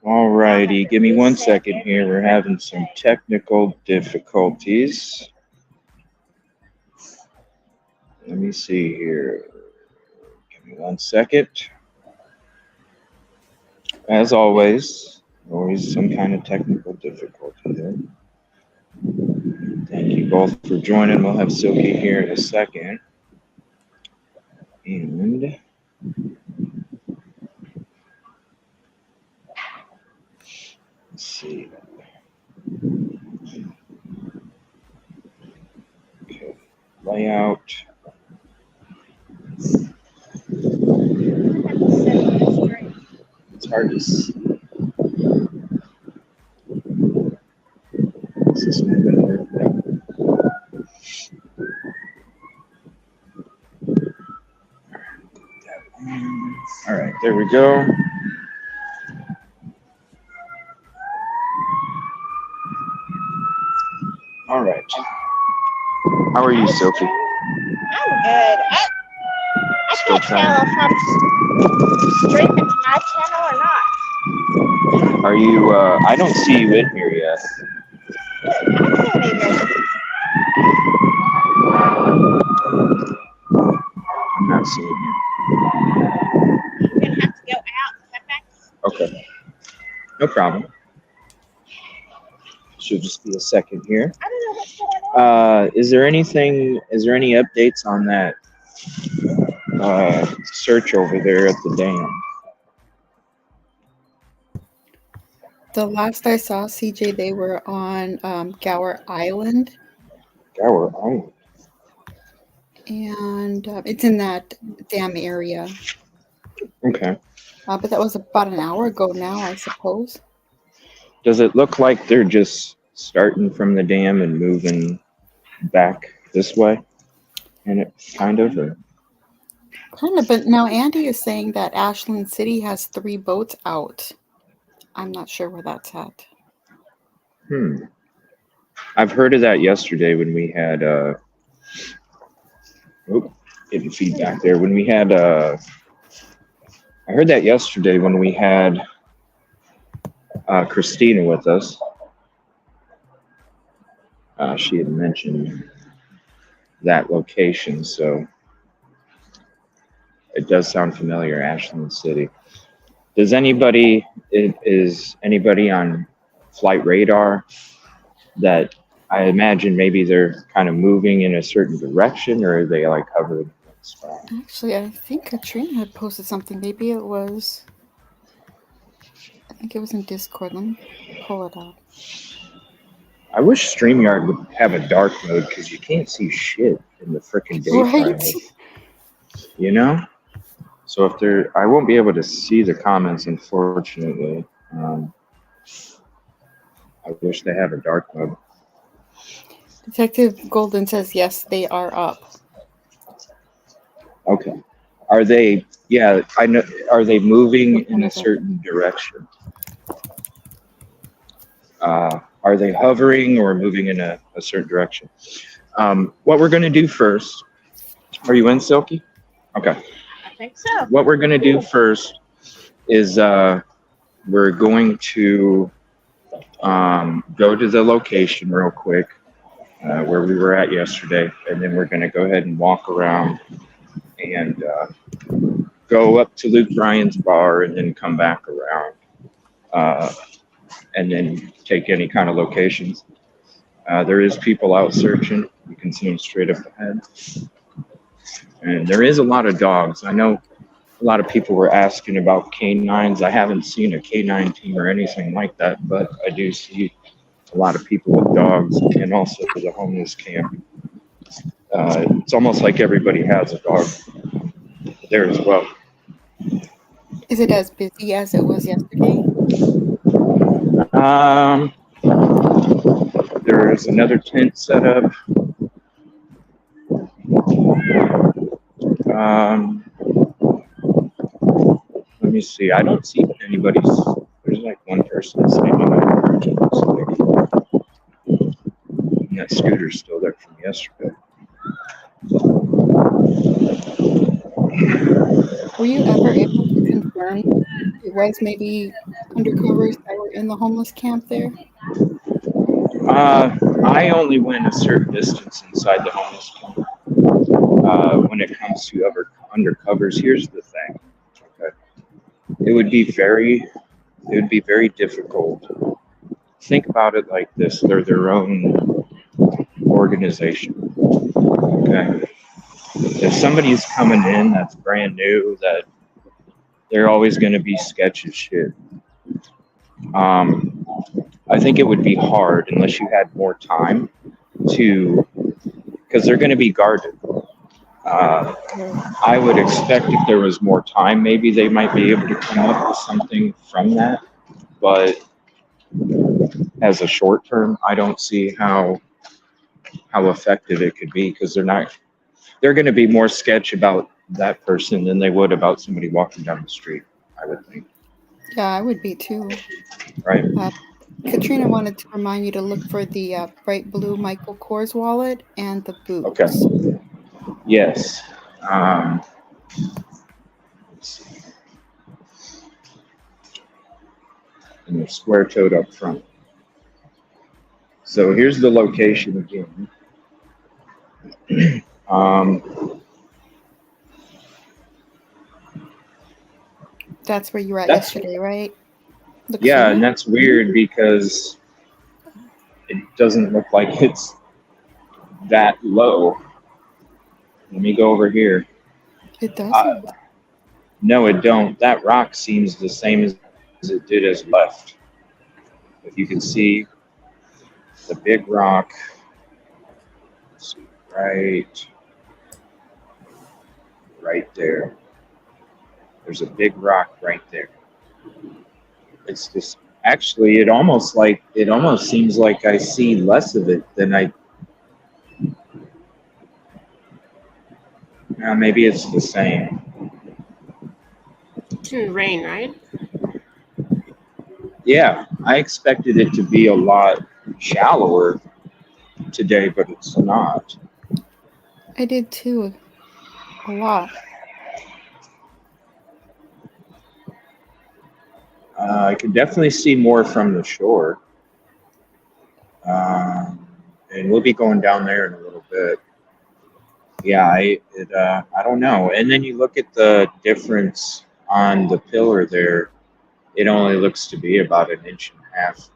Alrighty, give me 1 second here. We're having some technical difficulties. Let me see here. Give me 1 second. As always some kind of technical difficulty there. Thank you both for joining. We'll have Silky here in a second. And let's see. Okay, layout. It's hard to see. Is this one gonna work? All right, there we go. All right. How are you, Sophie? I'm good. I can't tell if I'm streaming to my channel or not. Are you, I don't see you in here yet. I can't even. I'm not seeing you. I'm going to have to go out and come back. Okay. No problem. Should just be a second here. I don't know what's going on. Is there any updates on that search over there at the dam? The last I saw, CJ, they were on Gower Island. Gower Island. And it's in that dam area. Okay. But that was about an hour ago now, I suppose. Does it look like they're just starting from the dam and moving back this way? And it kind of, or? Kind of, but now Andy is saying that Ashland City has 3 boats out. I'm not sure where that's at. I've heard of that yesterday when we had, getting feedback there. When we had, I heard that yesterday when we had Christina with us. She had mentioned that location, so it does sound familiar, Ashland City. Is anybody on flight radar that I imagine maybe they're kind of moving in a certain direction, or are they like hovering? Actually, I think Katrina had posted something. Maybe it was, I think it was in Discord. Let me pull it up. I wish StreamYard would have a dark mode because you can't see shit in the freaking daytime. Right. You know? So I won't be able to see the comments, unfortunately. I wish they have a dark mode. Detective Golden says, yes, they are up. Okay. Are they, yeah, I know, are they moving in a certain direction? Are they hovering or moving in a certain direction? What we're going to do first, are you in, Silky? Okay. I think so. What we're going to do first is we're going to go to the location real quick where we were at yesterday, and then we're going to go ahead and walk around and go up to Luke Bryan's bar and then come back around and then take any kind of locations. There is people out searching. You can see them straight up ahead. And there is a lot of dogs. I know a lot of people were asking about canines. I haven't seen a canine team or anything like that, but I do see a lot of people with dogs, and also the homeless camp. It's almost like everybody has a dog there as well. Is it as busy as it was yesterday? There's another tent set up. Let me see. I don't see anybody's. There's like one person standing on the bridge. And that scooter's still there from yesterday. Were you ever able to confirm it was maybe undercovers that were in the homeless camp there? I only went a certain distance inside the homeless camp. When it comes to other undercovers, here's the thing. Okay. It would be very difficult. Think about it like this: they're their own organization. Okay. If somebody's coming in that's brand new, that they're always going to be sketch as shit. Um, I think it would be hard unless you had more time to, because they're going to be guarded. Uh, I would expect if there was more time, maybe they might be able to come up with something from that. But as a short term, I don't see how effective it could be because they're going to be more sketch about that person than they would about somebody walking down the street, I would think. Yeah, I would be too. Right? Katrina wanted to remind you to look for the bright blue Michael Kors wallet and the boots. Okay. Yes. Let's see. And they're square toed up front. So here's the location again. That's where you were at That's- yesterday, right? Looks Yeah, familiar. and that's weird because it doesn't look like it's that low. Let me go over here. It doesn't. No, it don't. That rock seems the same as it did as left. If you can see the big rock, let's see, right there. There's a big rock right there. It's just actually it almost seems like I see less of it than I. Maybe it's the same. It's in rain, right? Yeah, I expected it to be a lot shallower today, but it's not. I did too. A lot. I can definitely see more from the shore. And we'll be going down there in a little bit. Yeah, I don't know. And then you look at the difference on the pillar there. It only looks to be about 1.5 inches,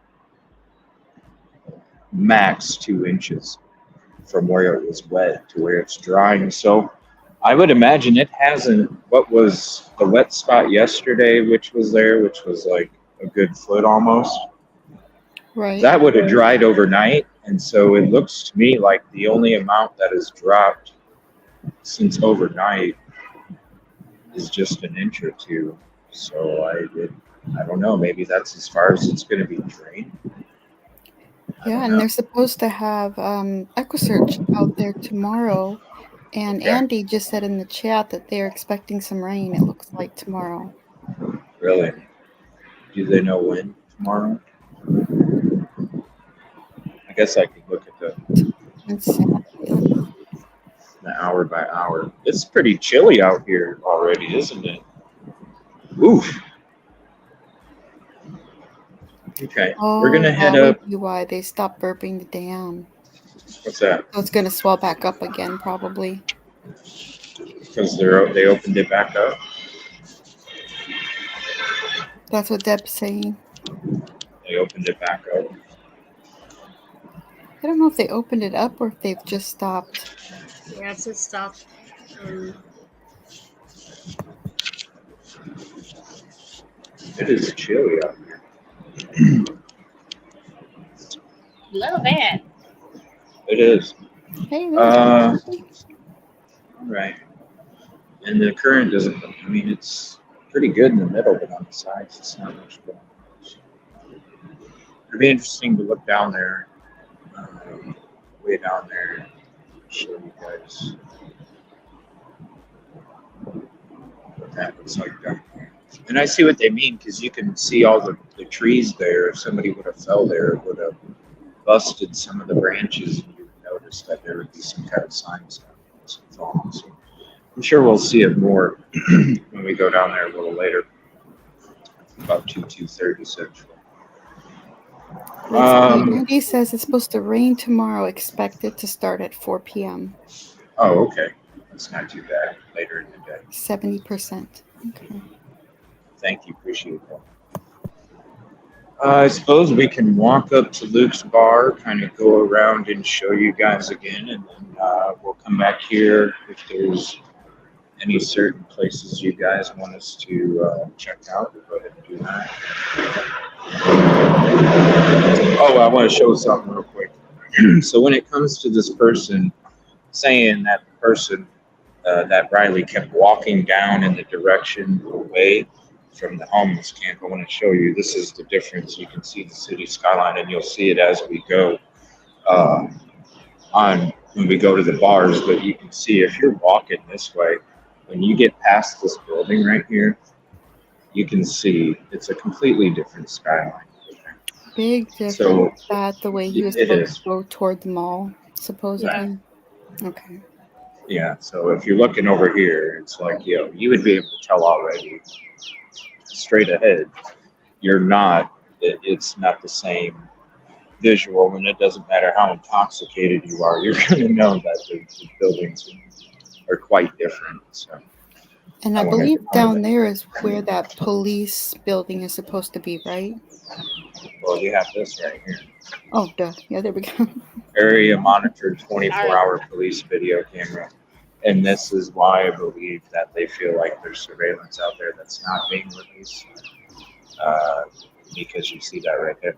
max 2 inches from where it was wet to where it's drying. So I would imagine it hasn't, what was the wet spot yesterday, which was like a good foot almost. Right. That would have dried overnight. And so it looks to me like the only amount that has dropped since overnight is just 1 inch or 2. So I don't know. Maybe that's as far as it's going to be drained. Yeah, and they're supposed to have EquiSearch out there tomorrow. And Okay. Andy just said in the chat that they're expecting some rain, it looks like tomorrow. Really? Do they know when tomorrow? I guess I could look at the hour by hour. It's pretty chilly out here already, isn't it? Oof. Okay, we're gonna head that up. would be why they stopped burping the dam. What's that? So it's going to swell back up again, probably. Because they opened it back up. That's what Deb's saying. They opened it back up. I don't know if they opened it up or if they've just stopped. Yeah, it's just stopped. It is chilly out here. A little bit. It is. Hey, All right. And the current doesn't. I mean, it's pretty good in the middle, but on the sides, it's not much going on. It'd be interesting to look down there, way down there, and show you guys what that looks like down there. And I see what they mean because you can see all the trees there. If somebody would have fell there, it would have busted some of the branches, and you would notice that there would be some kind of signs on. So I'm sure we'll see it more when we go down there a little later. about 2:30 Central. Let's see. Andy says it's supposed to rain tomorrow. Expected to start at 4 p.m. Oh, okay. That's not too bad. Later in the day. 70%. Okay. Thank you. Appreciate that. I suppose we can walk up to Luke's bar, kind of go around and show you guys again, and then we'll come back here if there's any certain places you guys want us to check out. We'll go ahead and do that. Oh, I want to show something real quick. So when it comes to this person saying that the person that Riley kept walking down in the direction away from the homeless camp, I want to show you. This is the difference. You can see the city skyline, and you'll see it as we go on when we go to the bars. But you can see if you're walking this way, when you get past this building right here, you can see it's a completely different skyline. Big difference So, that the way he was it supposed is. to go toward the mall, supposedly. Okay. Yeah, so if you're looking over here, it's like, you would be able to tell already straight ahead. You're not, it's not the same visual, and it doesn't matter how intoxicated you are, you're going to know that the buildings are quite different. So, And I I wanted believe to point down that. there is where that police building is supposed to be, right? Well, you have this right here. Oh, duh. Yeah, there we go. Area monitored 24-hour police video camera. And this is why I believe that they feel like there's surveillance out there that's not being released. Because you see that right there.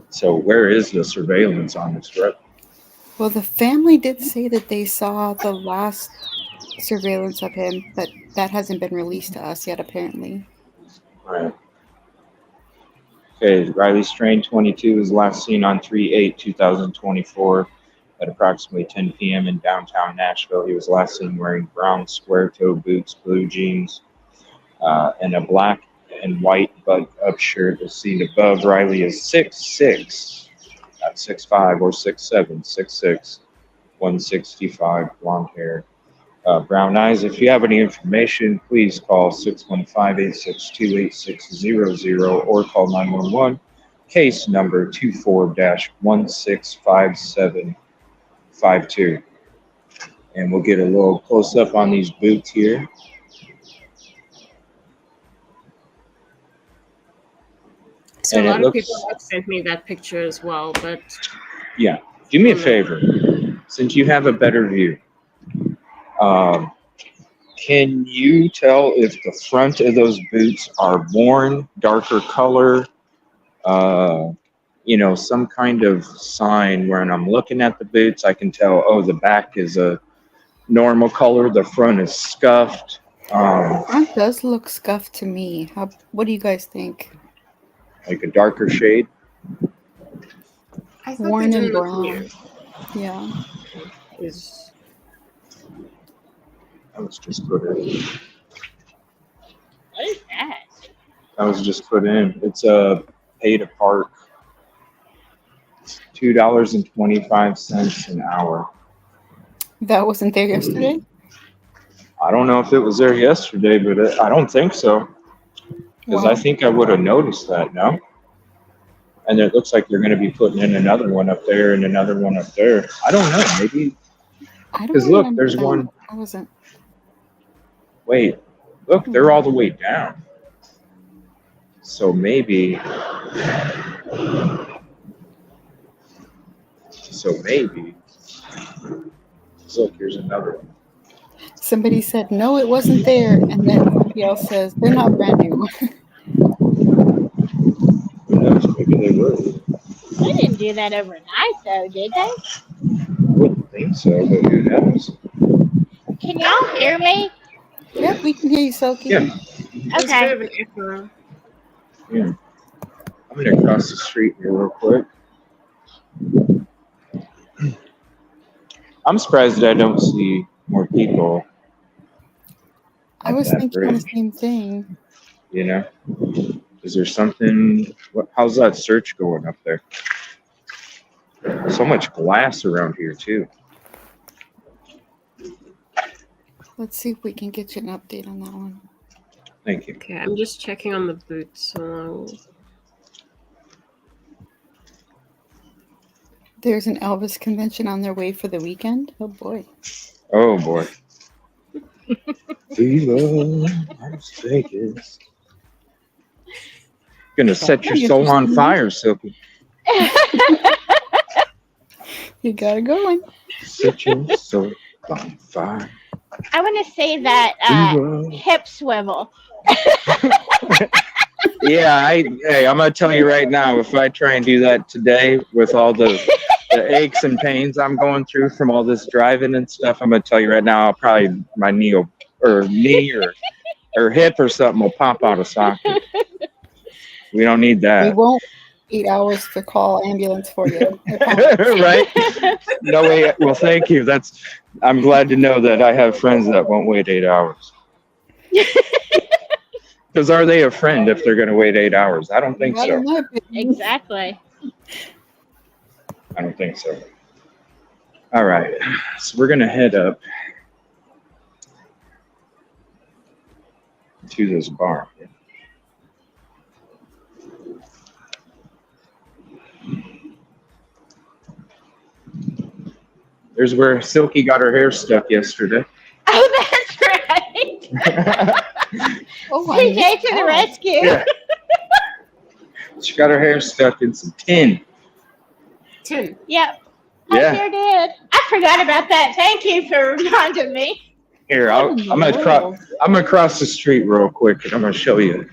So where is the surveillance on this road? Well, the family did say that they saw the last surveillance of him, but that hasn't been released to us yet, apparently. Right. Okay, Riley Strain 22 was last seen on 3/8/2024 at approximately 10 p.m. in downtown Nashville. He was last seen wearing brown square-toe boots, blue jeans, and a black and white button-up shirt. As seen above, Riley is 6'6", not 6'5" or 6'7", 6'6", 165, blonde hair. Brown eyes. If you have any information, please call 615-862-8600 or call 911, case number 24-165752. And we'll get a little close up on these boots here. So And a it lot of looks- people have sent me that picture as well, but Yeah. Do me a favor, since you have a better view. Can you tell if the front of those boots are worn, darker color, some kind of sign when I'm looking at the boots, I can tell, oh, the back is a normal color, the front is scuffed. Front does look scuffed to me. What do you guys think? Like a darker shade. I thought Worn they and didn't look brown. weird. Yeah. Is- That was just put in. What is that? That was just put in. It's a pay to park. It's $2.25 an hour. That wasn't there yesterday? I don't know if it was there yesterday, but I don't think so. Because I Wow. think I would have noticed that, no? And it looks like they're going to be putting in another one up there and another one up there. I don't know. Maybe. I don't 'Cause look, remember there's that. one- I wasn't. Wait. Look, they're all the way down. So maybe. Look, here's another one. Somebody said, no, it wasn't there. And then somebody else says, they're not brand new. Who knows? Maybe they were. They didn't do that overnight, though, did they? I wouldn't think so, but who knows? Can y'all hear me? Yep, we can hear you, Soki. Yeah. It's a bit Okay. of an echo. Yeah. I'm going to cross the street here real quick. I'm surprised that I don't see more people. I was at that thinking the bridge, same thing. You know? Is there something? How's that search going up there? So much glass around here, too. Let's see if we can get you an update on that one. Thank you. Okay, I'm just checking on the boots. There's an Elvis convention on their way for the weekend. Oh boy. Oh boy. Viva Las Vegas. Gonna set your soul on fire, Silky. You got it going. Set your soul on fire. I want to say that Viva. hip swivel. Yeah, hey, I'm gonna tell you right now, if I try and do that today with all the aches and pains I'm going through from all this driving and stuff, I'm gonna tell you right now, I'll probably my knee or hip or something will pop out of socket. We don't need We that. won't 8 hours to call ambulance for you. Right? No way. Well, thank you. I'm glad to know that I have friends that won't wait 8 hours. Because are they a friend if they're going to wait 8 hours? I don't think Not so. in my opinion. Exactly. I don't think so. All right. So we're going to head up to this bar. There's where Silky got her hair stuck yesterday. Oh, that's right. Oh, I CJ missed to the that. rescue. Yeah. She got her hair stuck in some tin. 10. Yep. Yeah. I sure did. I forgot about that. Thank you for reminding me. Here, I'm gonna cross the street real quick and I'm gonna show you.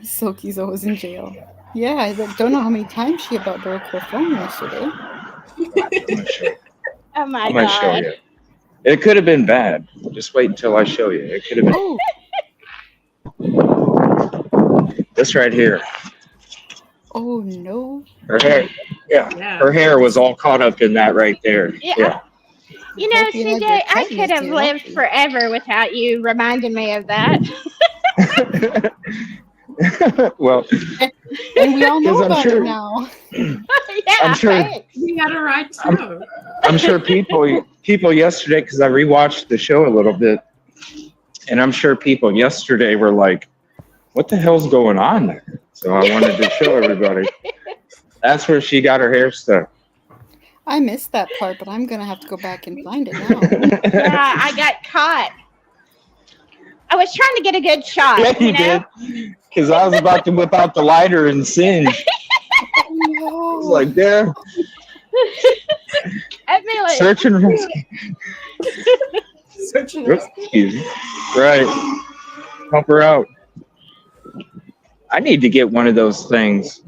Silky's always in jail. Yeah, I don't know how many times she about broke her phone yesterday. I'm gonna show you. Oh my I'm gonna show god. you. It could have been bad. Just wait until I show you. It could have been Oh, this right here. oh no. Her hair. Yeah. Yeah. Her hair was all caught up in that right there. Yeah. You know, Hope you had CJ, your I tetanus could have here, lived don't you? forever without you reminding me of that. Well, And we all know 'Cause I'm about sure- it now. Yeah, I'm sure- thanks. You got it right too. I'm sure people yesterday, because I rewatched the show a little bit, and I'm sure people yesterday were like, "What the hell's going on there?" So I wanted to show everybody. That's where she got her hair stuck. I missed that part, but I'm gonna have to go back and find it now. Yeah, I got caught. I was trying to get a good shot. Yeah, you know? did. Because I was about to whip out the lighter and singe. Oh, no. I was like, there, I feel it. search and rescue. Search and Oops, rescue. excuse me. Right. Help her out. I need to get one of those things.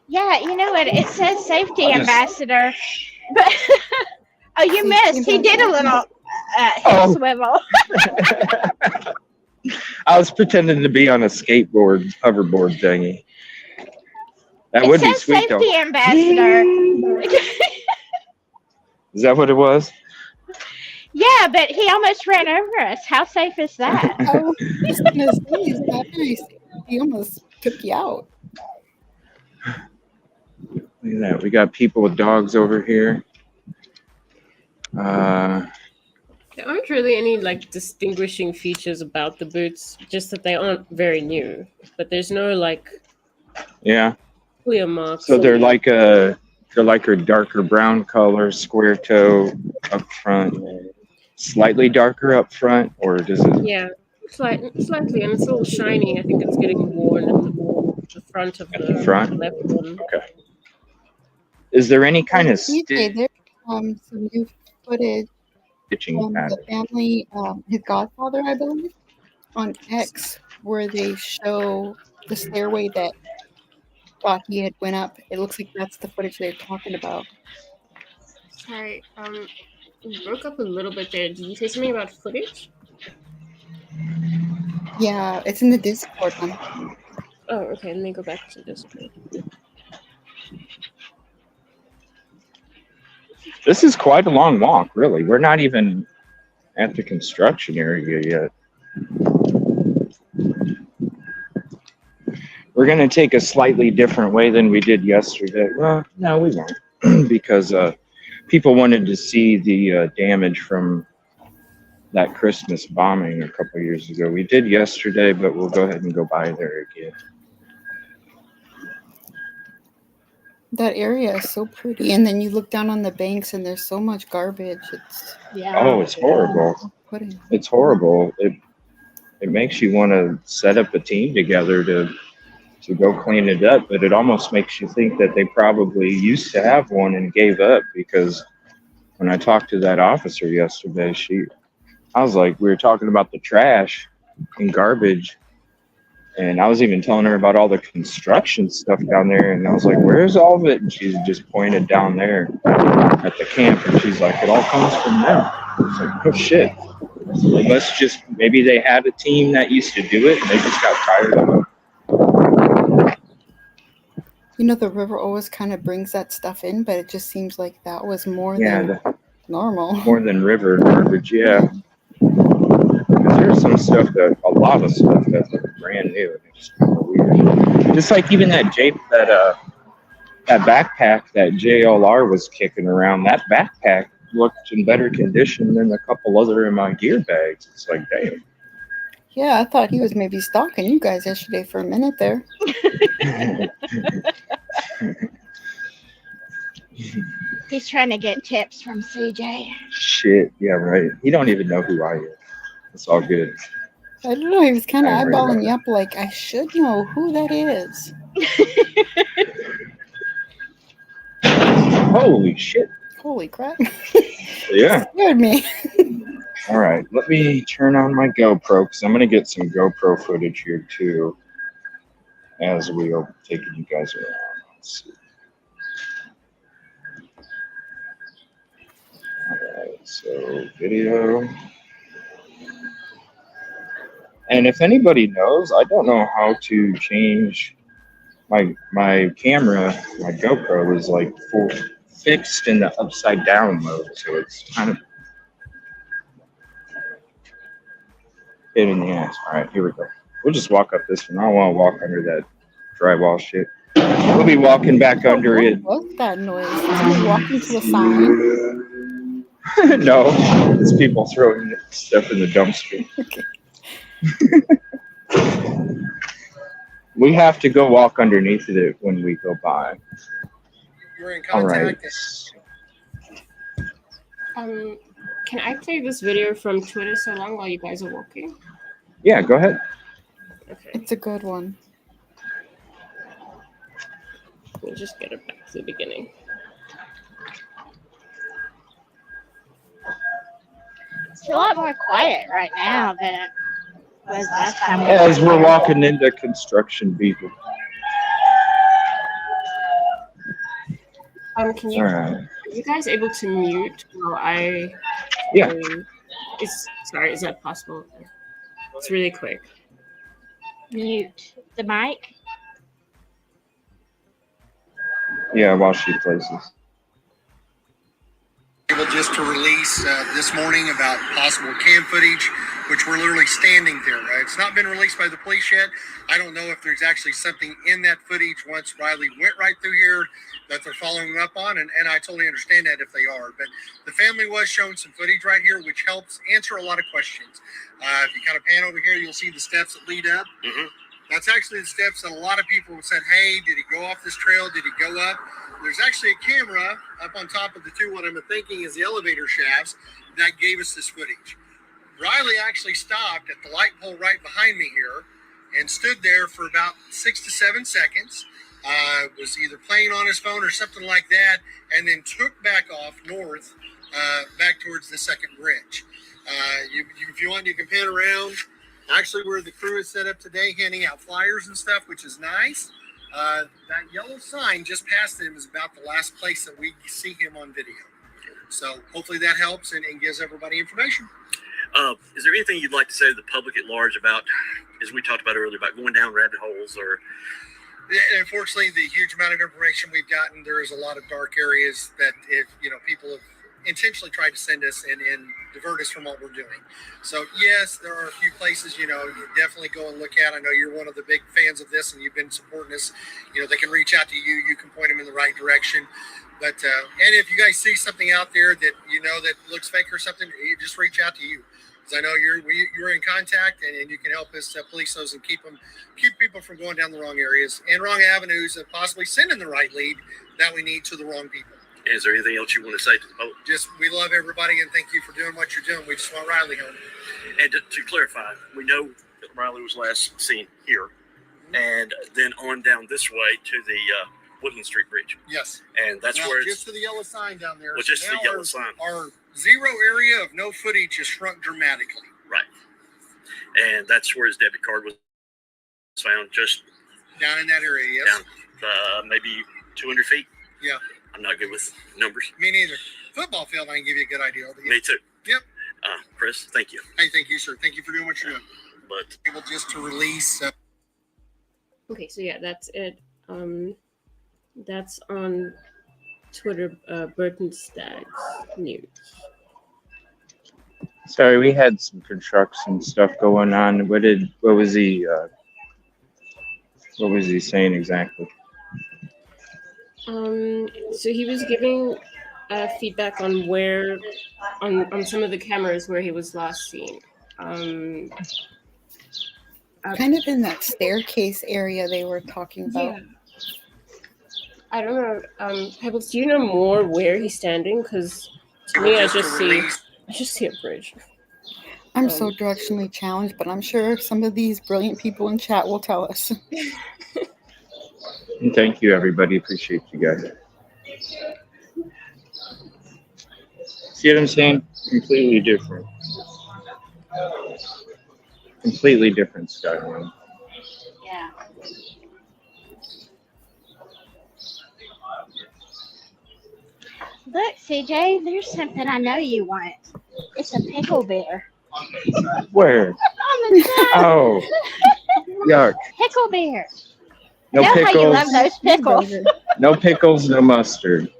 Yeah, you know what? It says safety I'll just- ambassador. But oh, you missed. He did a little hip Oh. swivel. I was pretending to be on a skateboard, hoverboard thingy. That It would be says sweet, though. safety ambassador. Is that what it was? Yeah, but he almost ran over us. How safe is that? I was just gonna say, is that very safe? He almost took you out. Look at that. We got people with dogs over here. There aren't really any like distinguishing features about the boots, just that they aren't very new. But there's no like Yeah. clear marks. So they're like a darker brown color, square toe up front, slightly darker up front, or does it? Yeah, slightly, and it's a little shiny. I think it's getting worn at the front of At the front? left one. Okay. Is there any kind of CJ, there's some new footage stitching from the pattern? family, his godfather, I believe, on X, where they show the stairway that Rocky had went up. It looks like that's the footage they're talking about. Sorry, you broke up a little bit there. Did you say something about footage? Yeah, it's in the Discord one. Oh, okay. Let me go back to this. This is quite a long walk, really. We're not even at the construction area yet. We're going to take a slightly different way than we did yesterday. Well, no, we won't, because people wanted to see the damage from that Christmas bombing a couple years ago. We did yesterday, but we'll go ahead and go by there again. That area is so pretty, and then you look down on the banks, and there's so much garbage. It's Yeah. Oh, it's horrible. putting. It's horrible. It makes you want to set up a team together to go clean it up, but it almost makes you think that they probably used to have one and gave up, because when I talked to that officer yesterday, I was like, we were talking about the trash and garbage, and I was even telling her about all the construction stuff down there, and I was like, where's all of it? And she just pointed down there at the camp, and she's like, it all comes from them. I was like, oh shit. Maybe they had a team that used to do it and they just got tired of it. You know, the river always kind of brings that stuff in, but it just seems like that was more than normal. More than river garbage, yeah. There's some stuff a lot of stuff that's brand new. And it's kind of weird. Just like even that backpack that JLR was kicking around, that backpack looked in better condition than a couple other in my gear bags. It's like, damn. Yeah, I thought he was maybe stalking you guys yesterday for a minute there. He's trying to get tips from CJ. Shit, yeah, right. He don't even know who I am. It's all good. I don't know, he was kind of I eyeballing read you up like, I should know who that is. Holy shit. Holy crap. Yeah. Scared me. All right, let me turn on my GoPro, because I'm going to get some GoPro footage here too as we are taking you guys around. Let's see. All right, so video. And if anybody knows, I don't know how to change my camera. My GoPro is like fixed in the upside down mode, so it's kind of hit in the ass. All right, here we go. We'll just walk up this one. I don't want to walk under that drywall shit. We'll be walking back under it. What was that noise? Somebody walking to the sign? No, it's people throwing stuff in the dumpster. Okay. We have to go walk underneath it when we go by. You're in All right. contact. Can I play this video from Twitter so long while you guys are walking? Yeah, go ahead. Okay, It's a good one. let me just get it back to the beginning. It's a lot more quiet right now than it was last time. As we're walking into construction vehicle. Can All you right. are you guys able to mute while I Yeah. Is that possible? It's really quick. Mute the mic. Yeah, while she plays this. Able just to release this morning about possible cam footage, which we're literally standing there. It's not been released by the police yet. I don't know if there's actually something in that footage once Riley went right through here that they're following up on, and I totally understand that if they are. But the family was showing some footage right here, which helps answer a lot of questions. If you kind of pan over here, you'll see the steps that lead up. Mm-hmm. That's actually the steps that a lot of people said, hey, did he go off this trail? Did he go up? There's actually a camera up on top of the two, what I'm thinking is the elevator shafts, that gave us this footage. Riley actually stopped at the light pole right behind me here and stood there for about 6 to 7 seconds. Was either playing on his phone or something like that, and then took back off north, back towards the second bridge. If you want, you can pan around. Actually, where the crew is set up today, handing out flyers and stuff, which is nice. That yellow sign just past him is about the last place that we see him on video. So hopefully that helps and gives everybody information. Is there anything you'd like to say to the public at large about, as we talked about earlier, about going down rabbit holes or? Unfortunately, the huge amount of information we've gotten, there is a lot of dark areas that people have intentionally tried to send us and divert us from what we're doing. So yes, there are a few places, you definitely go and look at. I know you're one of the big fans of this and you've been supporting us. They can reach out to you. You can point them in the right direction. But, and if you guys see something out there that, that looks fake or something, you just reach out to you. 'Cause I know you're in contact, and you can help us police those and keep people from going down the wrong areas and wrong avenues, and possibly sending the right lead that we need to the wrong people. Is there anything else you want to say to the public? Just, we love everybody and thank you for doing what you're doing. We just want Riley home. And to clarify, we know that Riley was last seen here, and then on down this way to the Woodland Street Bridge, Yes. and that's Now, where it's just to the yellow sign down there. well, just So the now yellow sign, Our 0 area of no footage has shrunk dramatically. right? And that's where his debit card was found, just Down in that area, yes. down maybe 200 feet. Yeah. I'm not good with numbers. Me neither. Football field, I can give you a good idea. Me too. Yep. Chris, thank you. Hey, thank you, sir. Thank you for doing what you're doing. But Able just to release. Okay, so yeah, that's it. That's on Twitter. Burton Staggs News. Sorry, we had some construction stuff going on. What was he saying exactly? So he was giving feedback on where, on some of the cameras where he was last seen. Kind of in that staircase area they were talking about. Yeah. I don't know. Pebbles, do you know more where he's standing? Because to me, I just see a bridge. I'm so directionally challenged, but I'm sure some of these brilliant people in chat will tell us. And thank you, everybody. Appreciate you guys. See what I'm saying? Completely different. Completely different skyline. Yeah. Look, CJ, there's something I know you want. It's a pickle bear. Where? On the side. Oh, yuck. Pickle bear. No know how you pickles. love those pickles. No pickles, no mustard.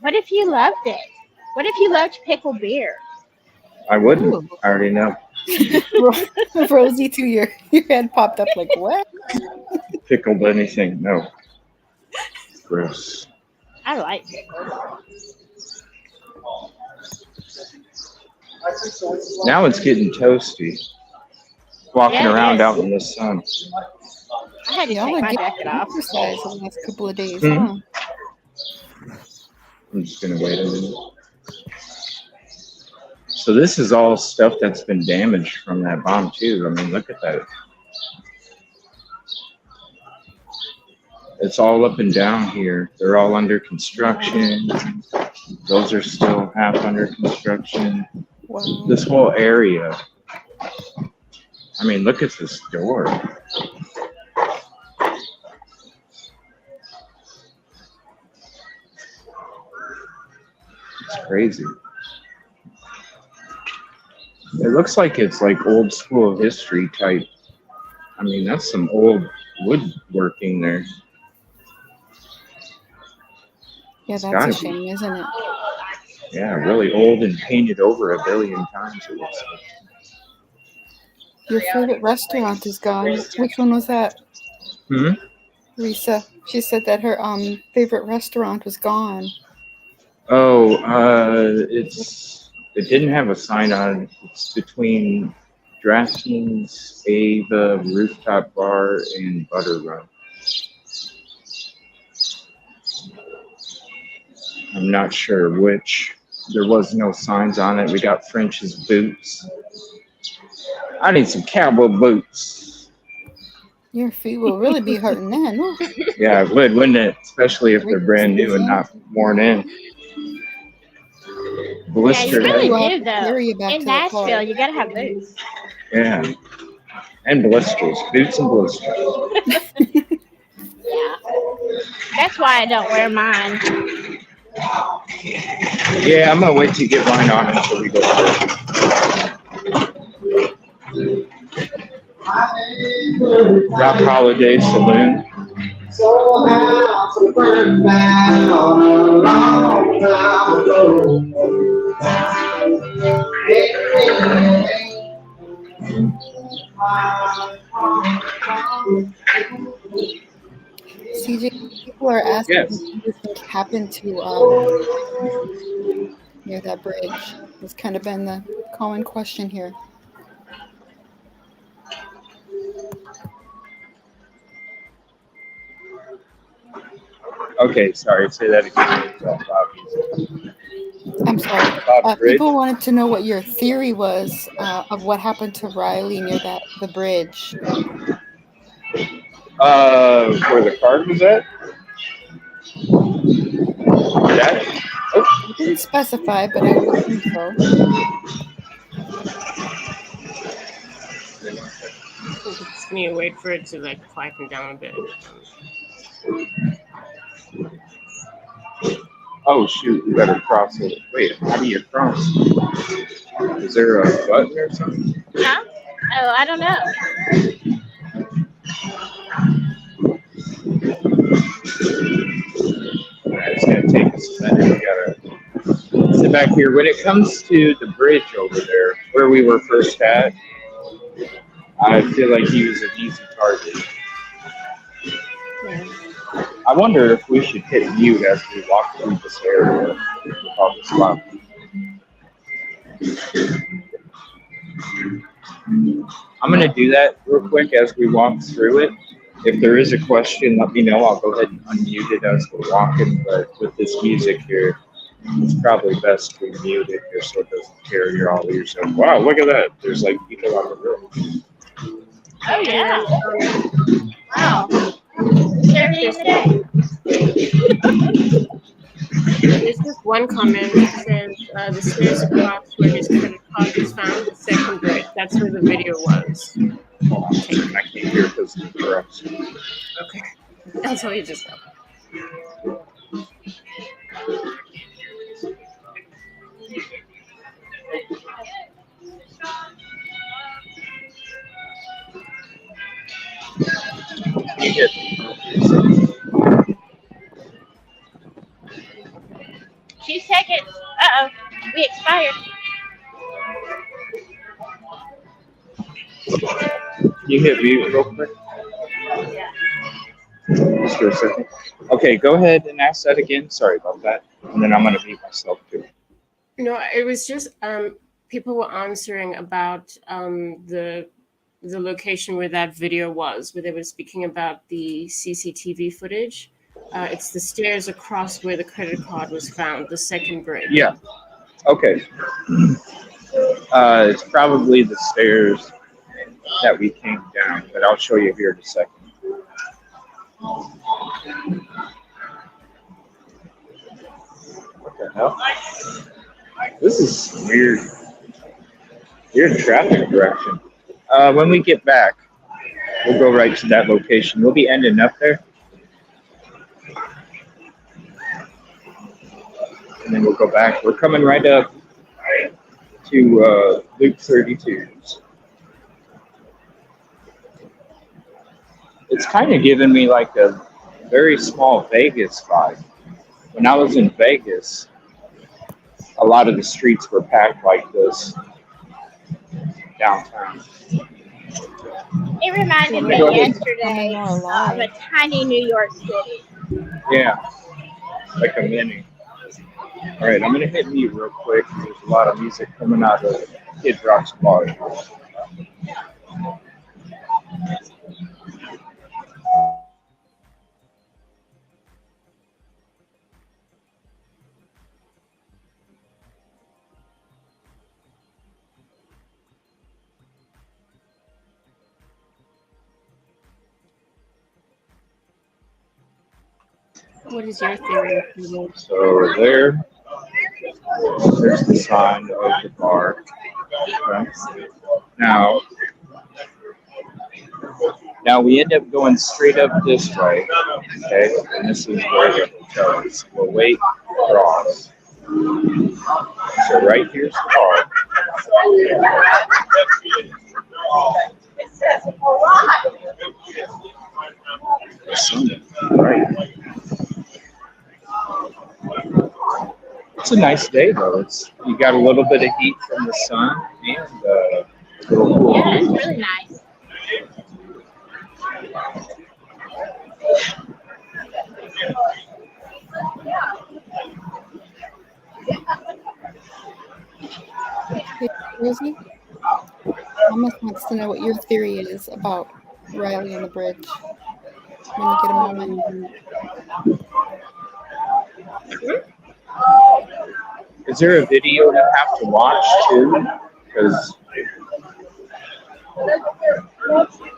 What if you loved it? What if you loved pickle beer? I wouldn't. Ooh. I already know. Rosie, too, your head popped up like, what? Pickled anything? No. Gross. I like pickles. Now it's getting toasty. Walking Yeah, it around is. out in the sun. I had to Y'all take are my getting jacket off. exercise the last couple of days, Mhm. huh? I'm just gonna wait a minute. So this is all stuff that's been damaged from that bomb too. I mean, look at that. It's all up and down here. They're all under construction. Those are still half under construction. Wow. This whole area. I mean, look at this door. It's crazy. It looks like it's like old school history type. I mean, that's some old woodworking there. Yeah, It's that's gotta a be. shame, isn't it? Yeah, really old and painted over 1 billion times, it looks like. Your favorite restaurant is gone. Which one was that? Hmm? Risa. She said that her favorite restaurant was gone. Oh, it didn't have a sign on it. It's between DraftKings, Ava, Rooftop Bar, and Butter Run. I'm not sure which. There was no signs on it. We got French's Boots. I need some cowboy boots. Your feet will really be hurting then. Ooh. Yeah, it would, wouldn't it? Especially if they're brand new and not worn in. Blistered. really You'll do, have to though. carry you back In to the car. Nashville, you gotta have boots. Yeah. And blisters. Boots and blisters. Yeah. That's why I don't wear mine. Yeah, I'm gonna wait to get mine on until we go through. Rock Holiday Saloon. So how to burn back on a long time ago. TJ, people are asking Yes. what you think happened to near that bridge. It's kind of been the common question here. Okay, sorry. Say that again. I'm sorry. Bob Bridge. People wanted to know what your theory was of what happened to Riley near the bridge. Where the car was at? That? Oh, You didn't specify, but I would assume so. Just need to wait for it to like quieten down a bit. oh shoot, we better cross it. Wait, how do you cross? Is there a button or something? Huh? Oh, I don't know. It's gonna take us a minute. We gotta sit back here. When it comes to the bridge over there, where we were first at, I feel like he was an easy target. Yeah. I wonder if we should hit mute as we walk through this area with all this loud. I'm gonna do that real quick as we walk through it. If there is a question, let me know. I'll go ahead and unmute it as we're walking, but with this music here, it's probably best to mute it here so it doesn't carry all of yourself. Wow, look at that. There's like people on the road. Oh, yeah. Wow. There he is today. There's just one comment that says the stairs across where his credit card was found, the second grade. That's where the video was. I can't hear because of the trucks. Okay. That's what you just said. You hit 2 seconds. Uh-oh. We expired. You hit mute real quick. Just for a second. Okay, go ahead and ask that again. Sorry about that. And then I'm gonna mute myself too. No, it was just people were answering about the location where that video was, where they were speaking about the CCTV footage. It's the stairs across where the credit card was found, the second grade. Yeah. Okay. It's probably the stairs that we came down, but I'll show you here in a second. What the hell? This is weird. Weird traffic direction. When we get back, we'll go right to that location. We'll be ending up there. And then we'll go back. We're coming right up to Luke 32's. It's kind of giving me like a very small Vegas vibe. When I was in Vegas, a lot of the streets were packed like this downtown. It reminded me yesterday of a tiny New York City. Yeah, like a mini. All right, I'm gonna hit mute real quick. There's a lot of music coming out of Kid Rock's bar. What is your theory? So there's the sign of the bar. Okay. Now we end up going straight up this way. Okay, and this is where the hotel is. We'll wait across. So right here's the bar. Right. It's a nice day though. You got a little bit of heat from the sun and a little cool. Yeah, it's really nice. to know what your theory is about Riley and the bridge when you get a moment. Is there a video you have to watch too? Because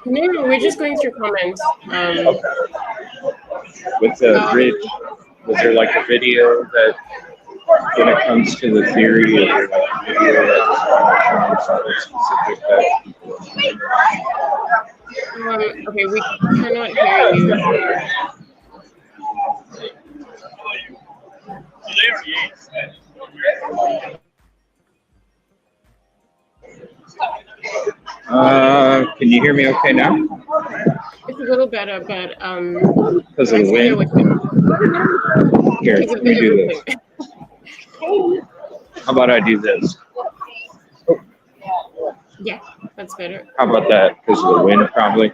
No, we're just going through comments. with the bridge, was there like a video that when it comes to the theory, is there like a video that's something specific that Okay, we cannot hear you. can you hear me okay now? It's a little better, but Because of the wind? Here, let me do this. How about I do this? Yeah, that's better. How about that? Because of the wind, probably.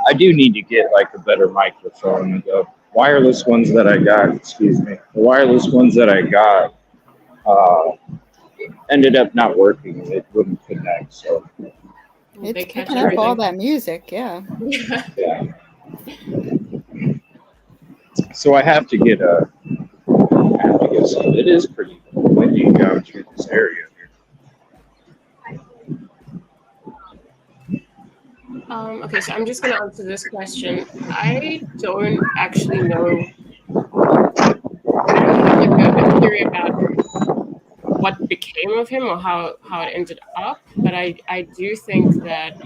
I do need to get like a better microphone. The wireless ones that I got, the wireless ones that I got ended up not working. It wouldn't connect. So They It's catch picking up all everything. that music, yeah. yeah. So I have to get a. I have to get some. It is pretty windy down through this area here. Okay, so I'm just going to answer this question. I don't actually know. I don't have like a theory about what became of him or how it ended up, but I do think that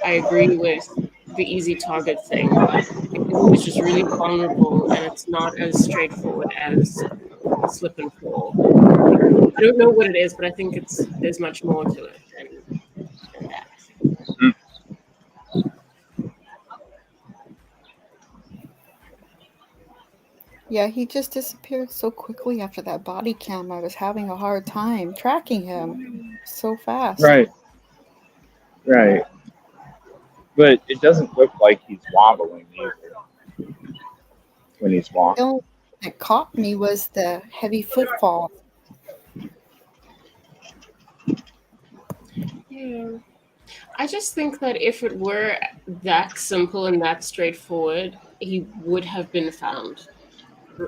I agree with the easy target thing. It's just really vulnerable and it's not as straightforward as slip and fall. I don't know what it is, but I think there's much more to it than that. Yeah, he just disappeared so quickly after that body cam. I was having a hard time tracking him so fast. Right. Right. But it doesn't look like he's wobbling either when he's The walking. only thing that caught me was the heavy footfall. Yeah. I just think that if it were that simple and that straightforward, he would have been found,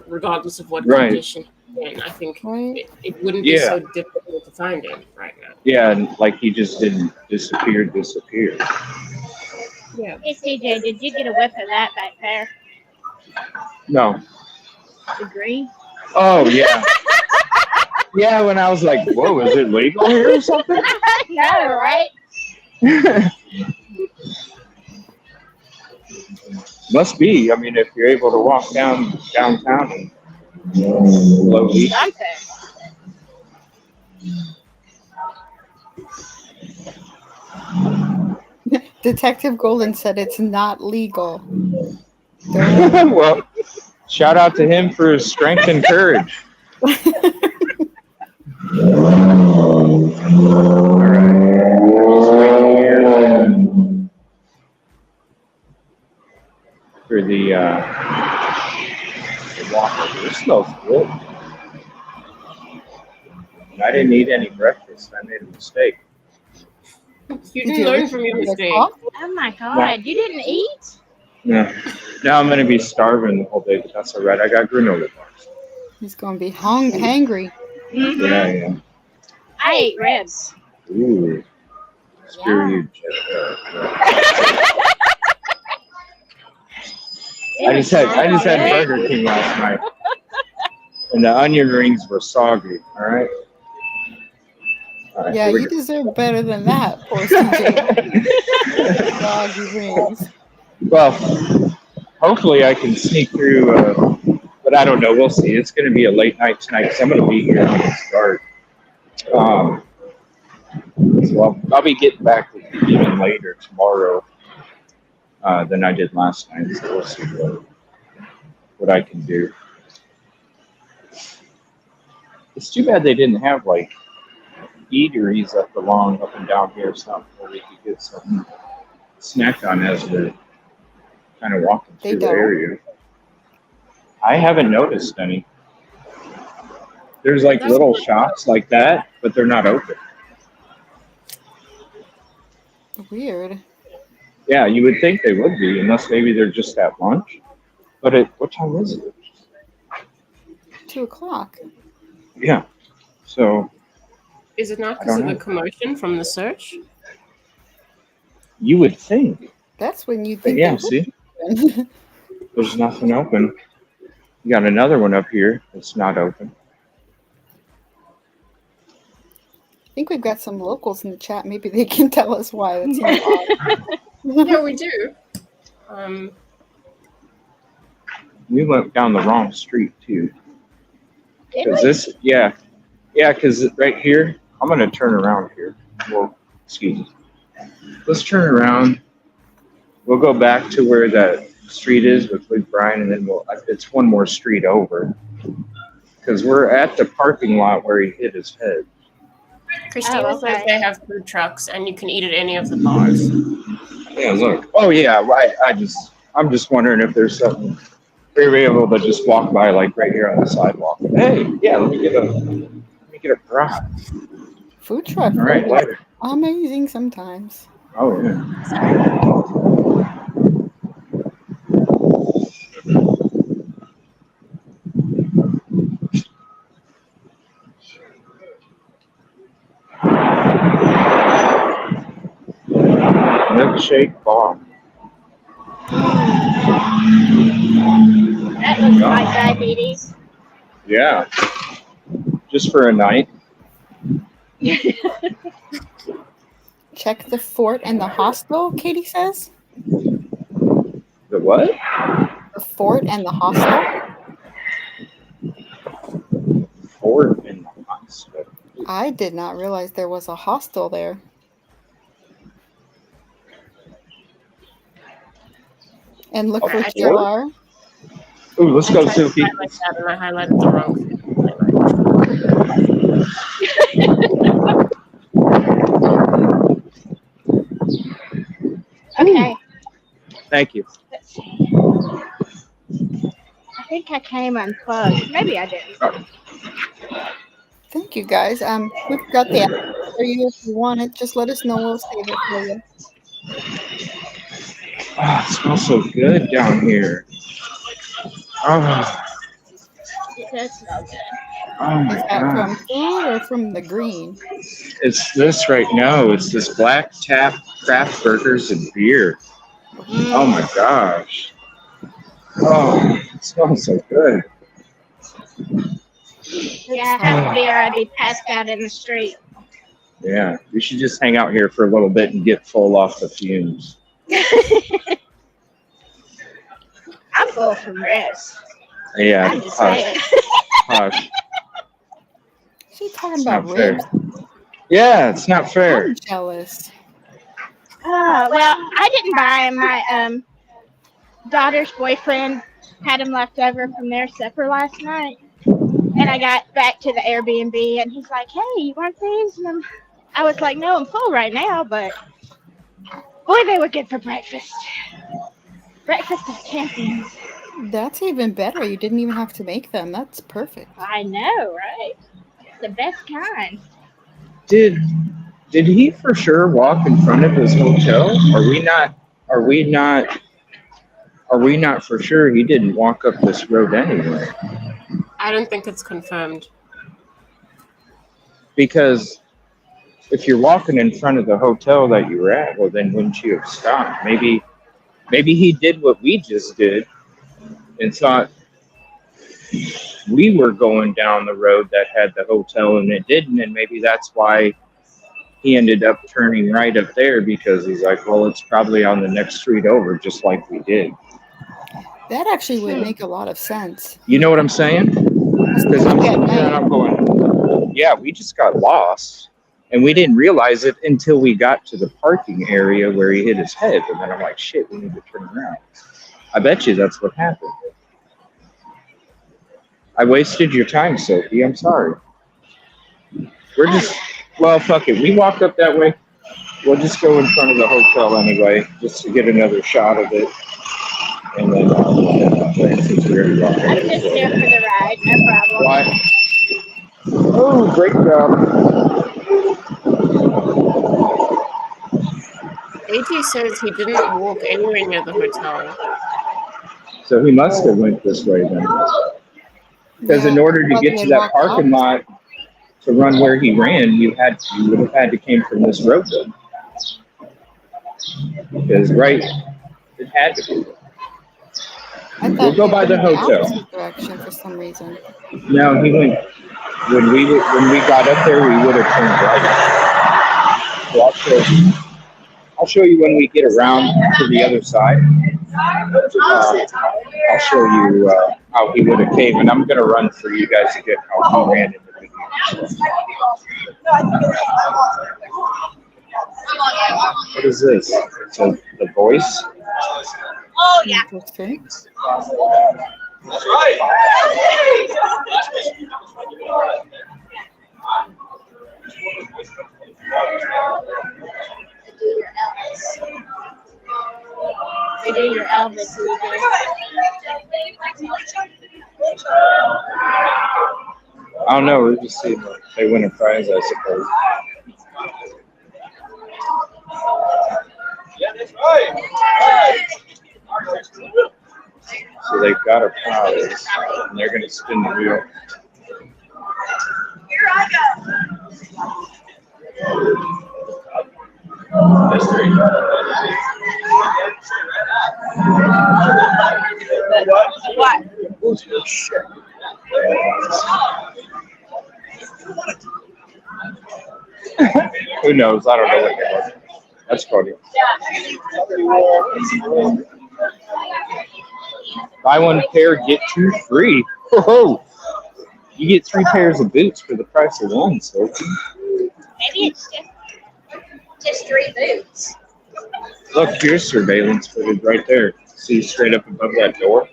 regardless of what Right. condition he's in. I think Right. it wouldn't be Yeah. so difficult to find him right now. Yeah, and like he just didn't disappear. Yeah. Hey CJ, did you get a whiff of that back there? No. The green? Oh yeah. Yeah, when I was like, whoa, is it legal here or something? No, right? Must be. I mean, if you're able to walk downtown and blow leaf. Something. Detective Golden said it's not legal. Don't- Well, shout out to him for his strength and courage. All right. For the walker. This smells good. I didn't eat any breakfast. I made a mistake. You Did didn't learn eat from your the mistake. coffee? Oh my god, you didn't eat? No. Now I'm going to be starving the whole day, but that's all right. I got granola bars. He's going to be hangry. Mm-hmm. Yeah. I ate ribs. Ooh. Screw you, I just had Burger King last night, and the onion rings were soggy. All right. All right, Yeah, here we you go. deserve better than that, poor CJ. Doggy rings. Well, hopefully I can sneak through, but I don't know. We'll see. It's going to be a late night tonight because I'm going to be here when it starts. So I'll be getting back with you even later tomorrow than I did last night. So we'll see what I can do. It's too bad they didn't have like eateries up and down here or something where we could get some snack on as we're kind of walking They through the don't? area. I haven't noticed any. There's like little shops like that, but they're not open. Weird. Yeah, you would think they would be, unless maybe they're just at lunch. But what time is it? 2 o'clock. Yeah. So Is it not I because don't of the know. commotion from the search? You would think. That's when you But think yeah, they see, would be. there's nothing open. You got another one up here that's not open. I think we've got some locals in the chat. Maybe they can tell us why. That seems odd. No, we do. We went down the wrong street too. Did Because we? this, yeah, because right here, I'm going to turn around here. Well, excuse me. Let's turn around. We'll go back to where that street is with Luke Bryan, and then it's one more street over. Because we're at the parking lot where he hit his head. Christina Oh, okay. says they have food trucks and you can eat at any of the bars. Yeah, look. Oh, yeah, right. I'm just wondering if there's something we're able to just walk by, like right here on the sidewalk. Hey, yeah, let me get a fry. Food truck. All right, food is later. amazing sometimes. Oh, yeah. Milkshake bar. That looks like diabetes. Yeah. Just for a night. Check the fort and the hostel, Katie says. The what? The fort and the hostel. Ford in the hospital. I did not realize there was a hostel there. And look for A fort? JR. Ooh, let's go, I tried to Suki. highlight that and I highlighted the wrong thing. Okay. Thank you. Let's see. I think I came unplugged. Maybe I didn't. Thank you guys. We've got the app for you if you want it. Just let us know. We'll save it for you. Oh, it smells so good down here. Oh, It does smell good. oh Is my that from God. food or from the green? It's this right now. It's this Black Tap craft burgers and beer. Oh my gosh. Oh, it smells so good. Yeah, I have beer. I'd be passed out in the street. Yeah, we should just hang out here for a little bit and get full off the fumes. I'm full from rest. Yeah, I'm just hush, saying. hush. She's talking It's about not fair. ribs. Yeah, it's not fair. I'm jealous. Well, I didn't buy him. My daughter's boyfriend had him left over from their supper last night. And I got back to the Airbnb and he's like, hey, you want these? And I was like, no, I'm full right now, but boy, they were good for breakfast. Breakfast of champions. That's even better. You didn't even have to make them. That's perfect. I know, right? The best kind. Did he for sure walk in front of his hotel? Are we not for sure he didn't walk up this road anyway? I don't think it's confirmed. Because if you're walking in front of the hotel that you were at, well then wouldn't you have stopped? Maybe he did what we just did and thought we were going down the road that had the hotel and it didn't, and maybe that's why he ended up turning right up there, because he's like, well, it's probably on the next street over, just like we did. That actually would make a lot of sense. You know what I'm saying? Because I'm sitting there and I'm going, yeah, we just got lost, and we didn't realize it until we got to the parking area where he hit his head, and then I'm like, shit, we need to turn around. I bet you that's what happened. I wasted your time, Sophie. I'm sorry. We're just, well, fuck it. We walk up that way. We'll just go in front of the hotel anyway, just to get another shot of it. And then we'll head out there since we already walked I'm over just there. here for the ride, no problem. Why? Oh, great job. AG says he didn't walk anywhere near the hotel. So he must have went this way then. Because in order to get to that parking lot to run where he ran, you would have had to came from this road then. Because it had to be. We'll go by the hotel. Direction for some reason. No, he went when we got up there. We would have turned right. So I'll show you when we get around to the other side. I'll show you how he would have came, and I'm gonna run for you guys to get how he ran in the video. What is this? So the voice. Oh yeah. Interesting. That's right. They do your Elvis. I don't know. We're just seeing if they win a prize, I suppose. Yeah, that's right. So they've got a prize, and they're going to spin the wheel. Here I go. What? Who knows? I don't know what that was. That's funny. Buy one pair, get two free. Whoa! You get 3 pairs of boots for the price of one, so. Maybe it's just 3 boots. Look, here's surveillance footage right there. See straight up above that door?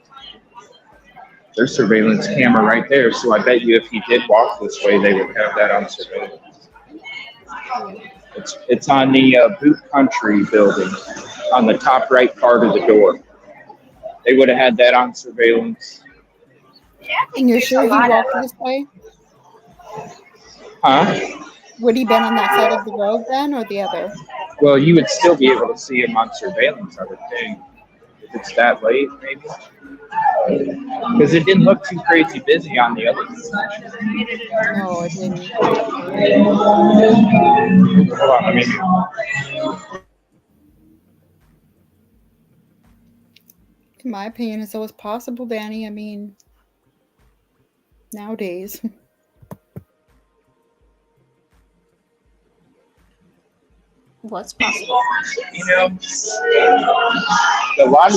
There's surveillance camera right there, so I bet you if he did walk this way, they would have that on surveillance. It's on the Boot Country building, on the top right part of the door. They would have had that on surveillance. And you're sure he walked this way? Huh? Would he been on that side of the road then, or the other? Well, you would still be able to see him on surveillance, I would think. If it's that late, maybe. Because it didn't look too crazy busy on the other side. No, it didn't. Hold on, let me. In my opinion, it's always possible, Danny. I mean, nowadays. What's possible? You know, a lot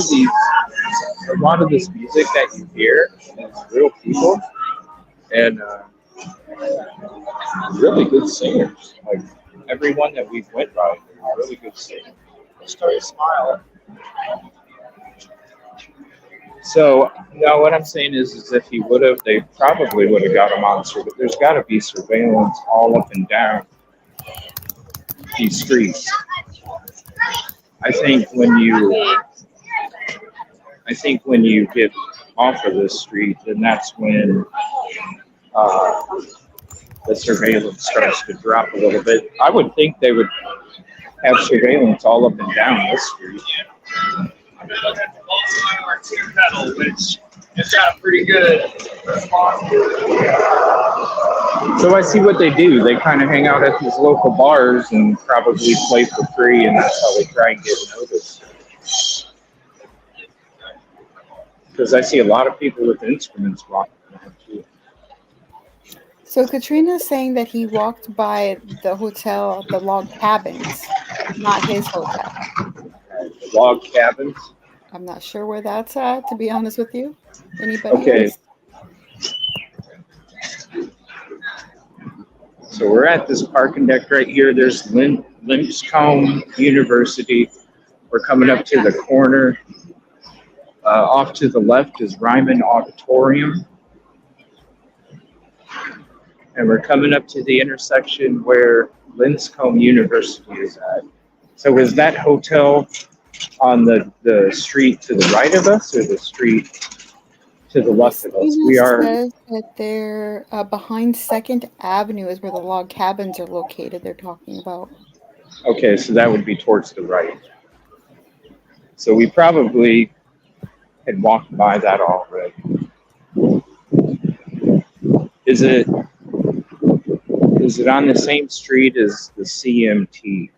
of this music that you hear is real people and really good singers. Like everyone that we've went by, really good singers. Started smiling. So now what I'm saying is if he would have, they probably would have got him on surveillance. There's got to be surveillance all up and down these streets. I think when you get off of this street, then that's when the surveillance starts to drop a little bit. I would think they would have surveillance all up and down this street. Which has got pretty good response. So I see what they do. They kind of hang out at these local bars and probably play for free, and that's how they try and get noticed. Because I see a lot of people with instruments walking around too. So Katrina's saying that he walked by the hotel, the log cabins, not his hotel. The log cabins. I'm not sure where that's at, to be honest with you. Anybody Okay. else? So we're at this parking deck right here. There's Lipscomb University. We're coming up to the corner. Off to the left is Ryman Auditorium. And we're coming up to the intersection where Lipscomb University is at. So is that hotel on the street to the right of us or the street to the left of us? We are. Says that they're behind 2nd Avenue is where the log cabins are located. They're talking about. Okay, so that would be towards the right. So we probably had walked by that already. Is it on the same street as the CMT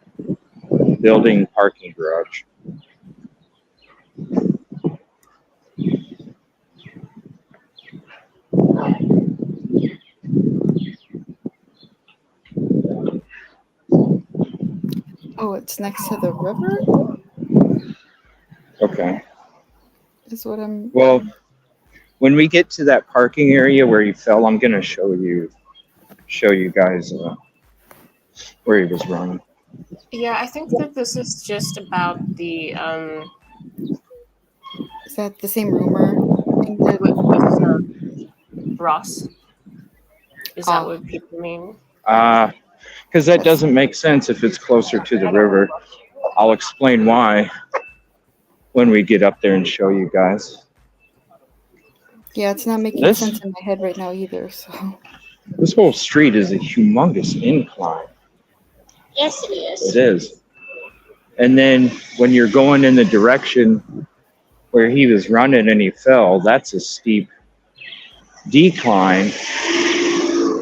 building parking garage? Oh, it's next to the river? Okay. Is what I'm. Well, when we get to that parking area where he fell, I'm gonna show you guys where he was running. Yeah, I think that this is just about the Is that the same rumor? Thing that, with Ross. Is that what people mean? Because that doesn't make sense if it's closer to the river. I'll explain why when we get up there and show you guys. yeah, it's not making This- sense in my head right now either. So This whole street is a humongous incline. Yes, it is. It is. And then when you're going in the direction where he was running and he fell, that's a steep decline.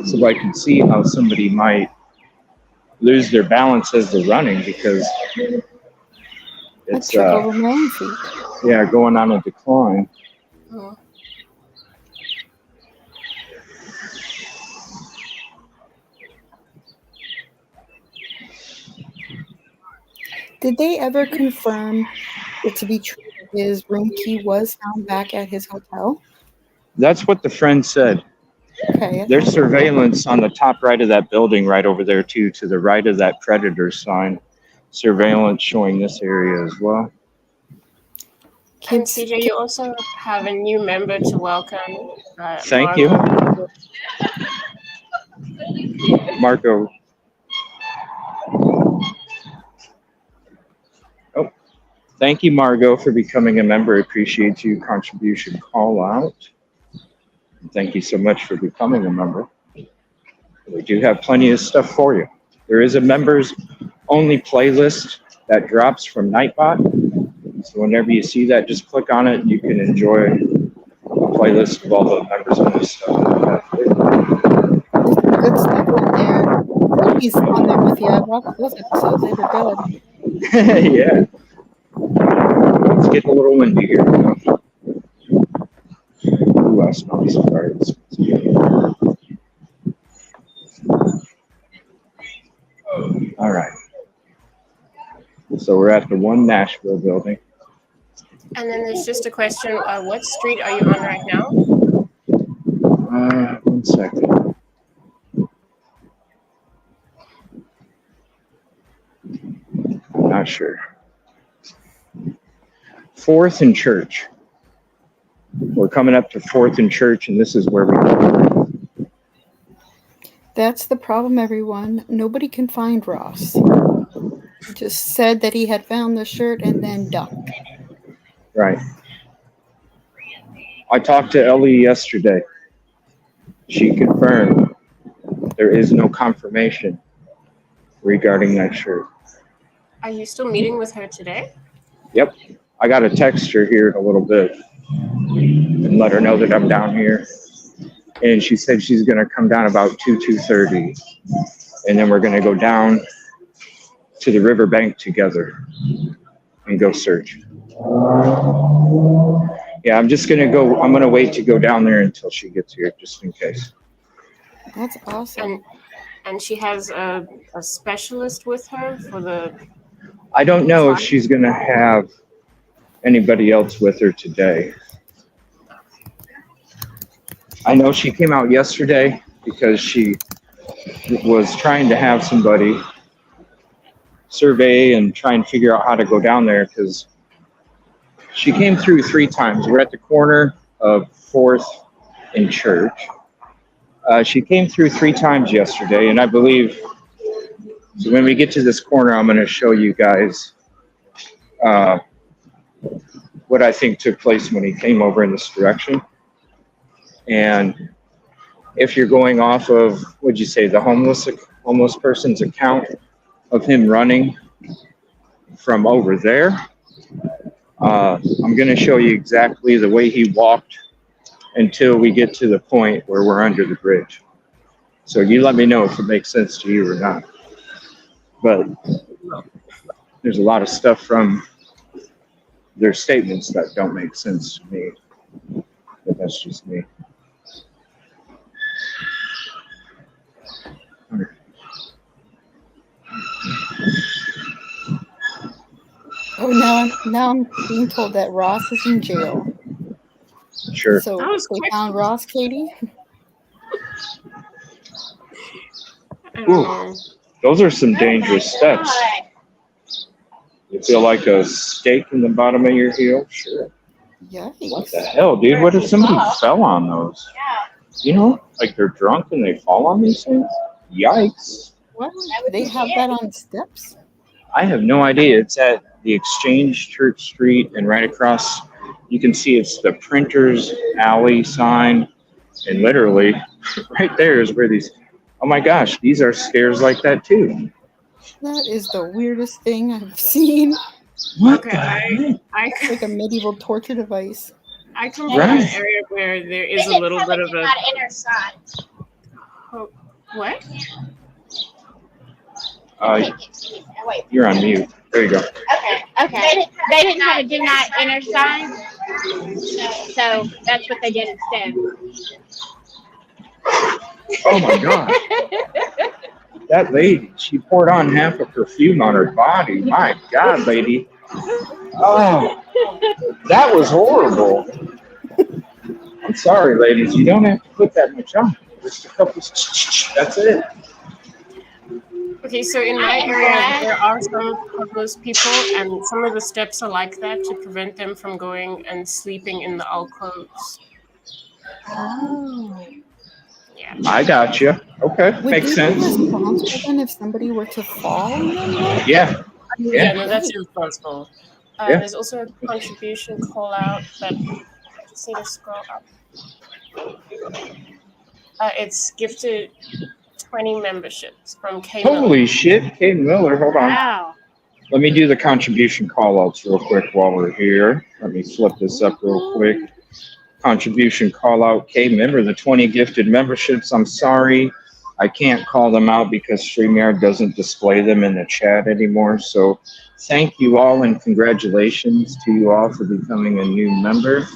So I can see how somebody might lose their balance as they're running because I it's trip over my own feet. yeah, going on a decline. Oh. Did they ever confirm it to be true that his room key was found back at his hotel? That's what the friend said. Okay. There's surveillance on the top right of that building right over there too, to the right of that predator sign. Surveillance showing this area as well. And CJ, you also have a new member to welcome. Thank you. Marco. Oh, thank you, Margot, for becoming a member. I appreciate your contribution call out. And thank you so much for becoming a member. We do have plenty of stuff for you. There is a members only playlist that drops from Nightbot. So whenever you see that, just click on it and you can enjoy a playlist of all the members only stuff that we have. There's good stuff on there. He's on there with you. I watched those episodes. They were good. Yeah. It's getting a little windy here. Ooh, I smell some birds. All right. So we're at the One Nashville building. And then there's just a question, what street are you on right now? 1 second. I'm not sure. 4th and Church. We're coming up to 4th and Church, and this is where we go. That's the problem, everyone. Nobody can find Ross. He just said that he had found the shirt and then ducked. Right. I talked to Ellie yesterday. She confirmed there is no confirmation regarding that shirt. Are you still meeting with her today? Yep. I got to text her here in a little bit and let her know that I'm down here. And she said she's going to come down about 2:30. And then we're going to go down to the riverbank together and go search. Yeah, I'm just going to go. I'm going to wait to go down there until she gets here, just in case. That's awesome. And she has a specialist with her for the... I don't know if she's going to have anybody else with her today. I know she came out yesterday because she was trying to have somebody survey and try and figure out how to go down there because she came through 3 times. We're at the corner of 4th and Church. She came through 3 times yesterday, and I believe, so when we get to this corner, I'm going to show you guys what I think took place when he came over in this direction. And if you're going off of, what'd you say, the homeless person's account, of him running from over there. I'm going to show you exactly the way he walked until we get to the point where we're under the bridge. So you let me know if it makes sense to you or not. But there's a lot of stuff from their statements that don't make sense to me. But that's just me. Oh, now I'm being told that Ross is in jail. Sure. So That was they quick. found Ross, Katie. I don't know. Those are some dangerous steps. You feel like a stake in the bottom of your heel? Sure. What Yikes! the hell, dude? What if somebody fell on those? You know, like they're drunk and they fall on these things? Yikes. What? They have that on steps? I have no idea. It's at the Exchange Church Street, and right across, you can see it's the Printers Alley sign. And literally, right there is where these, oh my gosh, these are stairs like that too. That is the weirdest thing I've seen. What Okay, the heck? It's like a medieval torture device. I come from Right. an area where there is a little bit of a what? Wait. You're on mute. There you go. Okay. They didn't have a do not enter sign, so that's what they did instead. Oh my God. That lady, she poured on half a perfume on her body. My God, lady. Oh, that was horrible. I'm sorry, ladies. You don't have to put that much on. Just a couple. That's it. Okay, so in my area, there are some homeless people, and some of the steps are like that to prevent them from going and sleeping in the alcoves. Oh. Yeah. I got you. Okay, Would makes they be sense. responsible then if somebody were to fall on them? though? Yeah. Yeah, no, that's irresponsible. Yeah. There's also a contribution call out that I just need to scroll up. It's gifted 20 memberships from K. Holy shit, Kate Miller. Hold on. Wow. Let me do the contribution call outs real quick while we're here. Let me flip this up real quick. Contribution call out. Kate, remember the 20 gifted memberships. I'm sorry. I can't call them out because StreamYard doesn't display them in the chat anymore. So thank you all and congratulations to you all for becoming a new member.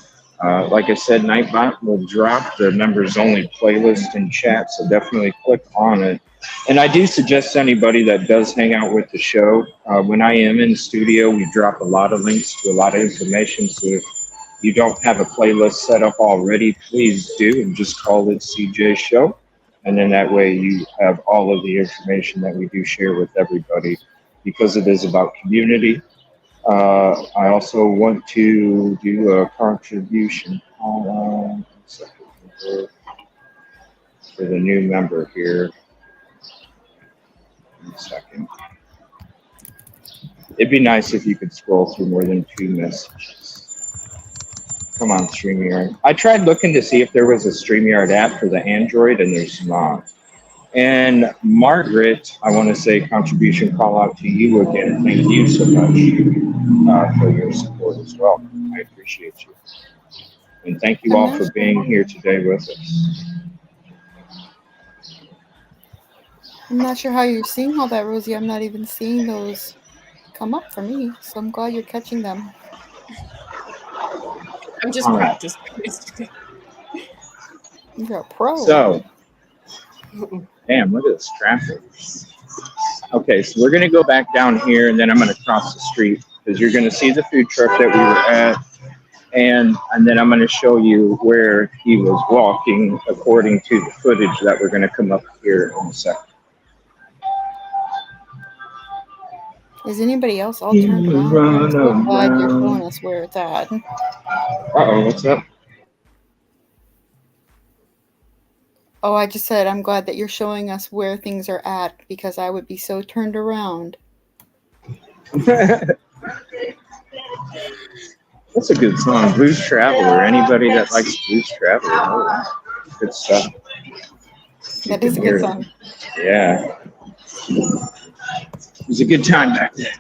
Like I said, Nightbot will drop the members only playlist in chat, so definitely click on it. And I do suggest anybody that does hang out with the show, when I am in the studio, we drop a lot of links to a lot of information. So if you don't have a playlist set up already, please do and just call it CJ Show. And then that way you have all of the information that we do share with everybody because it is about community. I also want to do a contribution for the new member here. 1 second. It'd be nice if you could scroll through more than 2 messages. Come on, StreamYard. I tried looking to see if there was a StreamYard app for the Android, and there's not. And Margaret, I want to say contribution call out to you again. Thank you so much for your support as well. I appreciate you. And thank you all for being here today with us. I'm not sure how you're seeing all that, Rosie. I'm not even seeing those come up for me, so I'm glad you're catching them. I'm just All right. practicing. You're a pro. So, damn, look at this traffic. Okay, so we're going to go back down here, and then I'm going to cross the street because you're going to see the food truck that we were at, and then I'm going to show you where he was walking according to the footage that we're going to come up here in a second. Is anybody else all turned around? I'm so glad you're showing us where it's at. Uh-oh, what's up? Oh, I just said I'm glad that you're showing us where things are at because I would be so turned around. That's a good song, Blues Traveler. Anybody that likes Blues Traveler, oh, good stuff. That is a good song. Yeah. It was a good time back then.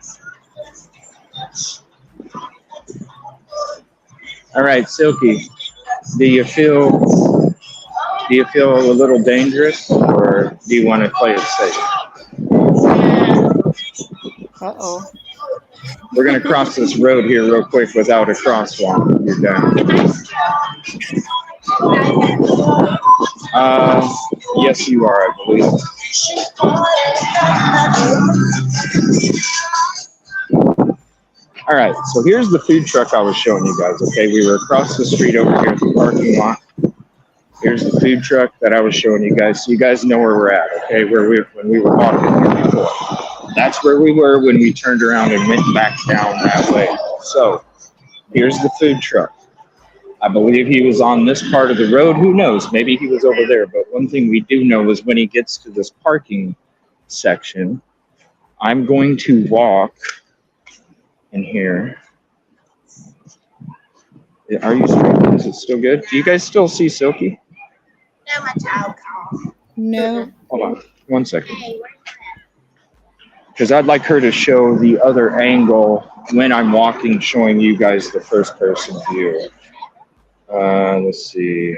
All right, Silky, do you feel a little dangerous, or do you want to play it safe? Uh-oh. We're gonna cross this road here real quick without a crosswalk. You're down. Yes, you are, I believe. All right, so here's the food truck I was showing you guys. Okay, we were across the street over here at the parking lot. Here's the food truck that I was showing you guys, so you guys know where we're at. Okay, when we were walking here before. That's where we were when we turned around and went back down that way. So here's the food truck. I believe he was on this part of the road. Who knows? Maybe he was over there. But one thing we do know is when he gets to this parking section, I'm going to walk in here. Are you streaming? Is it still good? Do you guys still see Silky? No, my child called. No. Hold on 1 second. Because I'd like her to show the other angle when I'm walking, showing you guys the first person view. Let's see.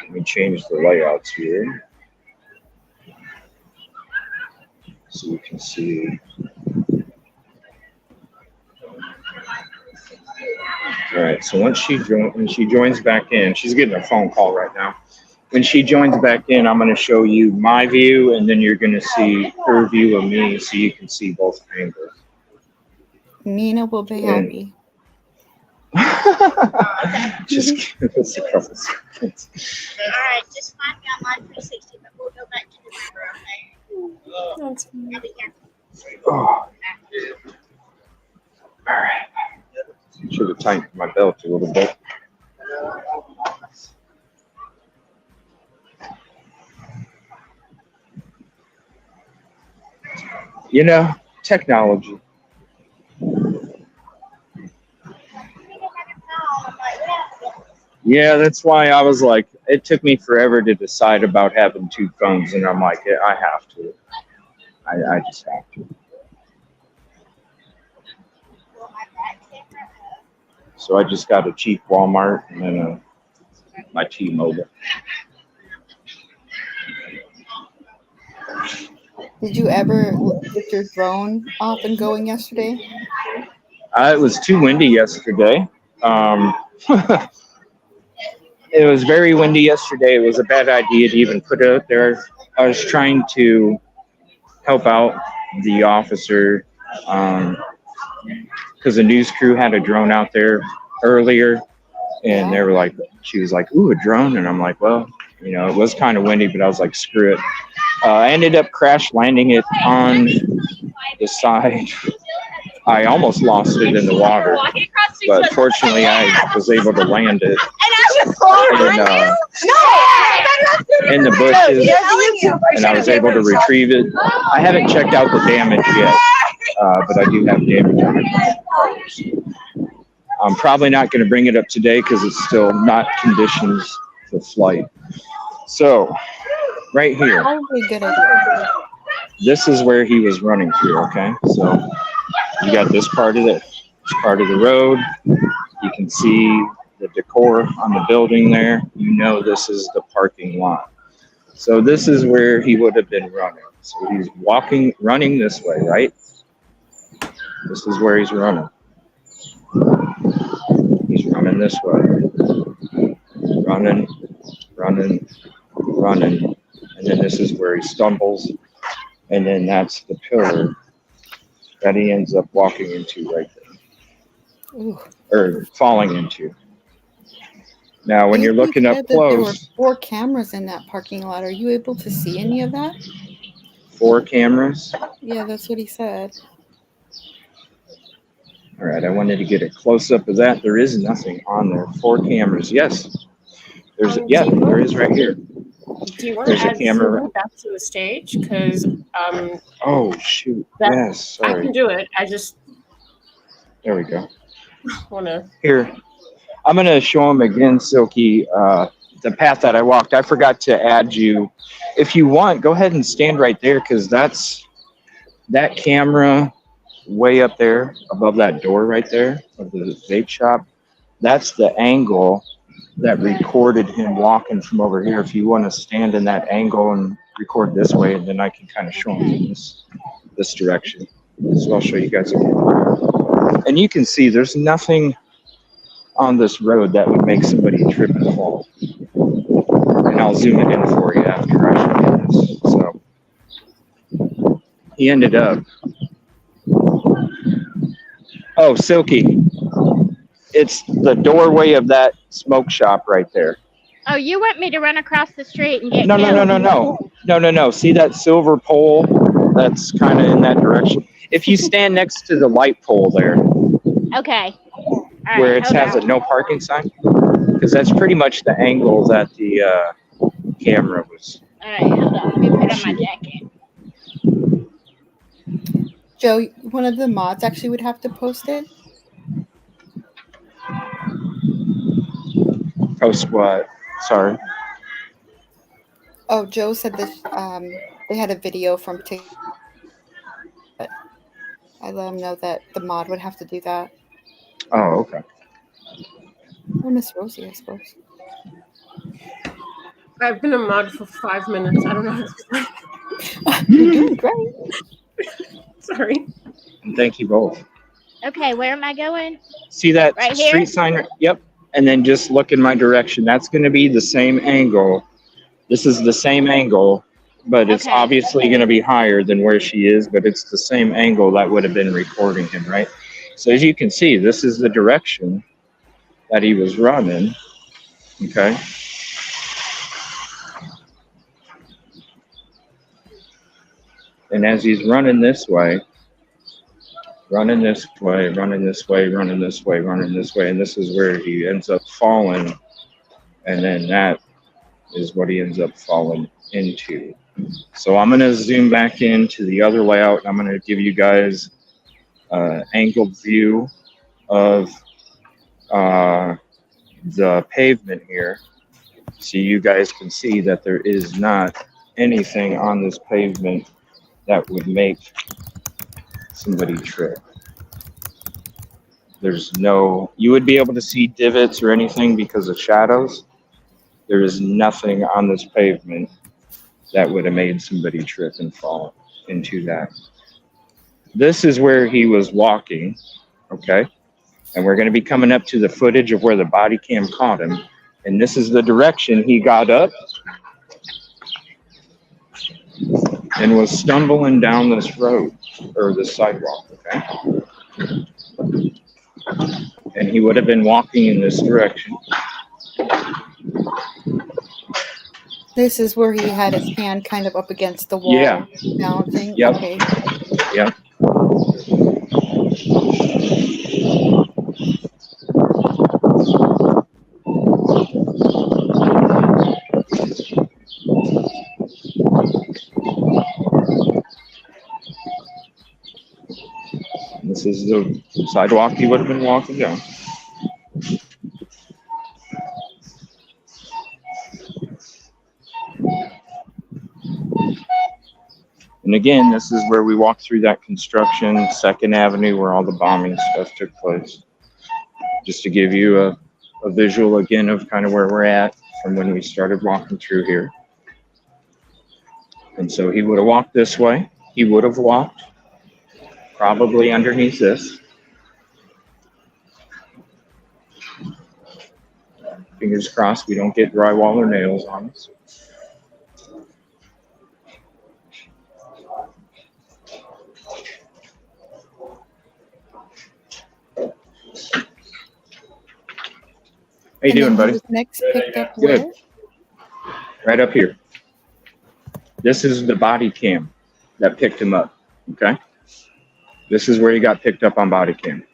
Let me change the layouts here so you can see. All right, so when she joins back in, she's getting a phone call right now. When she joins back in, I'm going to show you my view, and then you're going to see her view of me, so you can see both angles. Nina will be happy. Just give us a couple seconds. All right, just find me on Live 360, but we'll go back to the river, okay? That's fine. I'll be here. Oh. All right. Should have tightened my belt a little bit. You know, technology. Yeah, that's why I was like, it took me forever to decide about having two phones, and I'm like, yeah, I have to. I just have to. So I just got a cheap Walmart and then my T-Mobile. Did you ever get your drone off and going yesterday? It was too windy yesterday. It was very windy yesterday. It was a bad idea to even put it out there. I was trying to help out the officer because the news crew had a drone out there earlier, and they were like, she was like, ooh, a drone. And I'm like, well, you know, it was kind of windy, but I was like, screw it. I ended up crash landing it on the side. I almost lost it in the water, but fortunately I was able to land it in the bushes, and I was able to retrieve it. I haven't checked out the damage yet, but I do have damage on it. I'm probably not going to bring it up today because it's still not conditions for flight. So, right here, Probably a good idea. this is where he was running through, okay? So, you got this part of the road. You can see the decor on the building there. You know this is the parking lot. So this is where he would have been running. So he's running this way, right? This is where he's running. He's running this way. Running. And then this is where he stumbles. And then that's the pillar that he ends up walking into right there. Ooh. Or falling into. Now, when you're You looking up said that there were close, 4 cameras in that parking lot. Are you able to see any of that? 4 cameras. Yeah, that's what he said. All right, I wanted to get a close up of that. There is nothing on there. 4 cameras. Yes. There is right here. Do you want There's to a add camera. Zuma back to the stage? Because Oh, shoot. Yes, I sorry. can do it. I just There we go. want to. Here, I'm going to show him again, Silky, the path that I walked. I forgot to add you. If you want, go ahead and stand right there, because that's that camera way up there above that door right there of the vape shop. That's the angle that recorded him walking from over here. If you want to stand in that angle and record this way, and then I can kind of show him from this direction. So I'll show you guys again. And you can see there's nothing on this road that would make somebody trip and fall. And I'll zoom it in for you after I show you this. So he ended up. Oh, Silky. It's the doorway of that smoke shop right there. Oh, you want me to run across the street and get No. See that silver pole that's kind of in that direction? If you stand next to the light pole there, Okay. All right, where it hold has on. a no parking sign, because that's pretty much the angle that the camera was. All right, hold on. Let me put on my jacket. Joe, one of the mods actually would have to post it. Post what? Sorry. Oh, Joe said this. They had a video from TikTok. But I let him know that the mod would have to do that. Oh, okay. Or Miss Rosie, I suppose. I've been a mod for 5 minutes. I don't know how to You're doing great. Sorry. Thank you both. Okay, where am I going? See that Right here? street sign? Yep. And then just look in my direction. That's going to be the same angle. This is the same angle, but it's Okay. obviously going to be higher than where she is, but it's the same angle that would have been recording him, right? So as you can see, this is the direction that he was running. Okay. And as he's running this way, running this way, running this way, running this way, running this way, and this is where he ends up falling. And then that is what he ends up falling into. So I'm going to zoom back into the other layout. And I'm going to give you guys an angled view of the pavement here. So you guys can see that there is not anything on this pavement that would make somebody trip. There's no, you would be able to see divots or anything because of shadows. There is nothing on this pavement that would have made somebody trip and fall into that. This is where he was walking, okay? And we're going to be coming up to the footage of where the body cam caught him. And this is the direction he got up and was stumbling down this road or this sidewalk, okay? And he would have been walking in this direction. This is where he had his hand kind of up against the wall. Yeah. Balancing. Yep. Okay. Yep. This is the sidewalk he would have been walking down. And again, this is where we walked through that construction, 2nd Avenue, where all the bombing stuff took place. Just to give you a visual again of kind of where we're at from when we started walking through here. And so he would have walked this way. He would have walked probably underneath this. Fingers crossed we don't get drywall or nails on us. How you doing, buddy? Next picked up Good. where? Right up here. This is the body cam that picked him up, okay? This is where he got picked up on body cam.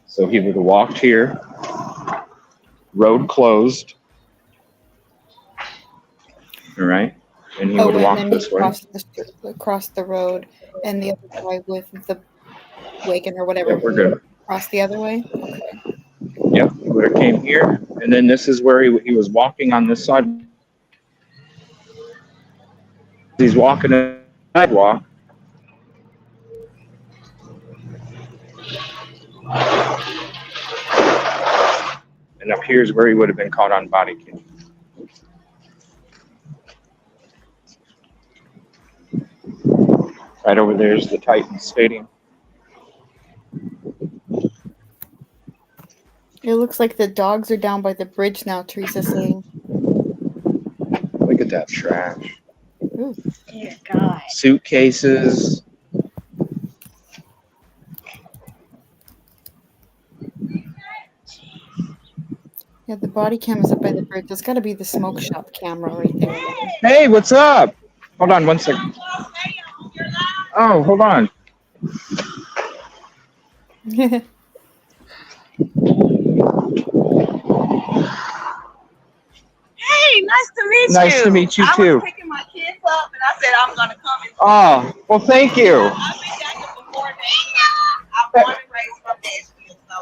So he would have walked here, road closed, all right? And he would have and walked then this he way. crossed the road, and the other guy with the wagon or whatever. Yeah, we're good. Crossed the other way. Okay. Yep, he would have came here And then this is where he was walking on this side. He's walking the sidewalk. And up here is where he would have been caught on body cam. Right over there is the Titans Stadium. It looks like the dogs are down by the bridge now, Teresa's saying. Look at that trash. Ooh. Dear God. Suitcases. Yeah, the body cam is up by the bridge. That's got to be the smoke shop camera right there. Hey, what's up? Hold on one second. Oh, hold on. Hey, nice to meet you. Nice to meet you I too. was picking my kids up, and I said I'm gonna come and. Oh, well, thank you. I've been down here before. I'm born and raised from Nashville, so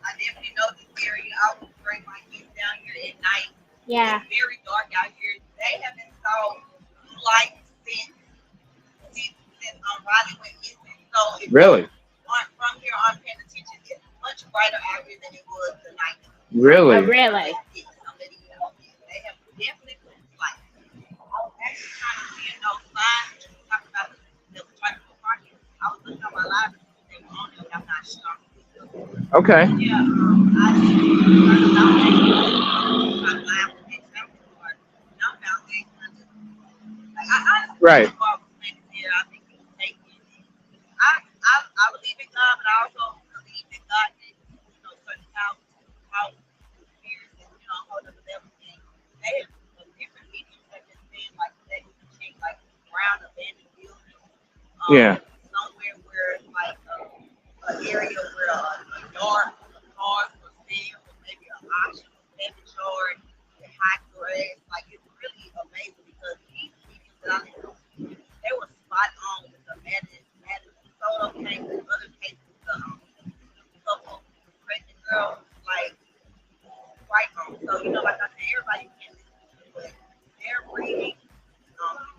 I definitely know this area. I would bring my kids down here at night. Yeah. It's very dark out here. They have installed blue lights since Riley went missing. So if Really? you aren't from here, aren't paying attention, it's much brighter out here than it was the night. Really? Really? They have definitely put lights. I was actually trying to see those signs that we talked about the tricycle parking. I was looking at my library. They were on there, but I'm not sure. Okay. Yeah, I just Right. I believe in God, but I also believe in God that, certain how years and, hold up with everything. They have different meetings that just been like that, like around abandoned buildings. Yeah. Somewhere where it's like an area where a yard full of cars for sale, or maybe an auction, maybe yard, the high grade. Like, it's really amazing because these meetings that I know, they were spot on with the Madison Soto case and other cases. Couple pregnant girls, like, right on. So, like I said, everybody can listen to it. They're reading,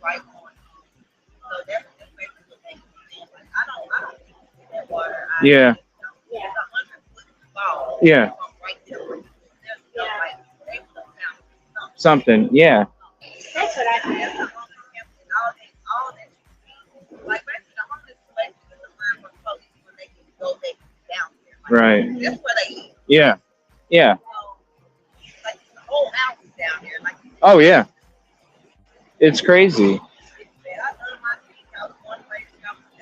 right on. So that's basically what they do. Like, I don't think that water. Yeah. It's 100 foot fall. Yeah. From right there. There's no, like, they would have found Something. Yeah. That's what I think. That's the homeless camp and all that you see. Like, basically, the homeless place is the word for police when they can go back down there. Like, Right. that's where they eat. Yeah. Yeah. So, like, the whole house is down there. Like, Oh, yeah. It's crazy. I love my city. I was born and raised in Alabama.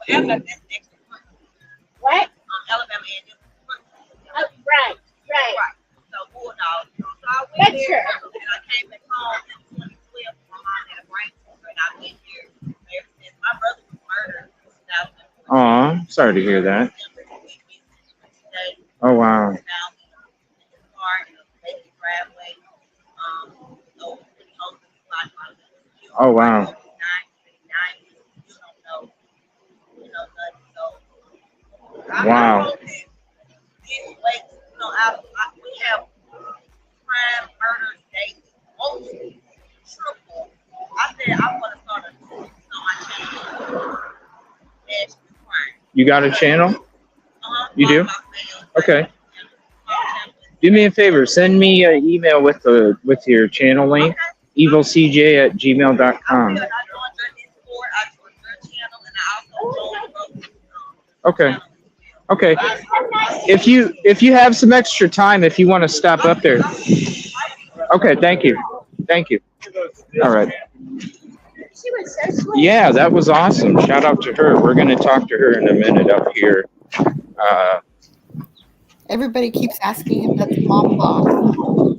Alabama, that's next to Clemson. What? Alabama and Oh, right. Right. Right. So Bulldogs. So I went That's there true. and I came back home in 2012. My mom had a brain tumor and I've been here ever since. My brother was murdered in 2014. Aw, sorry to hear that. Oh, wow. Found me in his car in a vacant driveway. So pretty close to the spot. Oh, wow. 9, you don't know. Nothing. So Wow. I hope that these lakes, we have crime, murders, daily, mostly triple. I said I want to start a on my channel. Nashville Crime. You got a channel? You do? My video. Okay. Do me a favor. Send me an email with your channel link. evilcj@gmail.com. I joined your Discord. I joined your channel, and I also joined Okay. Okay. If you have some extra time, if you want to stop up there. Okay. Thank you. Thank you. All right. She was so sweet. Yeah, that was awesome. Shout out to her. We're going to talk to her in a minute up here. Everybody keeps asking if that's Mom Bob.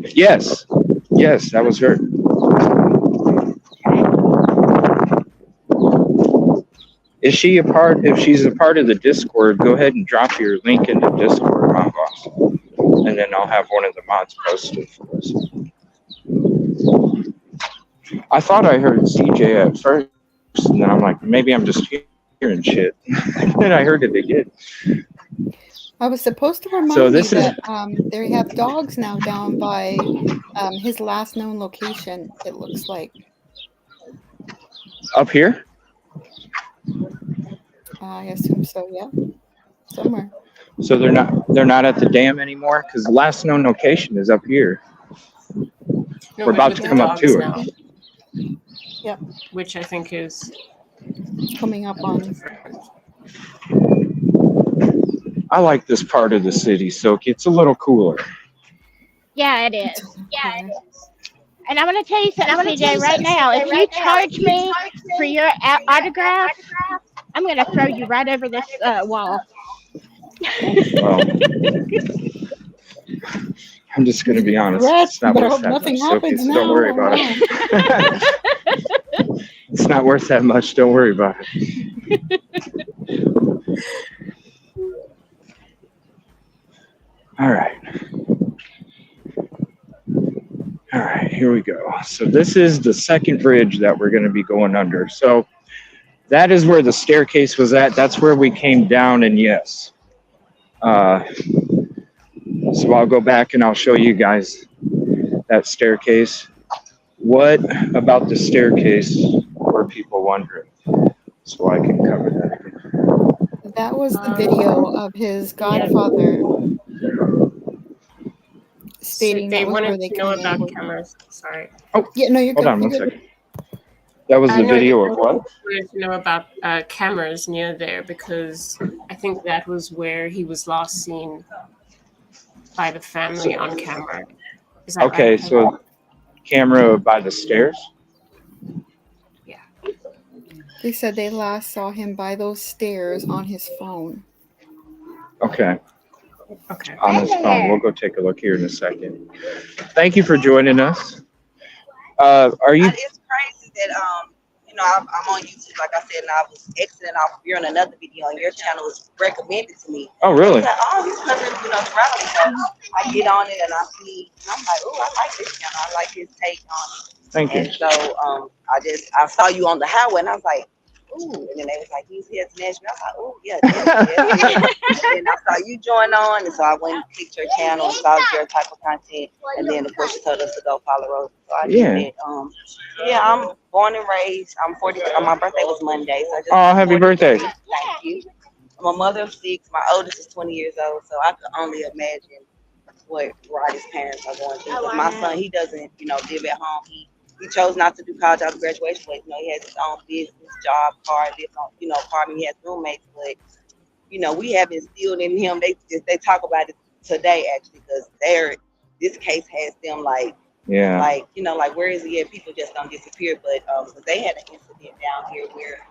Yes. Yes, that was her. Is she a part? If she's a part of the Discord, go ahead and drop your link into Discord, Mom Boss, and then I'll have one of the mods post it for us. I thought I heard CJ at first, and then I'm like, maybe I'm just and shit. And I heard that they did. I was supposed to remind So you this is that they have dogs now down by his last known location, it looks like. up here. I assume so, yeah. Somewhere. So they're not at the dam anymore because the last known location is up here. No, We're about with to the come up dogs to it. now, Yep, which I think is coming up on. I like this part of the city, so it's a little cooler. Yeah, it is. And I'm gonna tell you something, CJ, right now. If you charge me for your autograph, I'm gonna throw you right over this wall. Well, I'm just gonna be honest. It's not But I worth hope that nothing much, Sophie, happens so now. don't worry about it. It's not worth that much. Don't worry about it. All right. All right, here we go. So this is the second bridge that we're going to be going under. So that is where the staircase was at. That's where we came down, and yes. So I'll go back and I'll show you guys that staircase. What about the staircase were people wondering? So I can cover that again. That was the video of his godfather stating they that was where wanted they to know came about in. cameras. Sorry. Yeah, no, you're Hold good. on You're one good. second. That was the No, video they of what? wanted to know about cameras near there because I think that was where he was last seen by the family on camera. Is that Okay, right? so camera by the stairs. Yeah. They said they last saw him by those stairs on his phone. Okay, Okay. on his phone. We'll go take a look here in a second. Thank you for joining us. Are you? It's crazy that I'm on YouTube, like I said, and I was exiting off viewing another video, and your channel was recommended to me. Oh, I really? was like, oh, he's cousin, Riley. So I get on it and I see, and I'm like, oh, I like this channel. I like his take on it. Thank you. And so I saw you on the highway, and I was like, ooh. And then they was like, he's here to Nashville. I was like, oh, yeah. And I saw you join on, and so I went and clicked your channel and saw your type of content. And then, of course, you told us to go follow Rose. So I did it. Yeah, I'm born and raised. I'm 40. My birthday was Monday. So I just Oh, happy birthday. Thank you. I'm a mother of 6. My oldest is 20 years old, so I could only imagine what Roddy's parents are going through. Because my son, he doesn't, live at home. He chose not to do college after graduation, but he has his own business, job, car, lives on, apartment. He has roommates, but we have instilled in him. They talk about it today actually, because this case has them like where is he at? People just don't disappear. But they had an incident down here where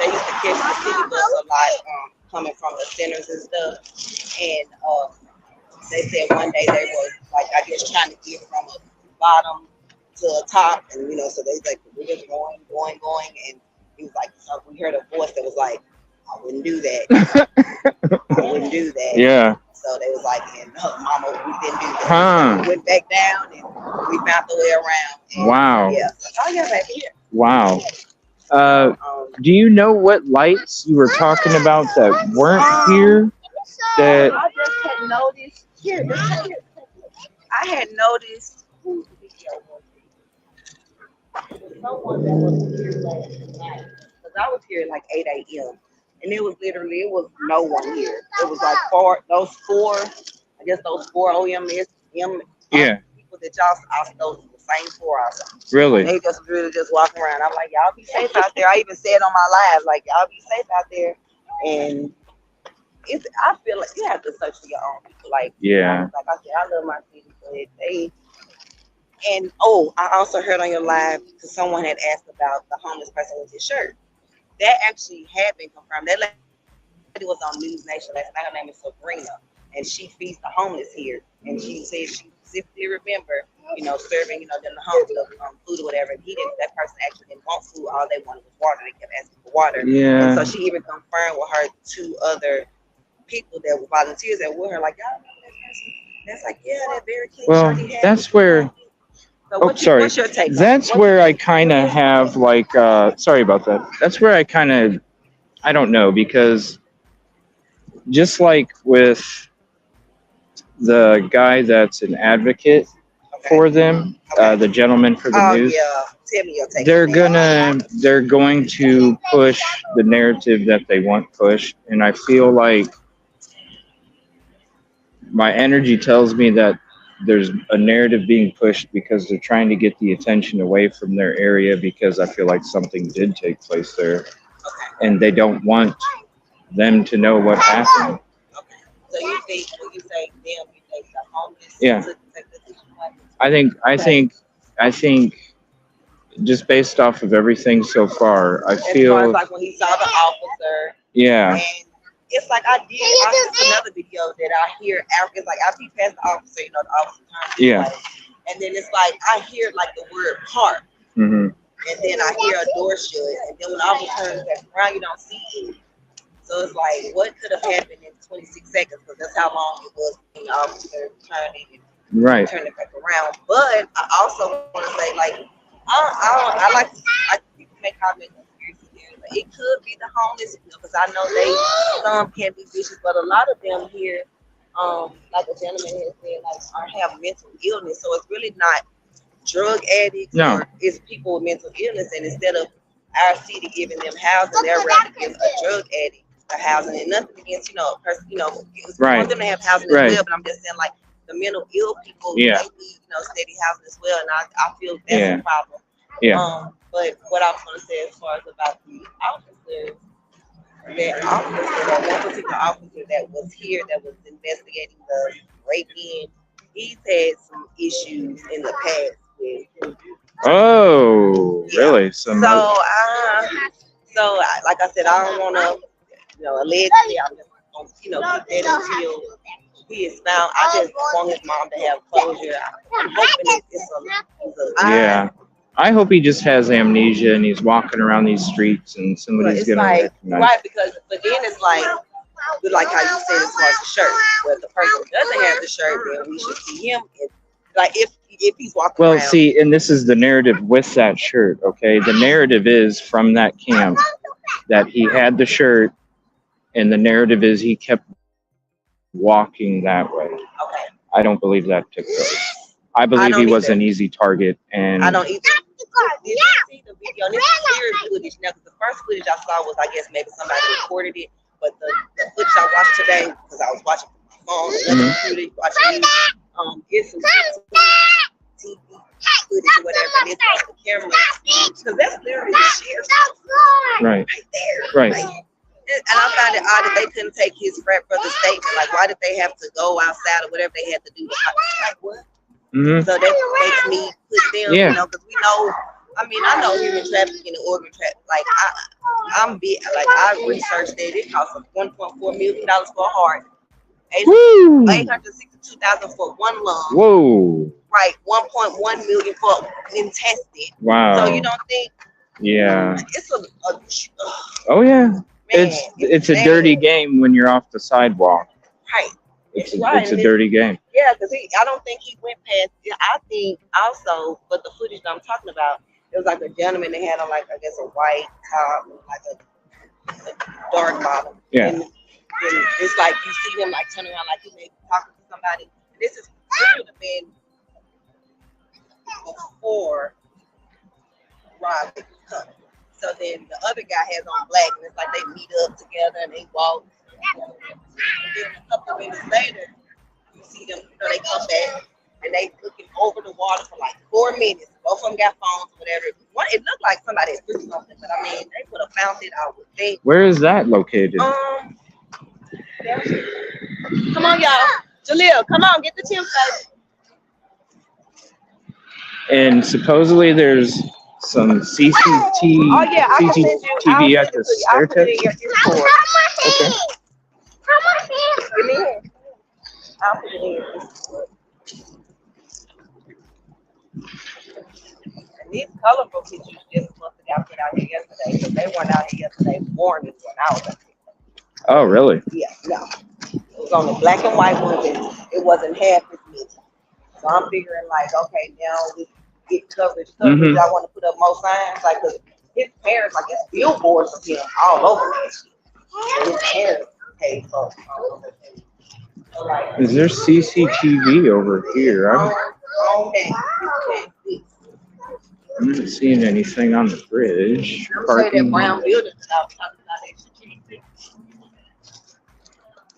they used to catch the city bus a lot, coming from the centers and stuff, and they said one day they were I guess trying to get from a bottom to a top, and so they we're just going, and he was like, so we heard a voice that was like, I wouldn't do that. I wouldn't do that. Yeah. So they was like, and Mama, we didn't do that. Huh. We went back down and we found the way around. And Wow. Yeah. So, oh yeah, baby. Here. Wow. Do you know what lights you were talking about that weren't here? That I just had noticed. Here. I had noticed. Who's the video was? Someone that was here last night. Because I was here at like 8 a.m. And it was no one here. It was like those four OMS yeah. people that y'all, those the same 4 also. Really? They just really just walking around. I'm like, y'all be safe out there. I even said on my live, like, y'all be safe out there. And I feel like you have to search for your own people. Like, Yeah. like I said, I love my city, but I also heard on your live because someone had asked about the homeless person with his shirt. That actually had been confirmed. That lady was on News Nation last night. Her name is Sabrina, and she feeds the homeless here. And she said she specifically remember, serving, them the homeless food or whatever. And that person actually didn't want food. All they wanted was water. They kept asking for water. Yeah. And so she even confirmed with her 2 other people that were volunteers that were her, like, y'all remember that person? That's like, yeah, that very clean Well, shirt he had. that's where. So Oh, sorry. What's your take? That's where I kind of have sorry about that. That's where I kind of I don't know, because just like with the guy that's an advocate for them, the gentleman for the Oh news, yeah, tell me your take. on that. they're going to push the narrative that they want pushed, and I feel like my energy tells me that there's a narrative being pushed because they're trying to get the attention away from their area, because I feel like something did take place there, and they don't want them to know what happened. Okay. So you think when you say them, you think the homeless Yeah. took the decision? I think just based off of everything so far, I As far as feel, like when he saw the officer, yeah, and it's like I see another video that I hear Africans like after he passed the officer, you know, the officer turns Yeah. away, and then it's like I hear like the word park, hmm and then I hear a door shut, and then when the officer turns back around, you don't see it. So it's like, what could have happened in 26 seconds? Because that's how long it was when the officer turned it and right, turned it back around. But I also want to say, like, I like people make comments on conspiracy theories, but it could be the homeless because I know some can be vicious, but a lot of them here, like a gentleman has said, like, have mental illness. So it's really not drug addicts, No. or it's people with mental illness, and instead of our city giving them housing, they're rather give a drug addict a housing. And nothing against, a person, we Right. want them to have housing Right. as well, but I'm just saying, like, the mental ill people, Yeah. they need, steady housing as well, and I feel that's Yeah. a problem. yeah, But what I was going to say as far as about the officers, that one particular officer that was here that was investigating the break-in, he's had some issues in the past with. oh, really? Some, So, like I said, I don't want to, allegedly, I'm just going to, keep that until he is found. I just want his mom to have closure. I'm hoping he's alive. yeah. I hope he just has amnesia and he's walking around these streets and But somebody's it's gonna like, recognize. right, but then it's like how you said as far as the shirt. Well, if the person doesn't have the shirt, then we should see him. If he's walking Well, around. see, and this is the narrative with that shirt, okay? The narrative is from that camp that he had the shirt, and the narrative is he kept walking that way. Okay. I don't believe that took place. I believe he was an easy target, and I don't either. Did you see the video? And this is serious footage now, because the first footage I saw was, I guess, maybe somebody recorded it, but the footage I watched today, because I was watching my phone, another footage, watching it's some TV footage or whatever, and it's like the camera, because that's literally the sheriff's right, there. right. And I found it odd that they couldn't take his frat brother's statement. Like, why did they have to go outside or whatever they had to do? Like, what? hmm So that makes me put them, Yeah. because we know. I know human trafficking and organ trafficking. Like, I researched that it costs $1.4 million for a heart, Woo! $862,000 for one lung, Whoa! right? $1.1 million for intestine. Wow. So you don't think? Yeah. It's a Oh yeah. man, It's a bad. dirty game when you're off the sidewalk. Right. It's Right, it's a and dirty game. Yeah, because I don't think he went past. I think also, but the footage that I'm talking about, it was like a gentleman that had on, like, I guess, a white top, like a dark bottom. Yeah. And it's like you see him like turn around, like he may be talking to somebody. This would have been before Rob picked up. So then the other guy has on black, and it's like they meet up together and they walk. And then a couple of minutes later, you see them, they come back and they looking over the water for like 4 minutes. Both of them got phones, whatever. It looked like somebody had put something, but they would have found it, I would think. Where is that located? Come on, y'all. Jaleel, come on, get the Tim And supposedly there's some CCTV Oh yeah, I can send you. TV at the I'll put it in staircase. your Discord. Okay. Give me here. I'll put it in your Discord. And these colorful pictures just must have got put out here yesterday, because they weren't out here yesterday morning when I was up here. Oh, really? Yeah, no. It was on the black and white ones, and it wasn't half as many. So I'm figuring, like, okay, now we get coverage. Mhm. I want to put up more signs, like, 'cause his parents, like it's billboards of him all over that shit. And his parents paid for it. So like, Is there CCTV over here? on that, you can't fix. I'm not seeing anything on the bridge. I'm saying that Parking. brown building talking about that shit.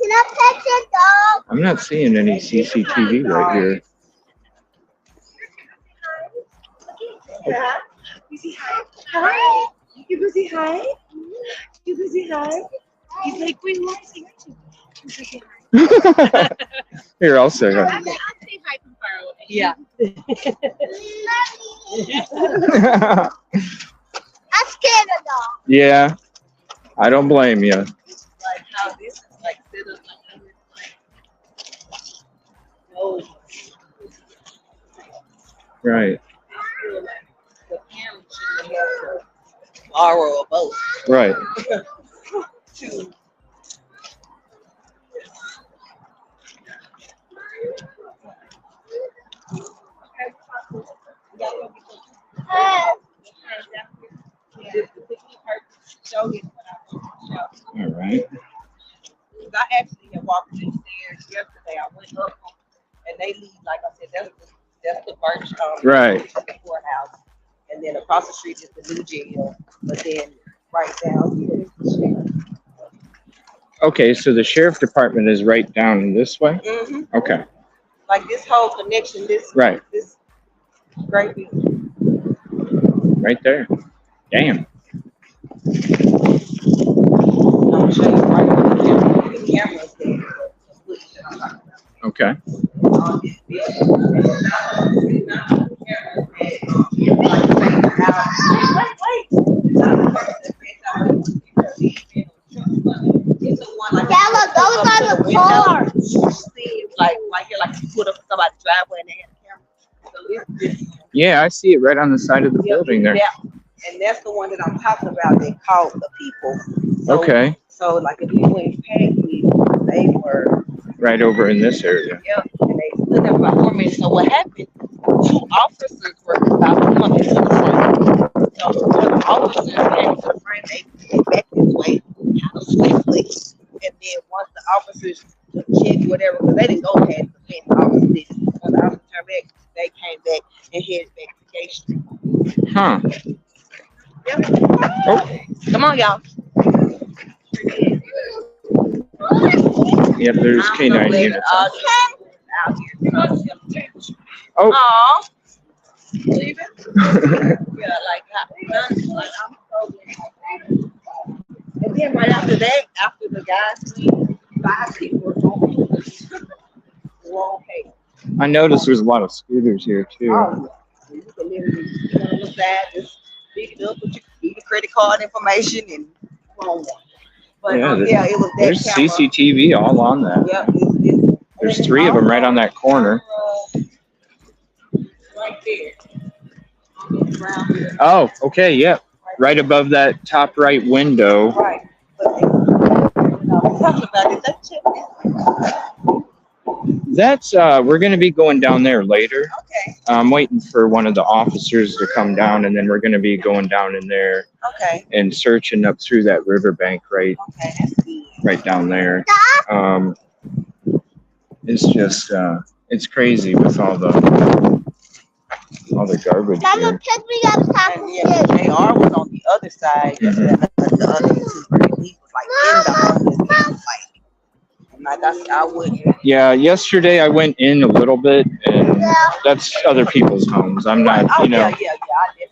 Can I pet your dog? I'm not seeing any CCTV right here. Hi. You busy hi? You busy hi? He's like, wait, what is he to? You busy hi? Here, I'll say hi. I'll say hi from far away. Yeah. I'm scared of dogs. Yeah, I don't blame you. Like how this is like set up like no. Right, I feel like the parents should have to borrow a boat right. to. All right. I actually had walked these stairs yesterday. I went up them, and they lead, like I said, that's the Birch Right. courthouse, and then across the street is the new jail. But then right down here is the sheriff. Okay, so the sheriff department is right down this way? Mm-hmm. Okay, Like this whole connection, this right, this great big. right there. Damn. I'm sure you right now. The cameras there. The footage that I'm talking about. Okay. On this building. Not the cameras that, like, it's the one like Yellow, those are the cars. You see, like here, like you put up somebody's driveway and they had a camera. So it's Yeah, I see it right on the side of the building there. Yeah, and that's the one that I'm talking about. They called the people. So, Okay, So like if you went past me, they were right over in this area. and they stood there for about 4 minutes. So what happened? 2 officers were about to come into the front. So when the officers came to the front, they back this way, kind of swiftly. And then once the officers checked whatever, because they didn't go past the fence, the officers didn't. When the officers turned back, they came back and headed back to Gay Street. Huh. Yep. Oh, Come on, y'all. yep, there's canine units. Out here. Oh. Aw. Leave it? Yeah, like I'm so glad. And then right after that, after the guys leave, 5 people were going wrong page. I noticed there's a lot of scooters here too. Oh, yeah. You can literally get on the side, just pick it up with your credit card information and phone. But Yeah, yeah, it was that There's camera. CCTV all on that. Yep, it's There's 3 of them right on that corner. Right there. On this ground here. Oh, okay, yep. Right above that top right window. Right. But they, we're talking about it. Let's check this. That's we're gonna be going down there later. Okay. I'm waiting for one of the officers to come down, and then we're gonna be going down in there Okay. and searching up through that riverbank Okay. That's good. right down there. It's just it's crazy with all the garbage Mama, here. pick me up top of And yeah, this. JR was on the other side. The other YouTuber, he was like in the homeless thing, like, and like I said, I wouldn't. Yeah, yesterday I went in a little bit, and that's other people's homes. I'm not, Oh, you know. yeah, I definitely.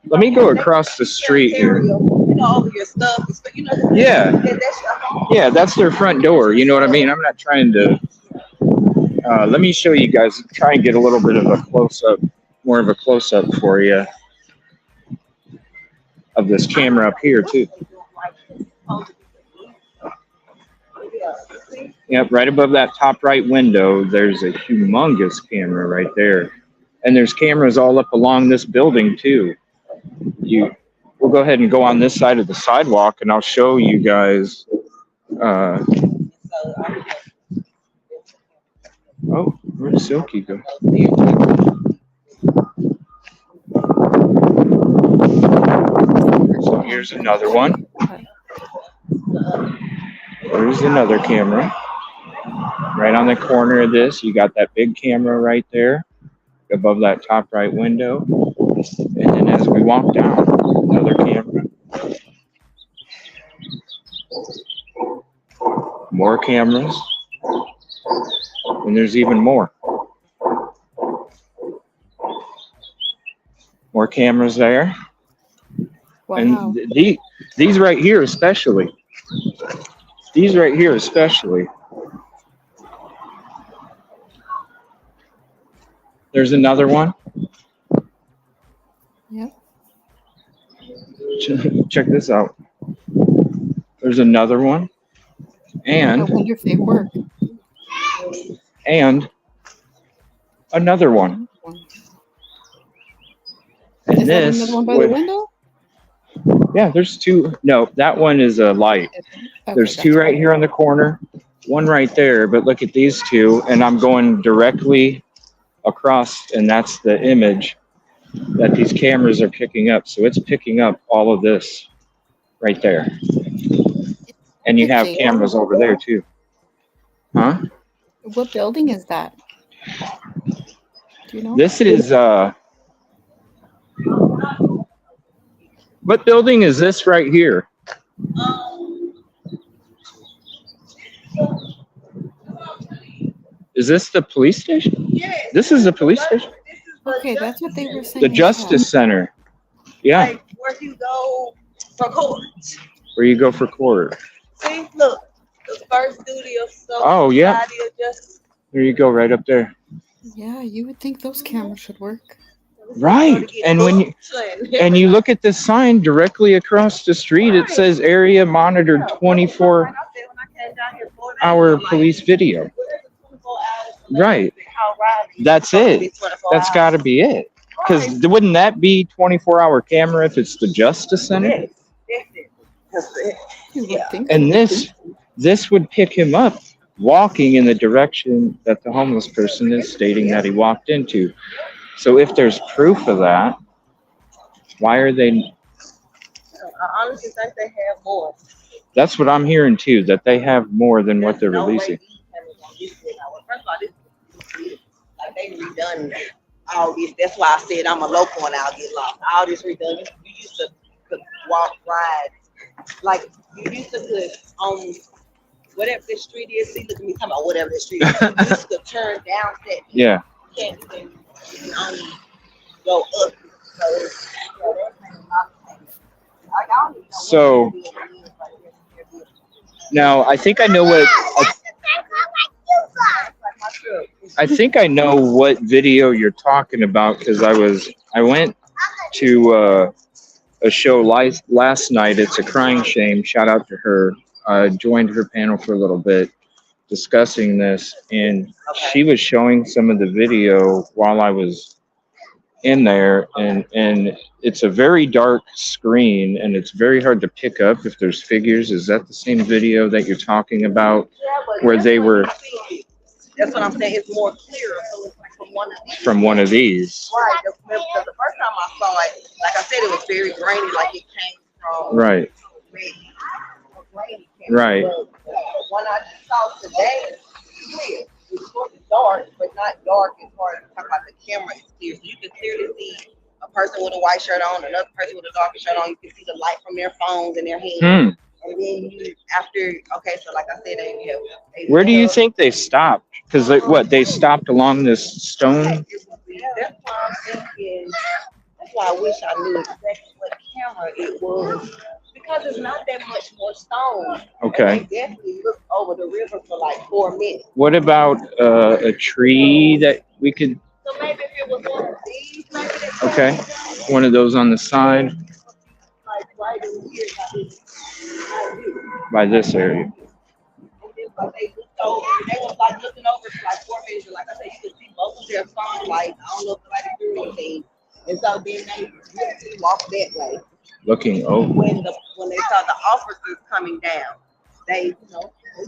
Let me go across the street here. You know, all of your stuff, you know. Yeah. That's your home. Yeah, that's their front door. You know what I mean? I'm not trying to. Let me show you guys. Try and get a little bit of a close up, more of a close up for you of this camera up here too. Yep, right above that top right window, there's a humongous camera right there, and there's cameras all up along this building too. We'll go ahead and go on this side of the sidewalk, and I'll show you guys. Oh, where'd Silky go? here's another one. There's another camera. Right on the corner of this, you got that big camera right there above that top right window. And then as we walk down, another camera. More cameras. And there's even more. More cameras there. Wow. And these right here especially. These right here especially. There's another one. Yep. Check this out. There's another one. I And wonder if they work. another one. And Is that this another one by the would- window? yeah, there's two. No, that one is a light. Okay, There's that's two right here on the corner, one right there, but look at these two, and I'm going directly across, and that's the image that these cameras are picking up. So it's picking up all of this right there. And you have cameras over there too. Huh? What building is that? Do you know? This is what building is this right here? Is this the police station? Yes. This is the police station? This is the Okay, that's what they were saying. The Justice Center. Yeah, like where you go for court. where you go for court. See, look, the first duty of Oh, yeah. society of justice. There you go, right up there. Yeah, you would think those cameras should work. Right. And when you look at this sign directly across the street, it says area monitored 24-hour police video. Right. That's it. That's got to be it. Because wouldn't that be 24-hour camera if it's the Justice Center? You would think. And this would pick him up walking in the direction that the homeless person is stating that he walked into. So if there's proof of that, why are they? I honestly think they have more. That's what I'm hearing too, that they have more than what they're No way releasing. these cameras on this thing. First of all, this is like they redone all this. That's why I said I'm a local and I'll get lost. All this redone. You used to could walk, ride. Like you used to could on whatever the street is. See, look at me talking about whatever the street is. You used to turn down that. Yeah. You can't even you can only go up. So it's, yeah, that's a lot of things. I don't even know what So it is, but it's- now I think I know what I think I know what video you're talking about because I went to a show last night. It's a Crying Shame. Shout out to her. I joined her panel for a little bit discussing this, and she was showing some of the video while I was in there, and it's a very dark screen, and it's very hard to pick up if there's figures. Is that the same video that you're talking about, where they were That's what I'm saying. It's more clearer. So it's like from one of these. from one of these? Right. Because the first time I saw it, like I said, it was very grainy, like it came from Right. grainy. Right. But when I saw today, it's clear. It's sort of dark, but not dark as far as talking about the camera is clear. So you can clearly see a person with a white shirt on, another person with a darker shirt on. You can see the light from their phones in their hands. And then you, after, okay, so like I said, they Where do you think they stopped? Because they stopped along this stone? That's why I'm thinking, that's why I wish I knew exactly what camera it was. Because it's not that much more stone. Okay. And they definitely looked over the river for like 4 minutes. What about a tree that we could? So maybe if it was one of these, maybe they Okay, one of those on the side like right in here, by this area. and then like they looked over, they was like looking over for like 4 minutes. Like I said, you could see both of their phone lights. I don't know if somebody threw anything. And so then they walked that way. Looking over. When they saw the officers coming down, they, you know, the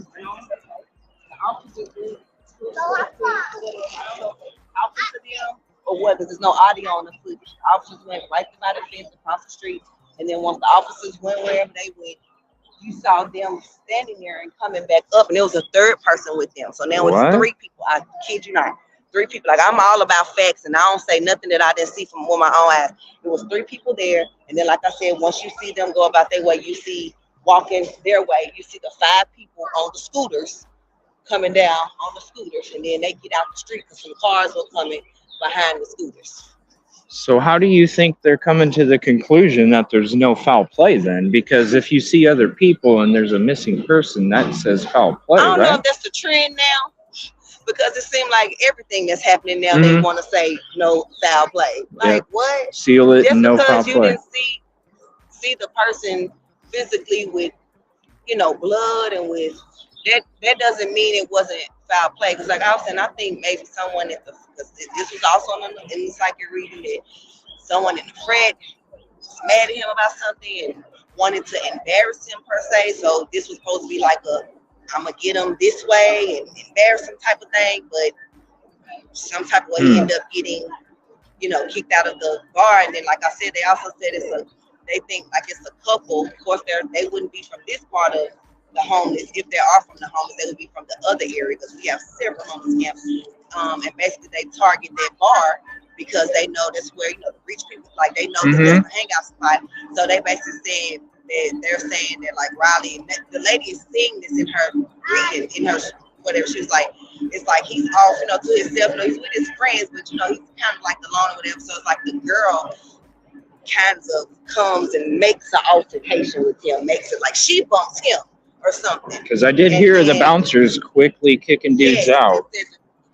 officers did, I don't know if they talking to them or whether there's no audio on the footage. The officers went right beside the fence across the street And then once the officers went wherever they went, you saw them standing there and coming back up, and there was a third person with them. So now What? it's 3 people. I kid you not. 3 people. Like, I'm all about facts, and I don't say nothing that I didn't see from with my own eyes. It was 3 people there, and then, like I said, once you see them go about their way, you see walking their way, you see the 5 people on the scooters coming down on the scooters, and then they get out the street because some cars were coming behind the scooters. So how do you think they're coming to the conclusion that there's no foul play then? Because if you see other people and there's a missing person, that says foul play, I don't know right? if that's the trend now, because it seems like everything that's happening now, they want to say no foul play. Like, what? Seal it Just and no foul because you play. didn't see the person physically with, blood and with that doesn't mean it wasn't foul play. Because like I was saying, I think maybe someone because this was also in the psychic reading that someone in the frat was mad at him about something and wanted to embarrass him per se. So this was supposed to be like I'm gonna get him this way and embarrass him type of thing, but some type of way he ended up getting, kicked out of the bar. And then, like I said, they also said they think like it's a couple. Of course, they wouldn't be from this part of the homeless. If they are from the homeless, they would be from the other area because we have several homeless camps. And basically, they target that bar because they know that's where the rich people they know that there's a hangout spot. So they basically said that they're saying that like Riley, the lady is seeing this in her reading, in her whatever. She was like, it's like he's off, to himself. He's with his friends, but he's kind of like alone or whatever. So it's like the girl kind of comes and makes an altercation with him, makes it like she bumps him or something. Because I did hear the bouncers quickly kicking dudes out.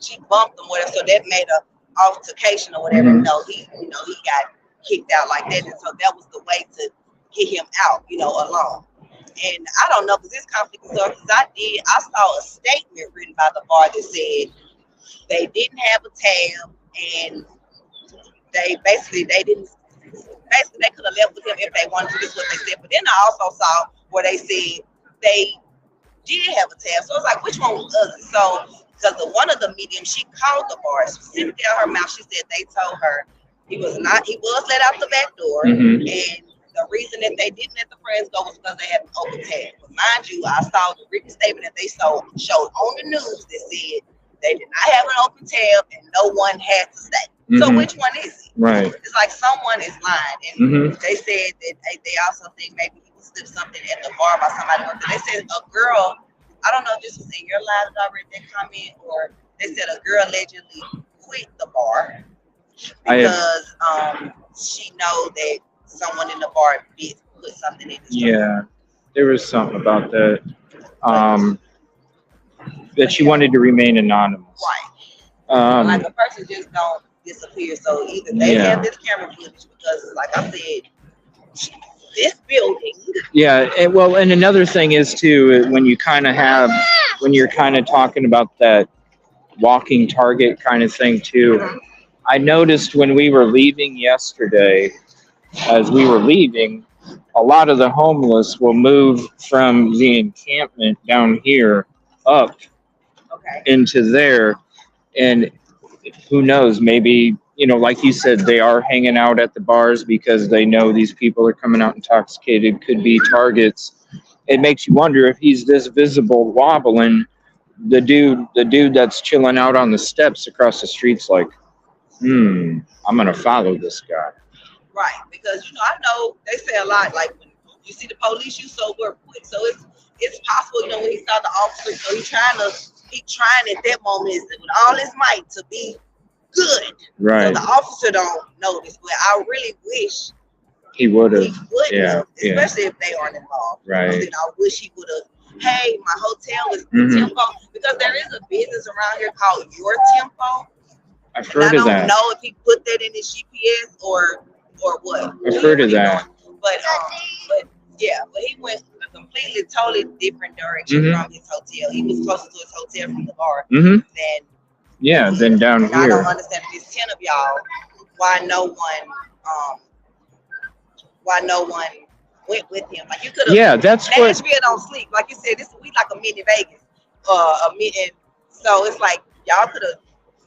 She bumped him, whatever. So that made an altercation or whatever. No, he got kicked out like that, and so that was the way to get him out, alone. And I don't know, because this conflict is so, because I saw a statement written by the bar that said they didn't have a tab, and they could have left with him if they wanted to. This is what they said. But then I also saw where they said they did have a tab. So it's like, which one was us? So, because one of the mediums, she called the bar specifically out her mouth. She said they told her he was let out the back door, and the reason that they didn't let the friends go was because they had an open tab. But mind you, I saw the written statement that they showed on the news that said they did not have an open tab and no one had to stay. So which one is it? Right. It's like someone is lying. And they said that they also think maybe he slipped something at the bar by somebody. They said a girl, I don't know if this was in your live that I read that comment, or they said a girl allegedly quit the bar because she know that someone in the bar did put something in his drink. Yeah, there was something about that. That she wanted to remain anonymous. Right. Like a person just don't disappear. So either they have this camera footage because, like I said, this building. Yeah, and another thing is too, when you're kind of talking about that walking target kind of thing too. I noticed when we were leaving yesterday, as we were leaving, a lot of the homeless will move from the encampment down here up into there, and who knows, maybe, like you said, they are hanging out at the bars because they know these people are coming out intoxicated, could be targets. It makes you wonder if he's this visible wobbling, the dude that's chilling out on the steps across the street's like, I'm gonna follow this guy. Right, because I know they say a lot, like when you see the police, you sober quick. So it's possible, when he saw the officer, so he trying at that moment with all his might to be good. Right. So the officer don't notice, but I really wish he would have. Especially if they aren't involved. Right. I wish he would have. Hey, my hotel is Tempo, because there is a business around here called Your Tempo. I've heard of that. I don't know if he put that in his GPS or what. I've heard of that. But he went a completely, totally different direction from his hotel. He was closer to his hotel from the bar than down and here. I don't understand if there's 10 of y'all, why no one went with him. Like you could have. Yeah, that's what. Nashville don't sleep. Like you said, we like a mini Vegas, so it's like y'all could have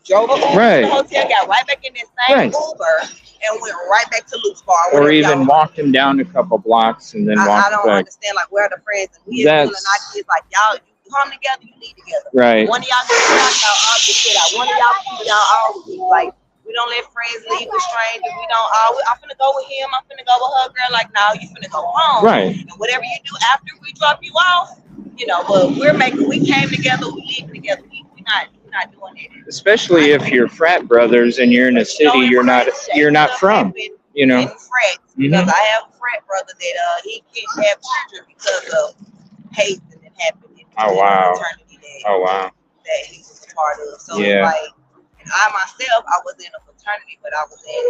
drove up Right. to the hotel, got right back in that same Right. Uber, and went right back to Luke's bar. Or whatever even y'all- walked him down a couple blocks and then I walked don't back. understand, like, where are the friends? And we as That's- and our kids, like, y'all, you come together, you lead together. Right. One of y'all get out, y'all all get shit out. One of y'all all keep, like, we don't let friends leave with strangers. We don't all, I'm finna go with him, I'm finna go with her, girl. Like, no, you finna go home. Right. And whatever you do after we drop you off, you know, but we came together, we leaving together. We're not doing it. Especially if you're frat brothers and you're in a city you're not from, you know. In frats, because I have a frat brother that he can't have children because of hate that happened in Oh, wow. fraternity Oh wow. that he was a part of. So Yeah. like, and I myself, I was in a fraternity, but I was in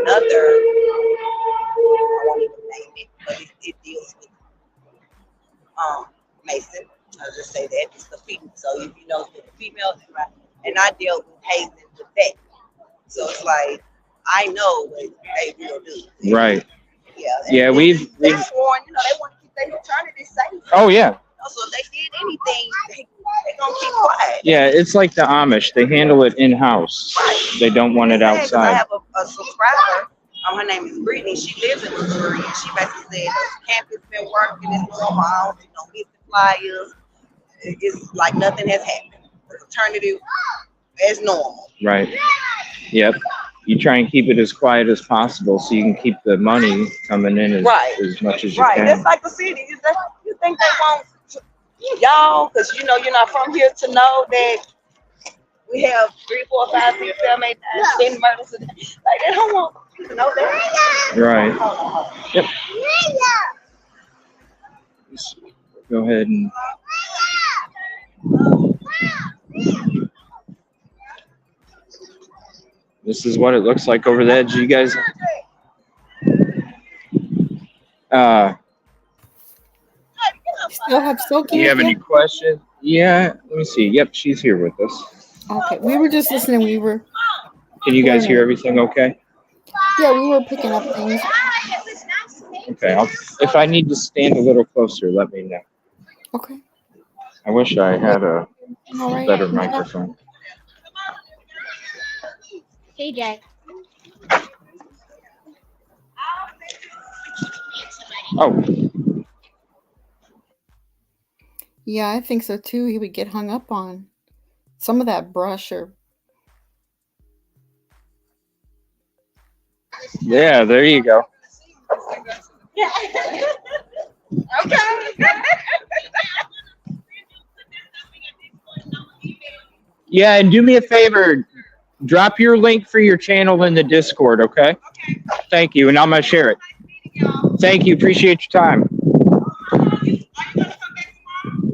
another. I won't even name it, but it deals with Mason. I'll just say that it's the female. So if you know the females, and I dealt with hazing with that. So it's like I know what they will do. Right. Yeah. Yeah, and we've- they sworn, you know, they want to keep their fraternity safe. Oh yeah. So if they did anything, they gonna keep quiet. Yeah, it's like the Amish. They handle it in house. They don't want it Yeah, 'cause I outside. have a subscriber. Her name is Brittany. She lives in Missouri, and she basically said campus been working. It's normal. I don't see no missing flyers. It's like nothing has happened. The fraternity is normal. Right. Yep. You try and keep it as quiet as possible so you can keep the money coming in as much as you Right. can. That's like the city. You think they want y'all, because you know you're not from here, to know that we have 3, 4, 5, 6, 7, 8, 9, 10 murders a day. Like they don't want you to know that. Right. Yep. Let's go ahead and this is what it looks like over the edge. You guys Still have Silky. do you have with any questions? Yeah, let me see. Yep, she's here with us. Okay, we were just listening. We were, Can you guys hear everything okay? yeah, we were picking up things. Okay, if I need to stand a little closer, let me know. Okay. I wish I had a All right. better microphone. CJ. Oh, Yeah, I think so too. He would get hung up on some of that brush or yeah, there you go. Okay. Yeah, and do me a favor, drop your link for your channel in the Discord, okay? Thank you, and I'm gonna share it. Thank you, appreciate your time.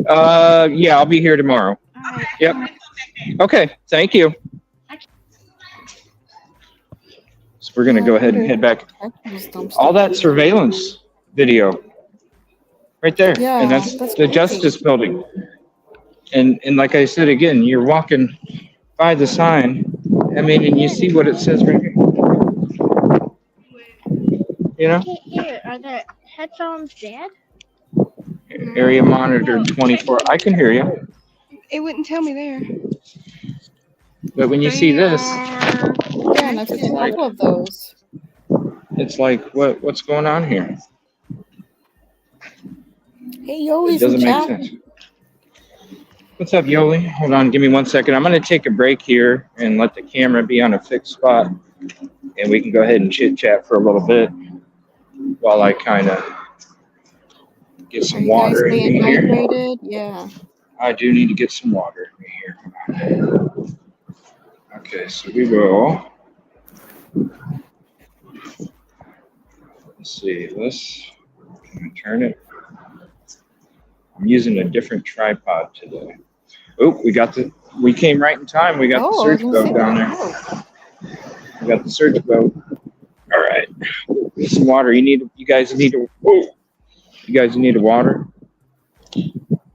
Yeah, I'll be here tomorrow. Yep. Okay, thank you. So we're gonna go ahead and head back. All that surveillance video, right there, Yeah, and that's that's the crazy. Justice Building. And like I said again, you're walking by the sign. I mean, and you see what it says right here. You know, Can't hear. Are the headphones dead? area monitored 24. I can hear you, It wouldn't tell me there. but when you see this, yeah, and I've seen a couple of those. it's like, what's going on here? Hey, It Yoli's doesn't in make chat. sense. What's up, Yoli? Hold on, give me 1 second. I'm gonna take a break here and let the camera be on a fixed spot, and we can go ahead and chit chat for a little bit while I kind of get Are some you guys water in staying me here. hydrated? Yeah. I do need to get some water in me here. Okay, so we will. Let's see, can I turn it? I'm using a different tripod today. Oh, we came right in time. We got the Oh, I was search gonna boat say, down there. oh. We got the search boat. All right, get some water. You guys need a water?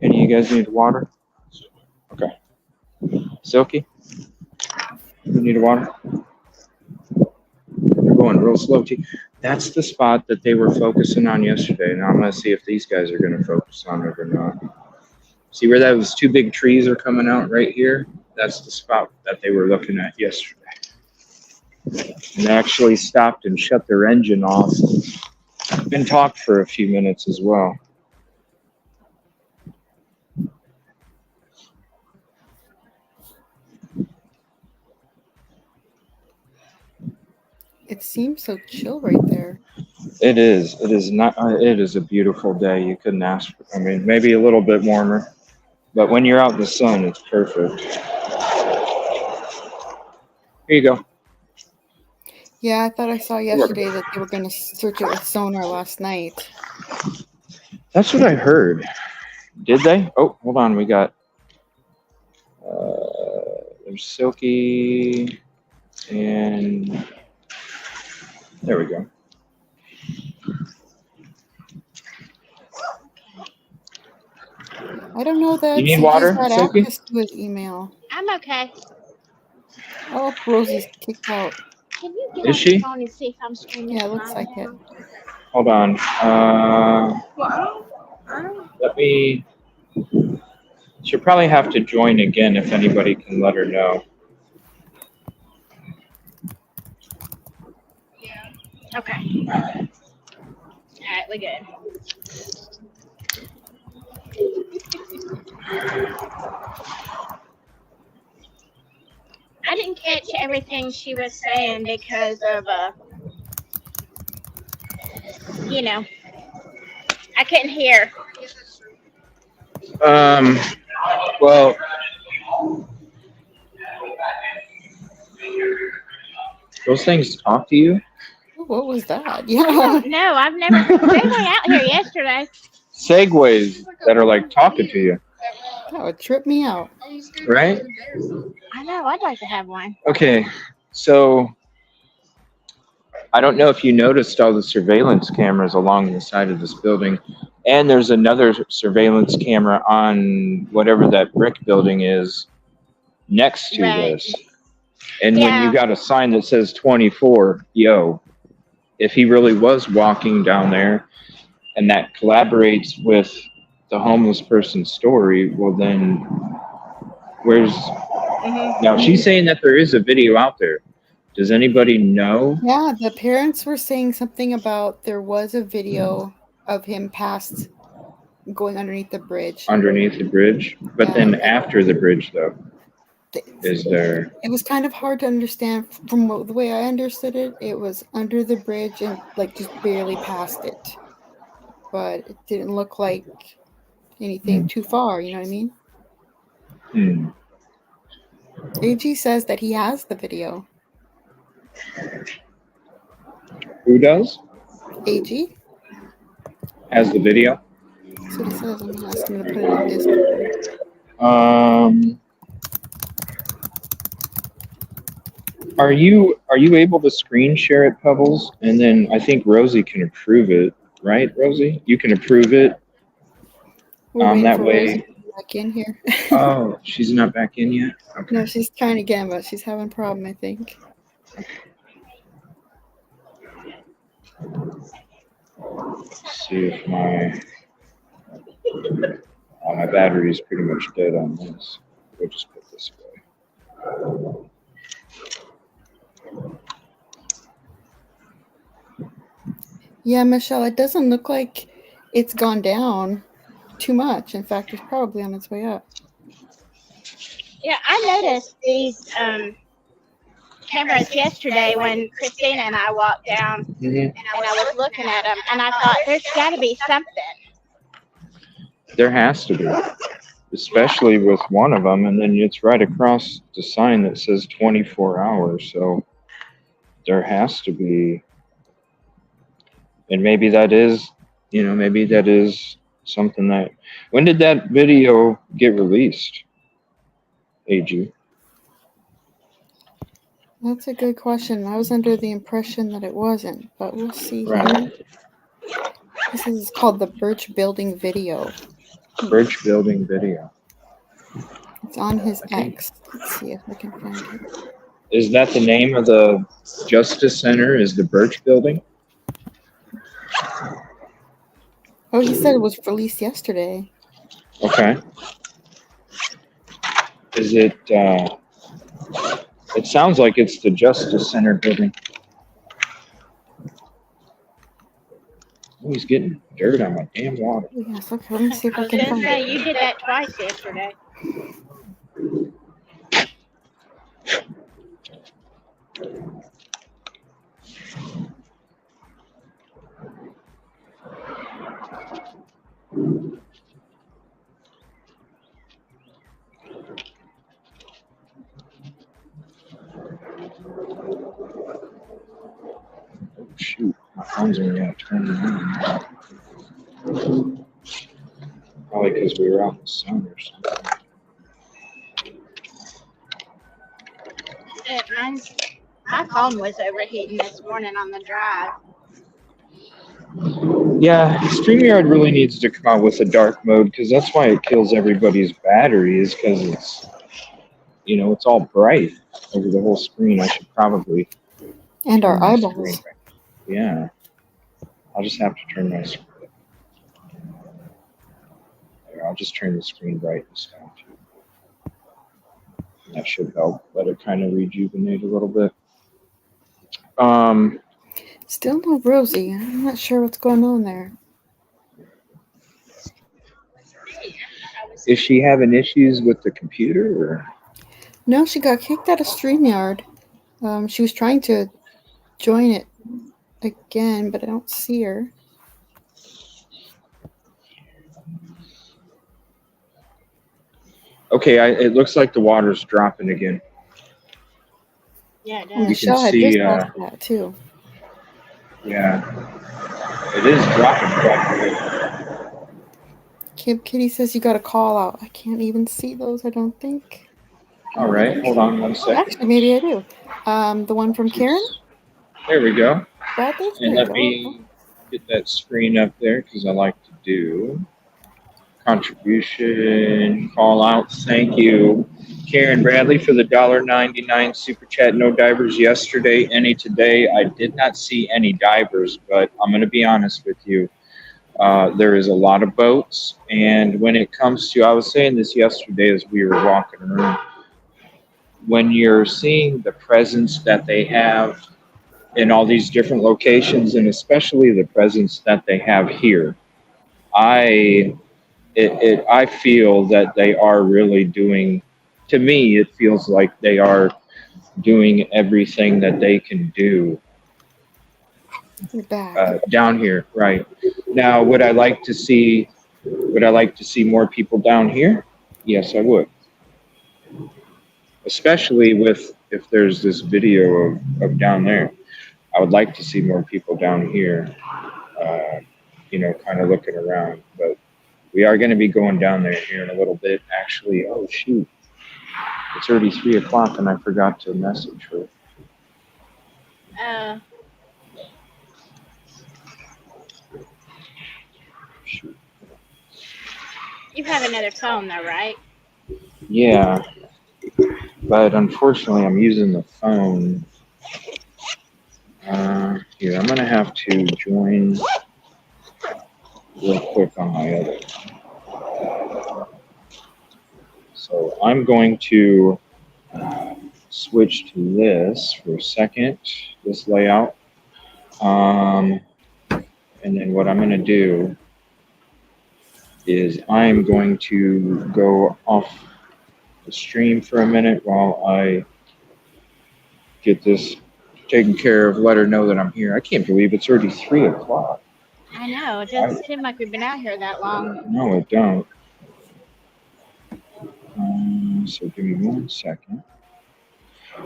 Any of you guys need water? Okay. Silky? You need a water? They're going real slow. That's the spot that they were focusing on yesterday. Now I'm going to see if these guys are going to focus on it or not. See where those 2 big trees are coming out right here? That's the spot that they were looking at yesterday. And they actually stopped and shut their engine off and talked for a few minutes as well. It seems so chill right there. It is. It is not. It is a beautiful day. You couldn't ask for. I mean, maybe a little bit warmer, but when you're out in the sun, it's perfect. Here you go. Yeah, I thought I saw yesterday that they were going to search it with sonar last night. That's what I heard. Did they? Oh, hold on. We got. There's Silky, and there we go. I don't know that You need CJ's water, got Silky? access to his email. I'm okay. Oh, Rosie's kicked out. Can you get Is on she? the phone and see if I'm streaming? Yeah, it looks like it. Hold on. Well, I don't. Let me. She'll probably have to join again if anybody can let her know. Okay. Alright, we good. I didn't catch everything she was saying because of, I couldn't hear. Well, those things talk to you? What was that? I Yeah. don't know. I've never. They went out here yesterday. Segways that are like talking to you, That would trip me out. right? I know. I'd like to have one. Okay, so I don't know if you noticed all the surveillance cameras along the side of this building, and there's another surveillance camera on whatever that brick building is next to Right. this. And when Yeah. you got a sign that says 24, if he really was walking down there and that collaborates with the homeless person's story, well then where's now she's saying that there is a video out there. Does anybody know? Yeah, the parents were saying something about there was a video of him past going underneath the bridge. Underneath the bridge? But then after the bridge though, is there It was kind of hard to understand from the way I understood it. It was under the bridge and like just barely past it, but it didn't look like anything too far. You know what I mean? AG says that he has the video. Who does? AG? Has the video? That's what he says. I'm gonna ask him to put it in Discord. Are you able to screen share it, Pebbles? And then I think Rosie can approve it, right, Rosie? You can approve it. We're waiting That for way. Rosie to get back in here. Oh, she's not back in yet? Okay. No, she's trying again, but she's having a problem, I think. Let's see if my battery is pretty much dead on this. We'll just put this away. Yeah, Michelle, it doesn't look like it's gone down too much. In fact, it's probably on its way up. Yeah, I noticed these cameras yesterday when Christina and I walked down, and I was looking at them, and I thought there's got to be something. There has to be, especially with one of them, and then it's right across the sign that says 24 hours. So there has to be, and maybe that is something that. When did that video get released? AG. That's a good question. I was under the impression that it wasn't, but we'll see. Right. This is called the Birch Building video. Birch Building video. It's on his X. Let's see if I can find it. Is that the name of the Justice Center? Is the Birch Building? Oh, he said it was released yesterday. Okay. Is it, it sounds like it's the Justice Center building. Oh, he's getting dirt on my damn water. Yes, okay, let me see if I I was can gonna find say it. you did that twice yesterday. Oh, shoot. My phone's only going to turn on. Probably because we were out in the sun or something. My phone was overheating this morning on the drive. Yeah, StreamYard really needs to come out with a dark mode because that's why it kills everybody's battery is because it's, you know, it's all bright over the whole screen. I should probably And our turn my eyeballs. screen. Yeah. I'll just have to turn my screen. There, I'll just turn the screen brightness down too. That should help. Let it kind of rejuvenate a little bit. Still no Rosie. I'm not sure what's going on there. Is she having issues with the computer or? No, she got kicked out of StreamYard. She was trying to join it again, but I don't see her. Okay, it looks like the water's dropping again. Yeah, it And You does. can Michelle had see, just asked that too. Yeah, it is dropping quite a bit. Kitty says you got a call out. I can't even see those, I don't think. All right, hold on 1 Oh, second. actually, maybe I do. The one from Karen? There we go. Bradley? And There let you me get that screen up there because I like to do contribution, call outs. Thank you, Karen Bradley, for the $1.99 super chat. No divers yesterday, any today. I did not see any divers, but I'm going to be honest with you. There is a lot of boats, and when it comes to, I was saying this yesterday as we were walking around, when you're seeing the presence that they have in all these different locations, and especially the presence that they have here, I feel that they are really doing, to me, it feels like they are doing everything that they can do You're back. down here. Right now, would I like to see more people down here? Yes, I would. Especially if there's this video of down there. I would like to see more people down here, kind of looking around. But we are going to be going down there here in a little bit. Actually, oh shoot, it's already 3 o'clock and I forgot to message her. Shoot. You have another phone though, right? Yeah, but unfortunately I'm using the phone. Here, I'm going to have to join real quick on my other. So I'm going to switch to this for a second, this layout. And then what I'm going to do is I'm going to go off the stream for a minute while I get this taken care of, let her know that I'm here. I can't believe it's already 3 o'clock. I know. It doesn't seem like we've been out here that long. No, it don't. So give me 1 second.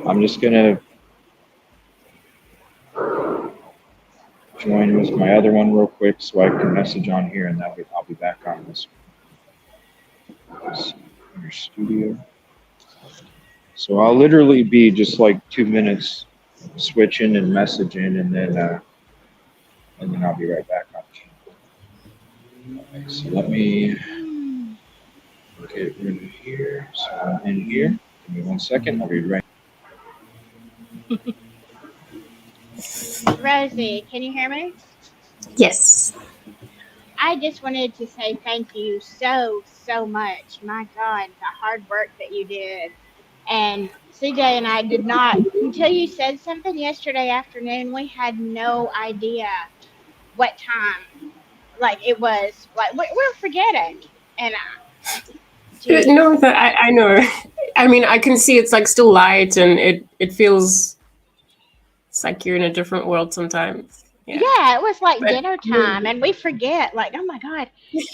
I'm just gonna join with my other one real quick so I can message on here, and I'll be back on this your studio. So I'll literally be just like 2 minutes switching and messaging, and then I'll be right back on. Okay, so let me get rid of here. So I'm in here. Give me 1 second. I'll be right. Rosie, can you hear me? Yes. I just wanted to say thank you so, so much. My God, the hard work that you did. And CJ and I did not, until you said something yesterday afternoon, we had no idea what time. Like, it was, like, we're forgetting. And, geez. No, I know. I mean, I can see it's like still light, and it feels it's like you're in a different world sometimes. Yeah, it was like But- dinner time, and we forget, like, oh my God.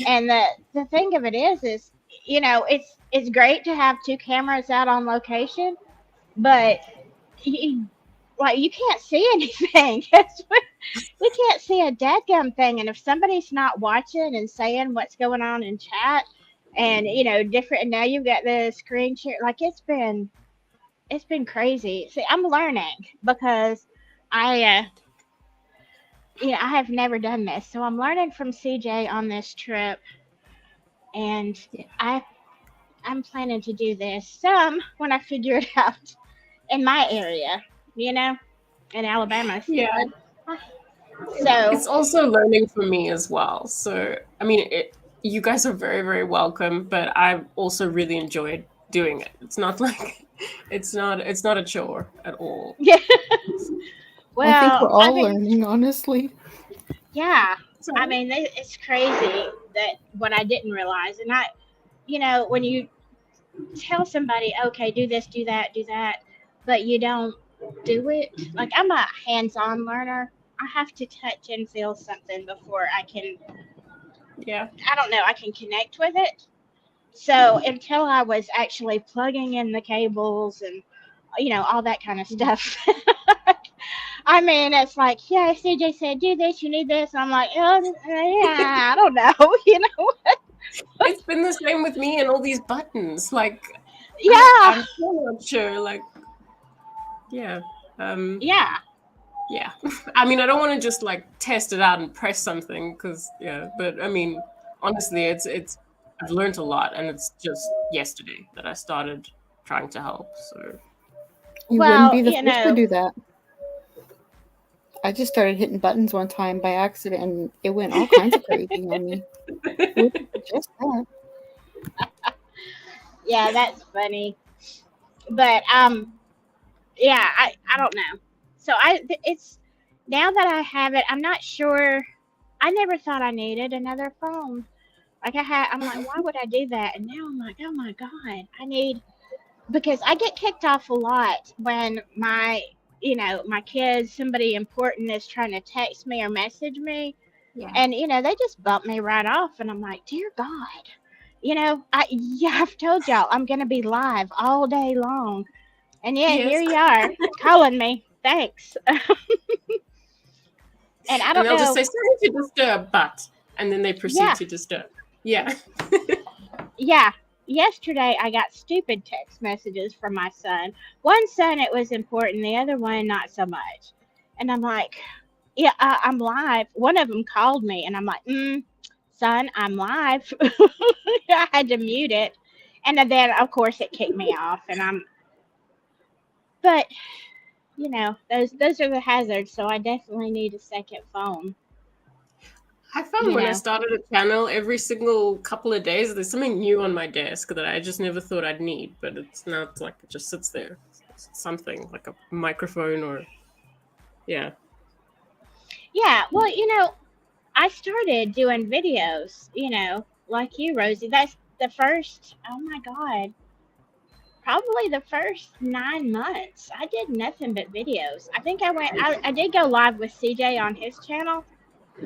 And the thing of it is, you know, it's great to have 2 cameras out on location, but you can't see anything. We can't see a dadgum thing, and if somebody's not watching and saying what's going on in chat, and you know, different, and now you've got the screen share, like it's been crazy. See, I'm learning because I have never done this, so I'm learning from CJ on this trip, and I'm planning to do this some when I figure it out in my area, you know, in Alabama. Yeah. So It's also learning for me as well. So, I mean, you guys are very, very welcome, but I've also really enjoyed doing it. It's not like it's not a chore at all. yeah. I think we're all I mean, learning, honestly. yeah. So, I mean, it's crazy that what I didn't realize, and you know, when you tell somebody, okay, do this, do that, but you don't do it. Like, I'm a hands-on learner. I have to touch and feel something before I can, yeah. I don't know, I can connect with it. So until I was actually plugging in the cables and, you know, all that kind of stuff. I mean, it's like, yeah, CJ said, do this, you need this. And I'm like, oh, yeah, I don't know, you know? It's been the same with me and all these buttons. Like, Yeah. I'm still not sure. Like, yeah. Yeah. Yeah. I mean, I don't want to just like test it out and press something because, yeah. But I mean, honestly, it's I've learned a lot, and it's just yesterday that I started trying to help. So You Well, wouldn't be the you first know- to do that. I just started hitting buttons one time by accident, and it went all kinds of crazy on me. Just that. Yeah, that's funny. But yeah, I don't know. So it's now that I have it, I'm not sure. I never thought I needed another phone. Like I'm like, why would I do that? And now I'm like, oh my God, because I get kicked off a lot when my kids, somebody important is trying to text me or message me. yeah. And, you know, they just bump me right off. And I'm like, dear God, you know, I've told y'all I'm going to be live all day long. And yeah, Yes. here you are calling me. Thanks. And I don't And they'll know. just say, sorry to disturb, but, and then they proceed Yeah. to disturb. Yeah. Yeah. Yesterday, I got stupid text messages from my son. One son, it was important. The other one, not so much. And I'm like, yeah, I'm live. One of them called me, and I'm like, son, I'm live. I had to mute it. And then, of course, it kicked me off. But, you know, those are the hazards. So I definitely need a second phone. I found You when I know. started a channel, every single couple of days, there's something new on my desk that I just never thought I'd need, but it's not like it just sits there. It's something like a microphone or, yeah. Yeah, well, you know, I started doing videos, you know, like you, Rosie. That's the first, oh my God, probably the first 9 months. I did nothing but videos. I think I did go live with CJ on his channel.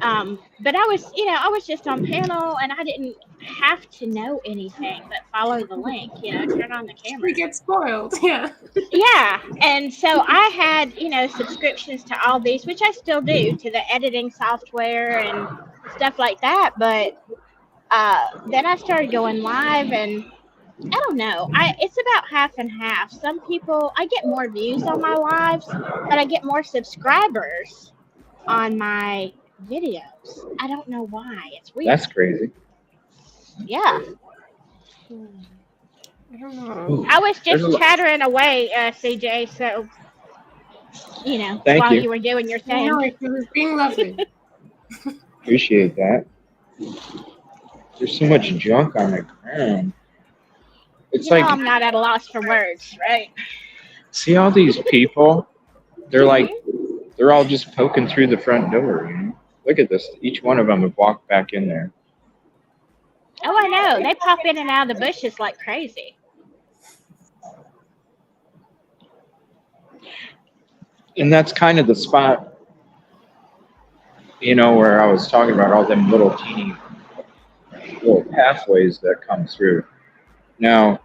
But I was just on panel, and I didn't have to know anything but follow the link, you know, turn on the camera. We get spoiled, yeah. Yeah, and so I had, you know, subscriptions to all these, which I still do, to the editing software and stuff like that. But then I started going live, and I don't know. It's about half and half. Some people, I get more views on my lives, but I get more subscribers on my videos. I don't know why. It's weird. That's crazy. Yeah. I don't know. Ooh, I was There's just a lo- chattering away, CJ, so, you know, Thank while you. you were doing your thing. No, it was being lovely. Appreciate that. There's so much junk on the ground. It's You know like, I'm not at a loss for words, right? see all these people? They're all just poking through the front door. You know? Look at this. Each one of them have walked back in there. Oh, I know. They pop in and out of the bushes like crazy. And that's kind of the spot, you know, where I was talking about all them little teeny little pathways that come through. Now,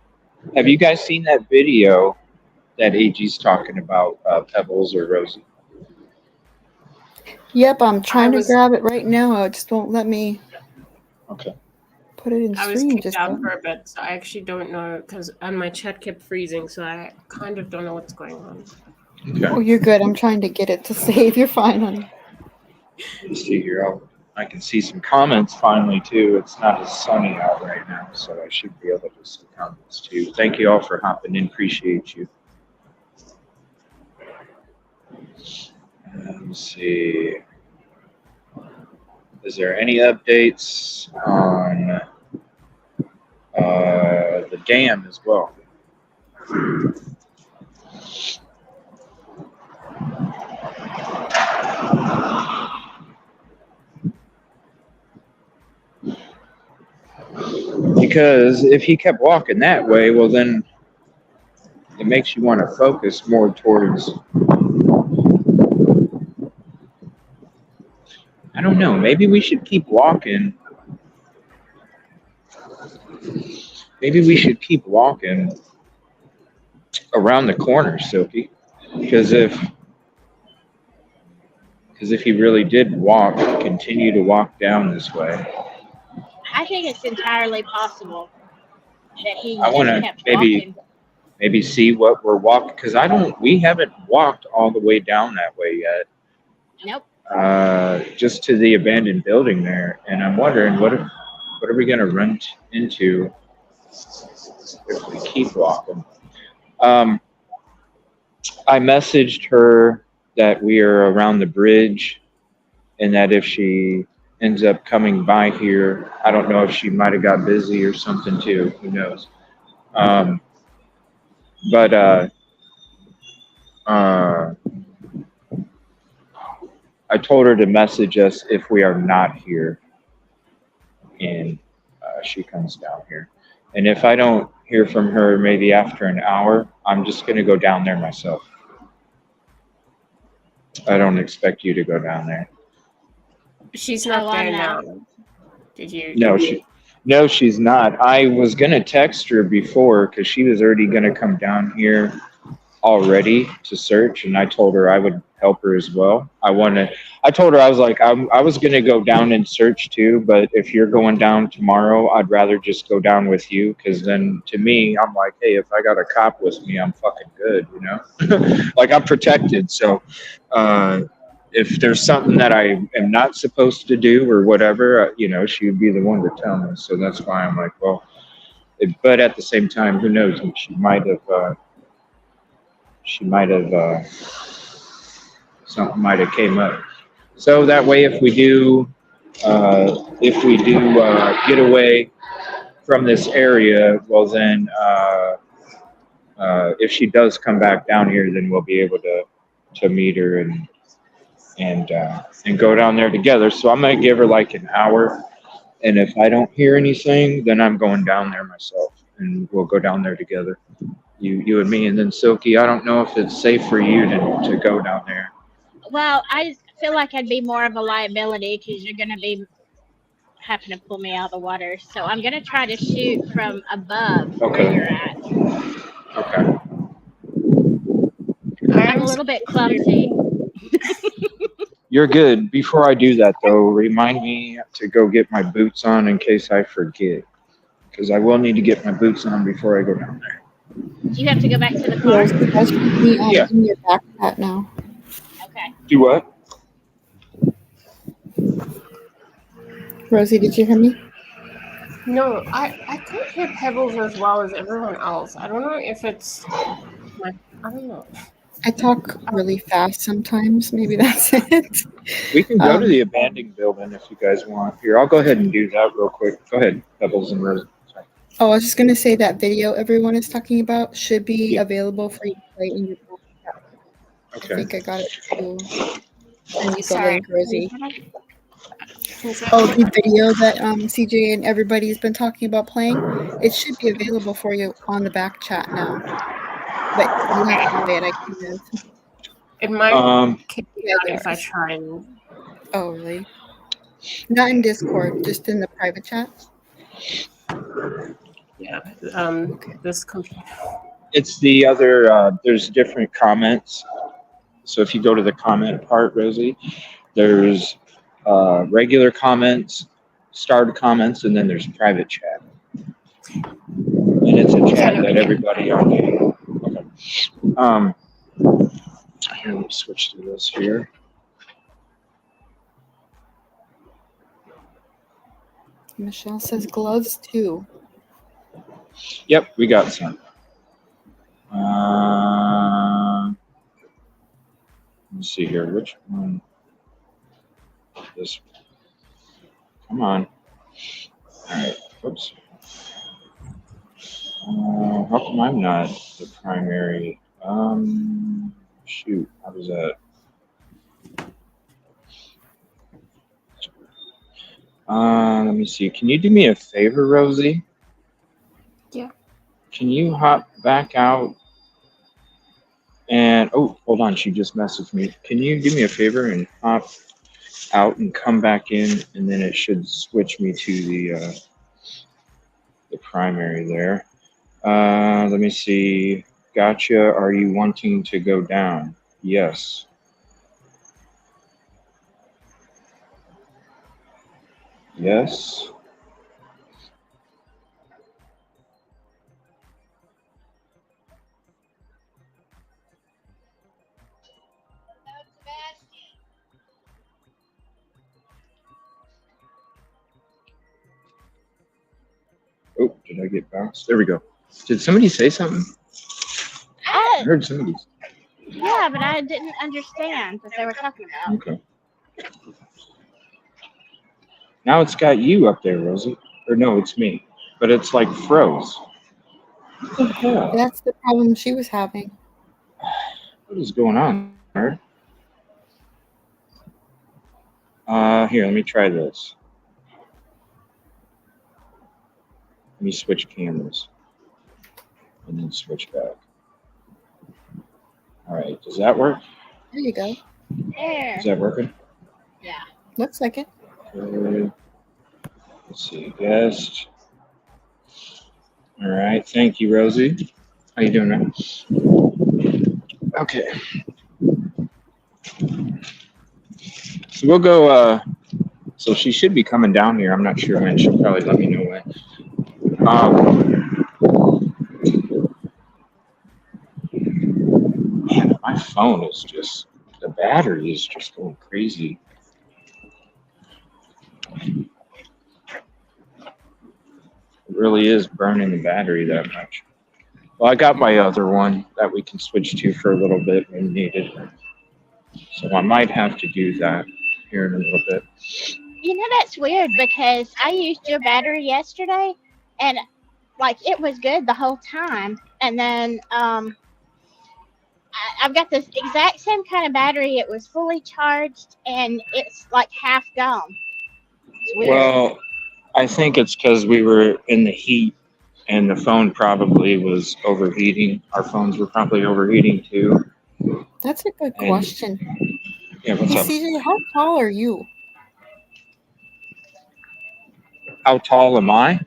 have you guys seen that video that AG's talking about, Pebbles or Rosie? Yep, I'm trying to was- grab it right now. It just won't let me Okay. put it in I was stream. kicked Just out one. for a bit, so I actually don't know because my chat kept freezing, so I kind of don't know what's going on. Okay. Oh, you're good. I'm trying to get it to save. You're fine, honey. Let's see here. I can see some comments finally too. It's not as sunny out right now, so I should be able to see comments too. Thank you all for hopping in. Appreciate you. Let's see. Is there any updates on the dam as well? Because if he kept walking that way, well then it makes you want to focus more towards, I don't know, maybe we should keep walking. Maybe we should keep walking around the corner, Silky. Because if he really did continue to walk down this way, I think it's entirely possible that he I just wanna kept maybe- walking. maybe see what we're walking, because we haven't walked all the way down that way yet. Nope. Just to the abandoned building there, and I'm wondering what are we gonna run into if we keep walking. I messaged her that we are around the bridge, and that if she ends up coming by here, I don't know if she might have got busy or something too. Who knows? But I told her to message us if we are not here, and she comes down here. And if I don't hear from her maybe after an hour, I'm just going to go down there myself. I don't expect you to go down there. She's not Oh, I there know. now. Did you? No, she's not. I was going to text her before because she was already going to come down here already to search, and I told her I would help her as well. I told her, I was like, I was going to go down and search too, but if you're going down tomorrow, I'd rather just go down with you, because then to me, I'm like, hey, if I got a cop with me, I'm fucking good, you know? Like, I'm protected. So if there's something that I am not supposed to do or whatever, you know, she would be the one to tell me. So that's why I'm like, well, but at the same time, who knows? She might have something might have came up. So that way, if we do get away from this area, well then, if she does come back down here, then we'll be able to meet her and go down there together. So I'm gonna give her like an hour, and if I don't hear anything, then I'm going down there myself, and we'll go down there together. You and me, and then Silky, I don't know if it's safe for you to go down there. Well, I just feel like I'd be more of a liability because you're going to be having to pull me out of the water. So I'm going to try to shoot from above Okay. where you're at. Okay. I'm a little bit clumsy. You're good. Before I do that, though, remind me to go get my boots on in case I forget, because I will need to get my boots on before I go down there. Do you have to go back to the car? Yes, that should be Yeah. in your backpack now. Okay. Do what? Rosie, did you hear me? No, I couldn't hear Pebbles as well as everyone else. I don't know if it's I don't know. I talk really fast sometimes. Maybe that's it. We can go to Um, the abandoned building if you guys want. Here, I'll go ahead and do that real quick. Go ahead, Pebbles and Rose. Sorry. Oh, I was just gonna say that video everyone is talking about should be Yeah. available for you to play in your phone. I Okay. think I got it too. And you the Sorry. link, Rosie. Can say- Oh, the video that CJ and everybody's been talking about playing, it should be available for you on the back chat now. But you have to play it, I can. It might kick me yeah, out there if I is. try and. Oh, really? Not in Discord, just in the private chat. Yeah. This computer. It's the other. There's different comments. So if you go to the comment part, Rosie, there's regular comments, starred comments, and then there's private chat. And it's a chat that everybody on the. Okay. Here, let me switch to this here. Michelle says gloves too. Yep, we got some. Let me see here. Which one? This one. Come on. All right. Oops. How come I'm not the primary? Shoot. How does that? Let me see. Can you do me a favor, Rosie? Yeah. Can you hop back out? And oh, hold on. She just messaged me. Can you do me a favor and hop out and come back in, and then it should switch me to the primary there. Let me see. Gotcha. Are you wanting to go down? Yes. Yes. Oh, did I get bounced? There we go. Did somebody say something? I heard somebody. Yeah, but I didn't understand what they were talking about. Okay. Now it's got you up there, Rosie. Or no, it's me. But it's like froze. What the hell? That's the problem she was having. What is going on, nerd? Here, let me try this. Let me switch cameras. And then switch back. All right, does that work? There you go. There. Is that working? Yeah. Looks like it. Okay. Let's see, guest. All right, thank you, Rosie. How you doing, man? Okay. So we'll go, so she should be coming down here. I'm not sure when. She'll probably let me know when. Man, my phone is just, the battery is just going crazy. It really is burning the battery that much. Well, I got my other one that we can switch to for a little bit when needed. So I might have to do that here in a little bit. You know, that's weird because I used your battery yesterday and like it was good the whole time. And then I've got this exact same kind of battery. It was fully charged and it's like half gone. It's weird. Well, I think it's because we were in the heat and the phone probably was overheating. Our phones were probably overheating too. That's a good And- question. Yeah, what's Hey, up? CJ, how tall are you? How tall am I?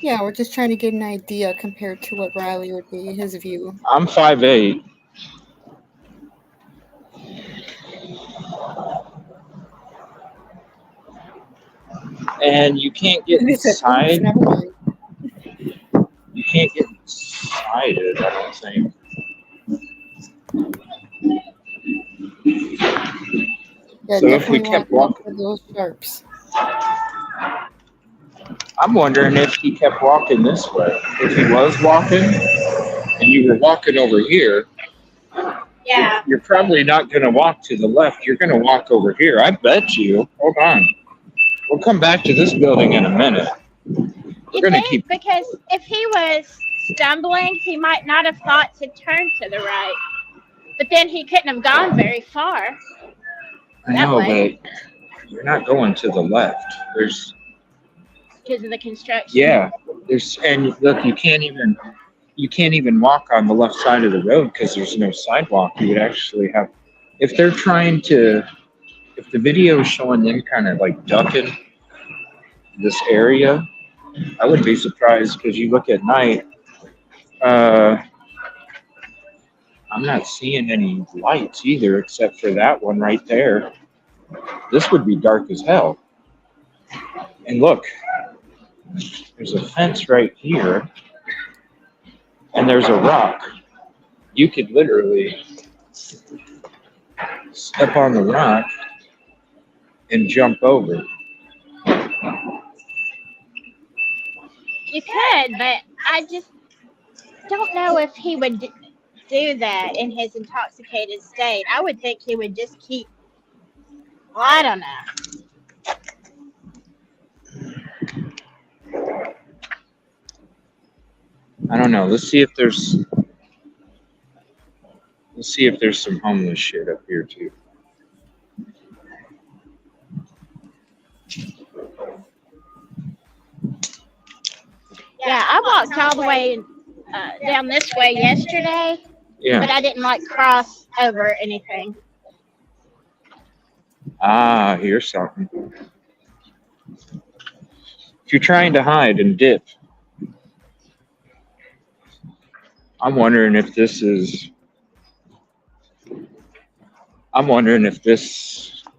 Yeah, we're just trying to get an idea compared to what Riley would be, his view. I'm 5'8". And you can't get inside. Never mind. You can't get inside it, I don't think. Yeah, So if we definitely kept watch out walking, for those sharps. I'm wondering if he kept walking this way. If he was walking and you were walking over here, Yeah. You're probably not going to walk to the left. You're going to walk over here. I bet you. Hold on. We'll come back to this building in a minute. You gonna think? keep- Because if he was stumbling, he might not have thought to turn to the right. But then he couldn't have gone very far. I That know, way. but you're not going to the left. There's, Because of the construction. yeah, there's, and look, you can't even walk on the left side of the road because there's no sidewalk. You would actually have, if they're trying to, if the video is showing them kind of like ducking this area, I wouldn't be surprised because you look at night, I'm not seeing any lights either except for that one right there. This would be dark as hell. And look, there's a fence right here and there's a rock. You could literally step on the rock and jump over. You could, but I just don't know if he would do that in his intoxicated state. I would think he would just keep, well, I don't know. I don't know. Let's see if there's some homeless shit up here too. Yeah, I walked all the way down this way yesterday, but Yeah. I didn't like cross over anything. Ah, here's something. If you're trying to hide and dip, I'm wondering if this.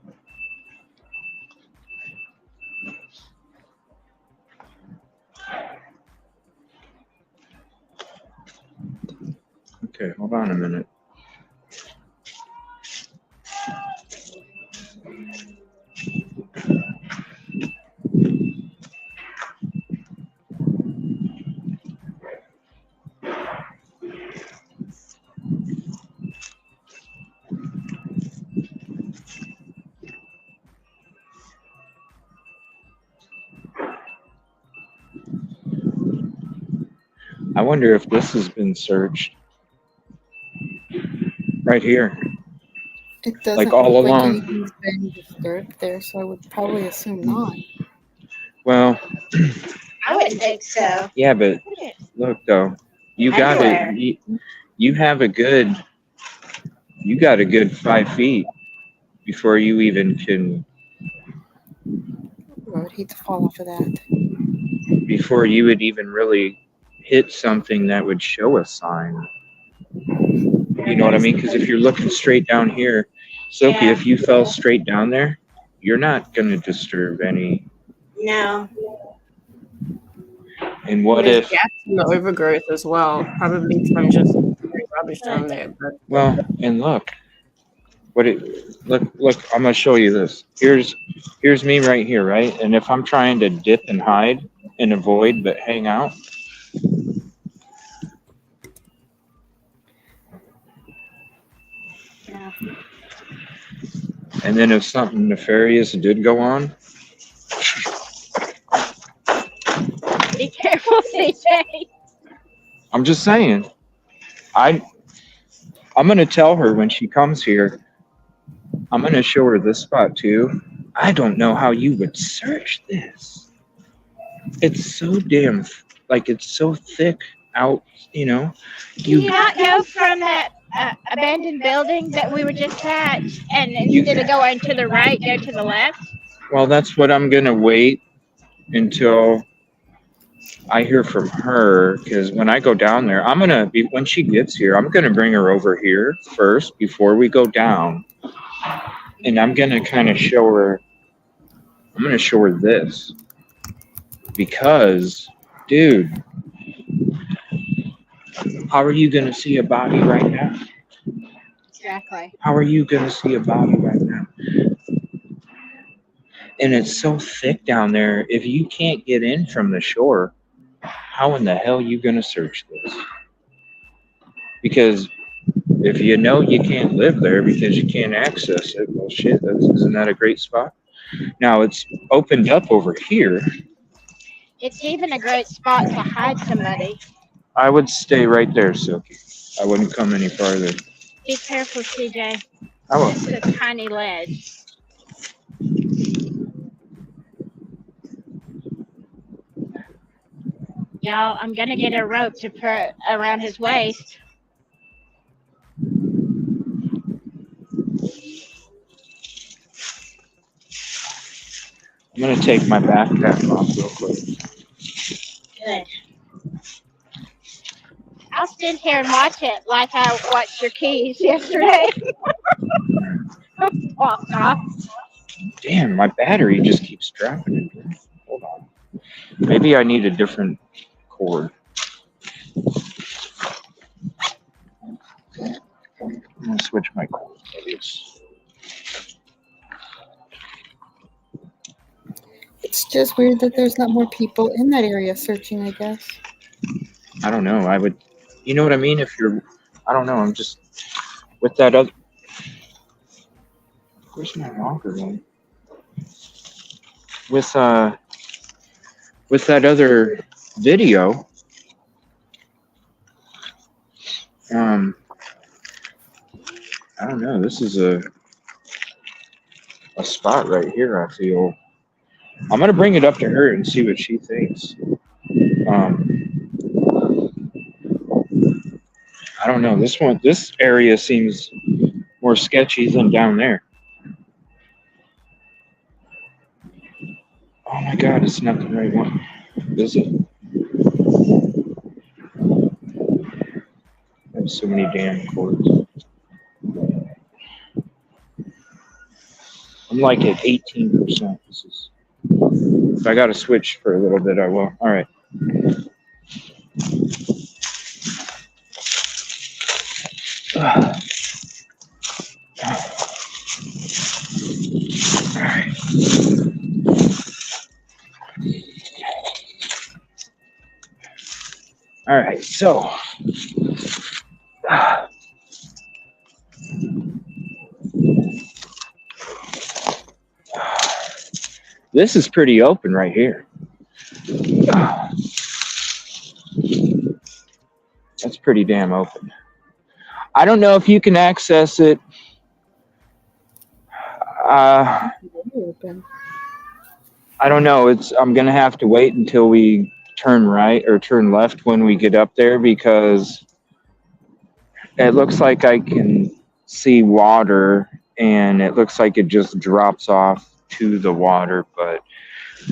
Okay, hold on a minute. I wonder if this has been searched. Right here. It doesn't Like all look like along. anything's been disturbed there, so I would probably assume not. Well, I wouldn't think so. yeah, but look though, you got Everywhere. it. You got a good 5 feet before you even can, I would hate to fall off of that. before you would even really hit something that would show a sign. You know what I mean? Because if you're looking straight down here, Sophie, Yeah. if you fell straight down there, you're not going to disturb any. No. And what There's if, gaps in the overgrowth as well, probably from just throwing rubbish down there. But well, and look, look, I'm going to show you this. Here's me right here, right? And if I'm trying to dip and hide and avoid but hang out, No. and then if something nefarious did go on, Be careful, CJ. I'm just saying, I'm going to tell her when she comes here, I'm going to show her this spot too. I don't know how you would search this. It's so damn, like it's so thick out, you know. Can you not go from that abandoned building that we were just at, and instead of going to the right, go to the left? Well, that's what I'm going to wait until I hear from her, because when I go down there, I'm going to be, when she gets here, I'm going to bring her over here first before we go down. And I'm going to kind of show her, I'm going to show her this. Because, dude, how are you going to see a body right now? Exactly. How are you going to see a body right now? And it's so thick down there. If you can't get in from the shore, how in the hell are you going to search this? Because if you know you can't live there because you can't access it, well, shit, isn't that a great spot? Now it's opened up over here. It's even a great spot to hide somebody. I would stay right there, Silky. I wouldn't come any farther. Be careful, CJ. I will. It's a tiny ledge. Y'all, I'm gonna get a rope to put around his waist. I'm gonna take my backpack off real quick. Good. I'll stand here and watch it like I watched your keys yesterday. Walked off. Damn, my battery just keeps dropping. Hold on. Maybe I need a different cord. I'm gonna switch my cord. It's just weird that there's not more people in that area searching, I guess. I don't know. I would, you know what I mean? If you're, I don't know. I'm just with that other. Where's my locker going? With that other video, I don't know. This is a spot right here. I feel. I'm gonna bring it up to her and see what she thinks. I don't know. This area seems more sketchy than down there. Oh my God, it's not the right one. Is it? I have so many damn cords. I'm like at 18%. This is. If I got to switch for a little bit, I will. All right. All right, so this is pretty open right here. That's pretty damn open. I don't know if you can access it. Open. I don't know. I'm gonna have to wait until we turn right or turn left when we get up there, because it looks like I can see water and it looks like it just drops off to the water, but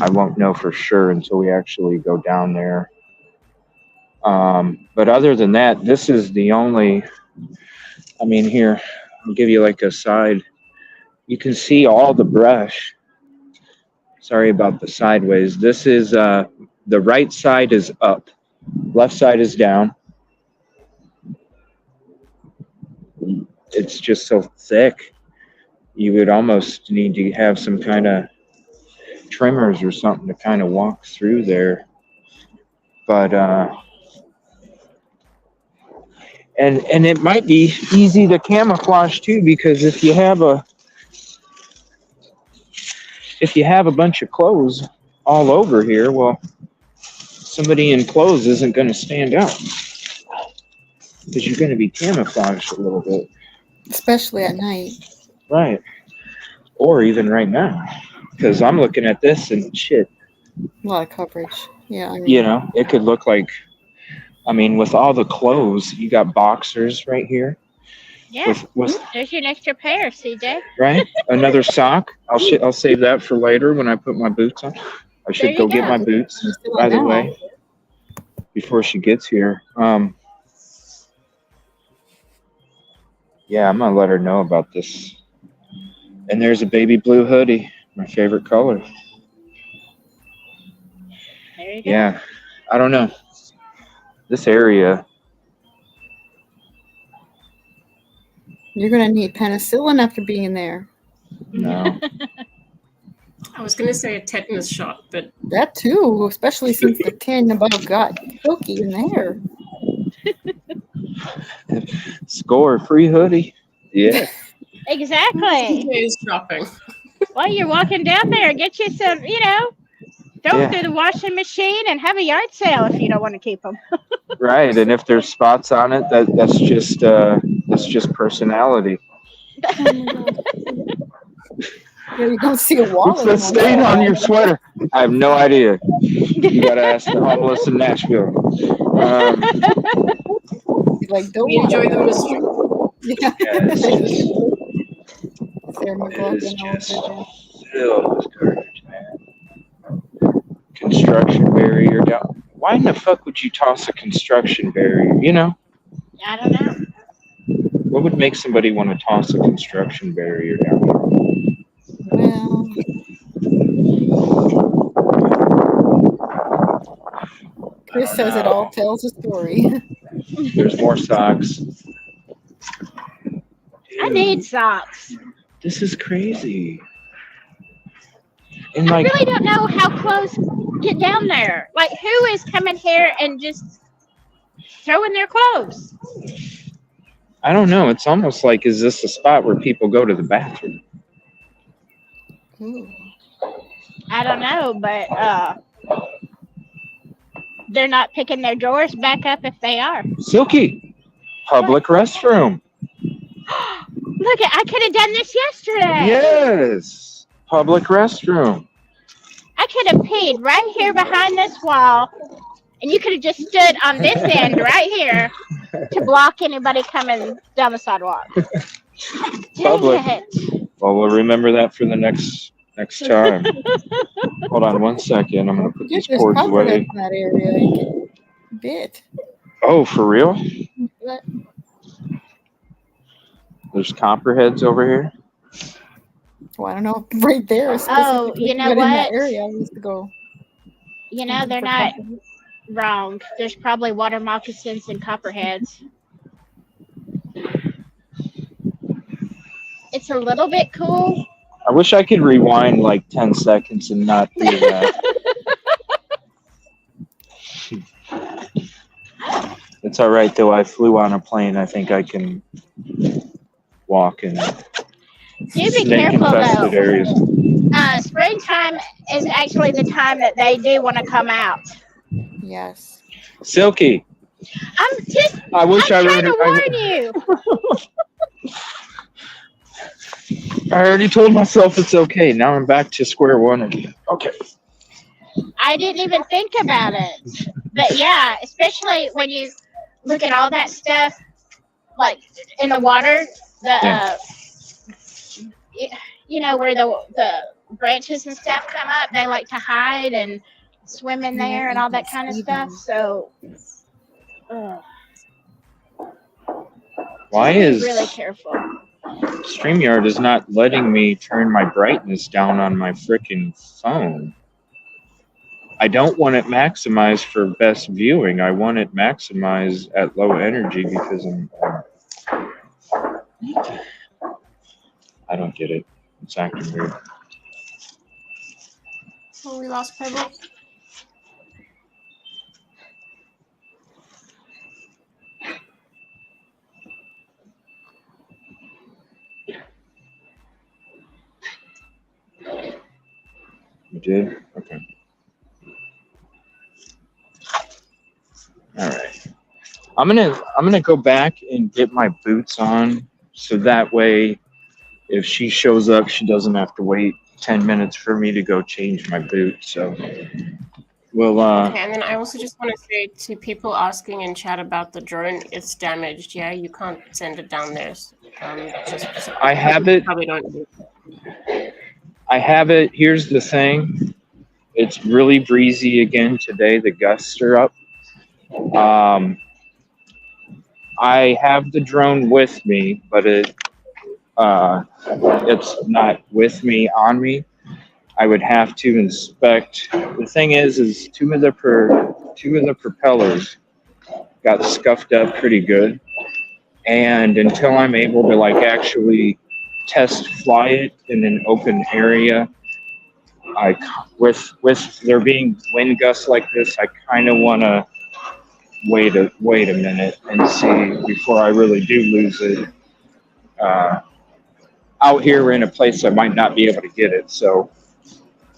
I won't know for sure until we actually go down there. But other than that, this is the only, I mean, here, I'll give you like a side. You can see all the brush. Sorry about the sideways. This is, the right side is up. Left side is down. It's just so thick. You would almost need to have some kind of trimmers or something to kind of walk through there. But, and it might be easy to camouflage too, because if you have a bunch of clothes all over here, well, somebody in clothes isn't going to stand out because you're going to be camouflaged a little bit. Especially at night. Right. Or even right now, because I'm looking at this and shit. A lot of coverage. Yeah. I mean, You know, it could look like, I mean, with all the clothes, you got boxers right here. Yeah. With There's your extra pair, CJ. right? Another sock. I'll save that for later when I put my boots on. I should There go you get go. my boots, You still by the know. way, before she gets here. Yeah, I'm gonna let her know about this. And there's a baby blue hoodie, my favorite color. There you go. Yeah, I don't know. This area, You're going to need penicillin after being there. no. I was going to say a tetanus shot, but That too, especially since the 10 above got Silky in there. Score free hoodie. Yeah. Exactly. TJ is shopping. Well, you're walking down there, get you some, throw Yeah. them through the washing machine and have a yard sale if you don't want to keep them. Right. And if there's spots on it, that's just personality. Yeah, you don't see a wallet. What's the stain on your sweater? I have no idea. You gotta ask the homeless in Nashville. Like, don't We enjoy the mystery. Yeah. Sarah McLachlan It's just television. filled with garbage, man. Construction barrier down. Why in the fuck would you toss a construction barrier? I don't know. What would make somebody want to toss a construction barrier down there? Well, Chris says it all tells a story. There's more socks. I need socks. This is crazy. And I like, really don't know how clothes get down there. Like, who is coming here and just throwing their clothes? I don't know. It's almost like, is this a spot where people go to the bathroom? Ooh. I don't know, but they're not picking their drawers back up if they are. Silky, public restroom. Look, I could have done this yesterday. Yes, public restroom. I could have peed right here behind this wall, and you could have just stood on this end right here to block anybody coming down the sidewalk. Public. Dang it. Well, we'll remember that for the next time. Hold on one second. I'm gonna put these There's cords copperheads away. in that area. You get bit. Oh, for real? But There's copperheads over here. well, I don't know. Right there. Oh, specifically, you know but in that what? area, I used to go. They're not wrong. There's probably water moccasins and copperheads. It's a little bit cool. I wish I could rewind like 10 seconds and not do that. It's all right though. I flew on a plane. I think I can walk in Do be careful snake-infested though. areas. Springtime is actually the time that they do want to come out. Yes. Silky, I wish I I'm trying would. to warn you. I already told myself it's okay. Now I'm back to square one again. Okay. I didn't even think about it. But yeah, especially when you look at all that stuff, like in the water, where the branches and stuff come up, they like to hide and swim in there and all that kind of stuff. So, Why be is really careful. StreamYard is not letting me turn my brightness down on my freaking phone? I don't want it maximized for best viewing. I want it maximized at low energy because I don't get it. It's acting weird. Oh, we lost Pebble. You did? Okay. All right. I'm gonna go back and get my boots on so that way if she shows up she doesn't have to wait 10 minutes for me to go change my boots. So we'll Okay, and then I also just want to say to people asking in chat about the drone, it's damaged. Yeah, you can't send it down there. Just I have it. Probably don't. I have it. Here's the thing. It's really breezy again today. The gusts are up. I have the drone with me, but it's not with me on me. I would have to inspect. The thing is two of the propellers got scuffed up pretty good, and until I'm able to like actually test fly it in an open area, with there being wind gusts like this, I kind of want to wait a minute and see before I really do lose it. Out here, we're in a place I might not be able to get it. So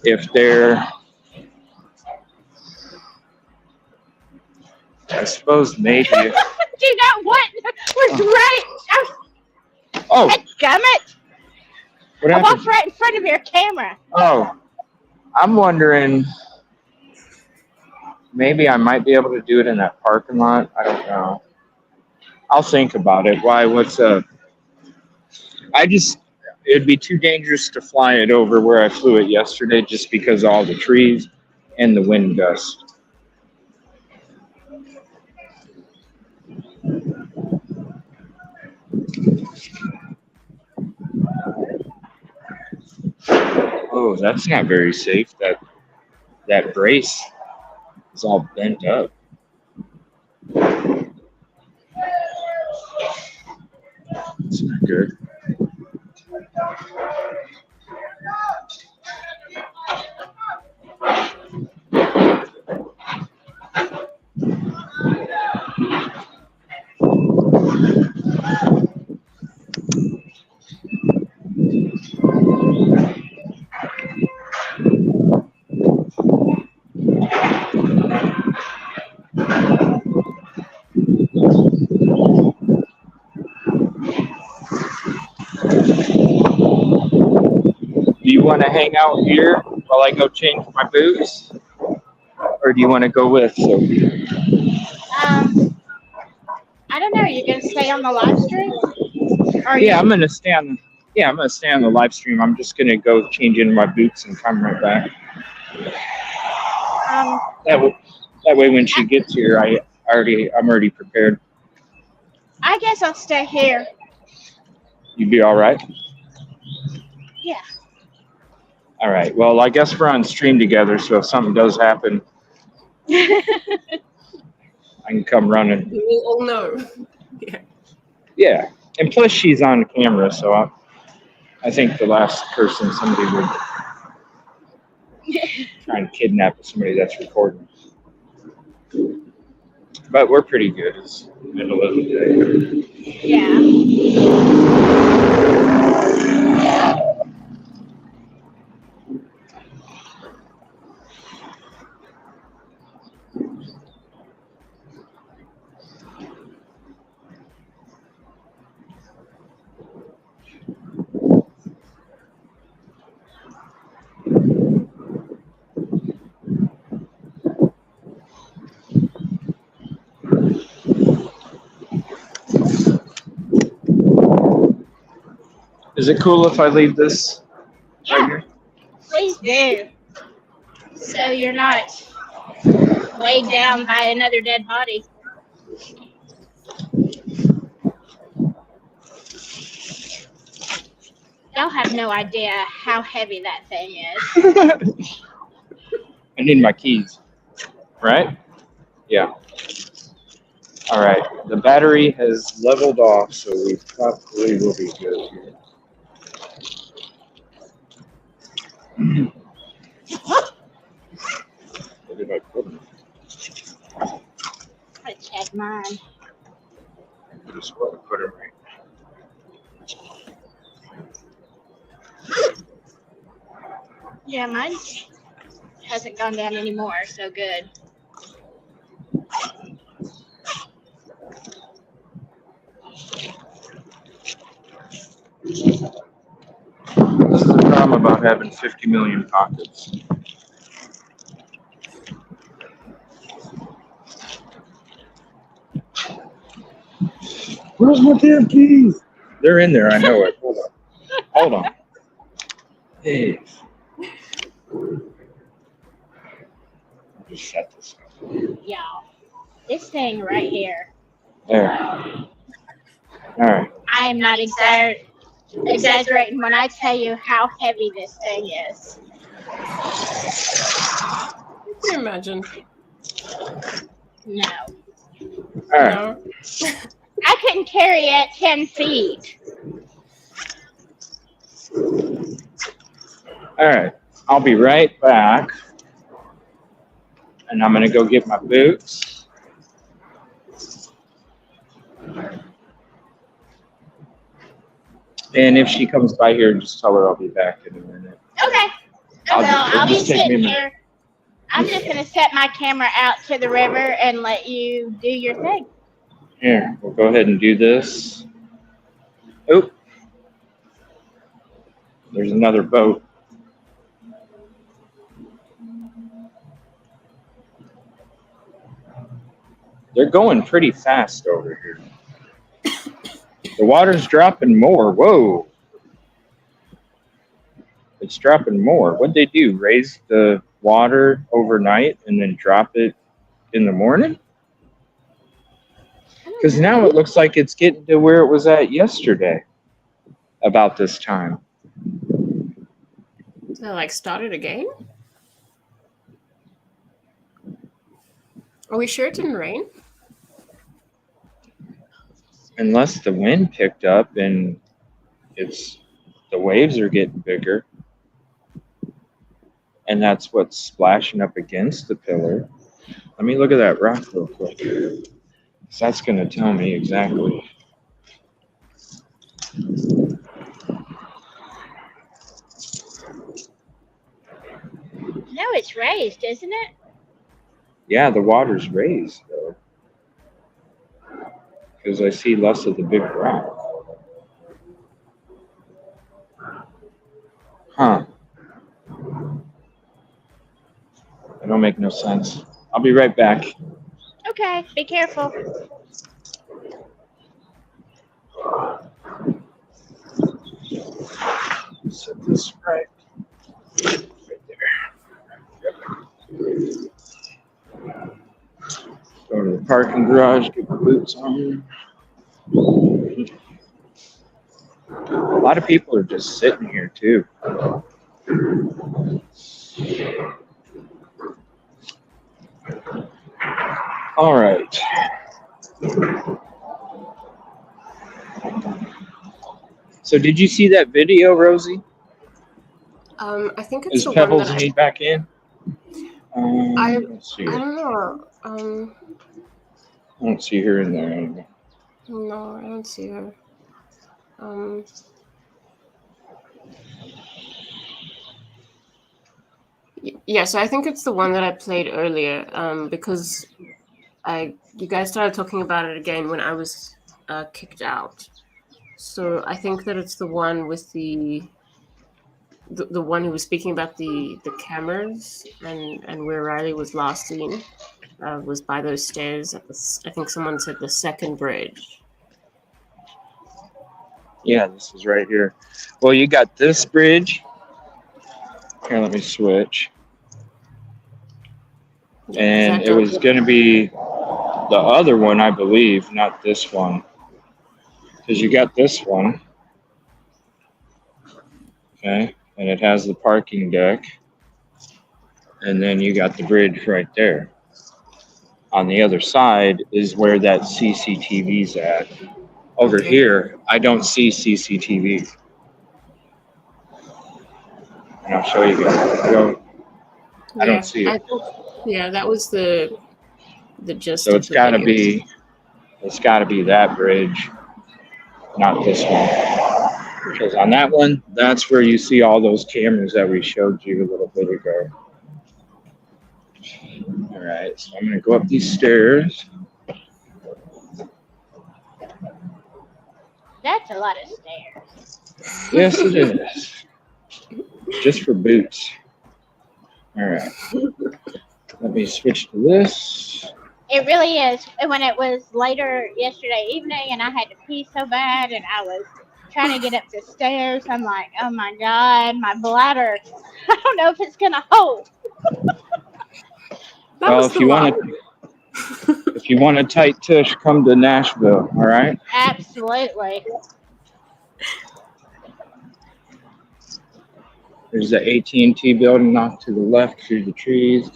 if they're, I suppose maybe. Do you know what was right? Oh, Gummit! what I happened? walked right in front of your camera. Oh, I'm wondering. Maybe I might be able to do it in that parking lot. I don't know. I'll think about it. Why? What's up? It'd be too dangerous to fly it over where I flew it yesterday just because of all the trees and the wind gust. Oh, that's not very safe. That brace is all bent up. It's not good. Do you want to hang out here while I go change my boots? Or do you want to go with Sophie? I don't know. You're gonna stay on the live stream? Or Yeah, I'm gonna stay on the live stream. I'm just gonna go change into my boots and come right back. That way when she gets here, I'm already prepared. I guess I'll stay here. You be all right? Yeah. All right. Well, I guess we're on stream together, so if something does happen, I can come running. We will all know. Yeah. Yeah. And plus, she's on camera, so I think the last person somebody would try and kidnap somebody that's recording. But we're pretty good. It's the middle of the day. Yeah. Is it cool if I leave this right here? Please do. So you're not weighed down by another dead body. Y'all have no idea how heavy that thing is. I need my keys. Right? Yeah. All right. The battery has leveled off, so we probably will be good here. Where did I put them? I check mine. I just want to put them right. Yeah, mine hasn't gone down anymore, so good. This is the problem about having 50 million pockets. Where's my damn keys? They're in there, I know it. Hold on. Hold on. Hey. Just shut this up. Y'all, this thing right here. There. All right. I am not exaggerating when I tell you how heavy this thing is. Can you imagine? No. All right. No. I couldn't carry it 10 feet. All right. I'll be right back. And I'm going to go get my boots. And if she comes by here, just tell her I'll be back in a minute. Okay. It'll I'll be just take me a sitting minute. here. I'm just gonna set my camera out to the river and let you do your thing. Here, we'll go ahead and do this. Oop. There's another boat. They're going pretty fast over here. The water's dropping more. Whoa. It's dropping more. What'd they do? Raise the water overnight and then drop it in the morning? Because now it looks like it's getting to where it was at yesterday about this time. So like started again? Are we sure it didn't rain? Unless the wind picked up and the waves are getting bigger. And that's what's splashing up against the pillar. Let me look at that rock real quick. 'Cause that's going to tell me exactly. No, it's raised, isn't it? Yeah, the water's raised though. Because I see less of the big rock. Huh. That don't make no sense. I'll be right back. Okay, be careful. Set this right there. Go to the parking garage, get my boots on. A lot of people are just sitting here too. All right. So did you see that video, Rosie? I think it's Is the one Pebbles that made back in? Let's see. I don't know. I don't see her in there anymore. No, I don't see her. Yeah, so I think it's the one that I played earlier, because you guys started talking about it again when I was kicked out. So I think that it's the one with the one who was speaking about the cameras and where Riley was last seen was by those stairs at I think someone said the second bridge. Yeah, this is right here. Well, you got this bridge. Here, let me switch. Yeah, And it was going to be the other one, I believe, not this one. Because you got this one. Okay. And it has the parking deck. And then you got the bridge right there. On the other side is where that CCTV's at. Over here, I don't see CCTV. And I'll show you guys. I don't see it. Yeah, that was the gist. So it's got to be that bridge, not this one. Because on that one, that's where you see all those cameras that we showed you a little bit ago. All right, so I'm going to go up these stairs. That's a lot of stairs. Yes, it is. Just for boots. All right. Let me switch to this. It really is. When it was later yesterday evening and I had to pee so bad and I was trying to get up the stairs, I'm like, oh my God, my bladder. I don't know if it's going to hold. Well, if you want a tight tush, come to Nashville, all right? Absolutely. There's the AT&T building off to the left through the trees.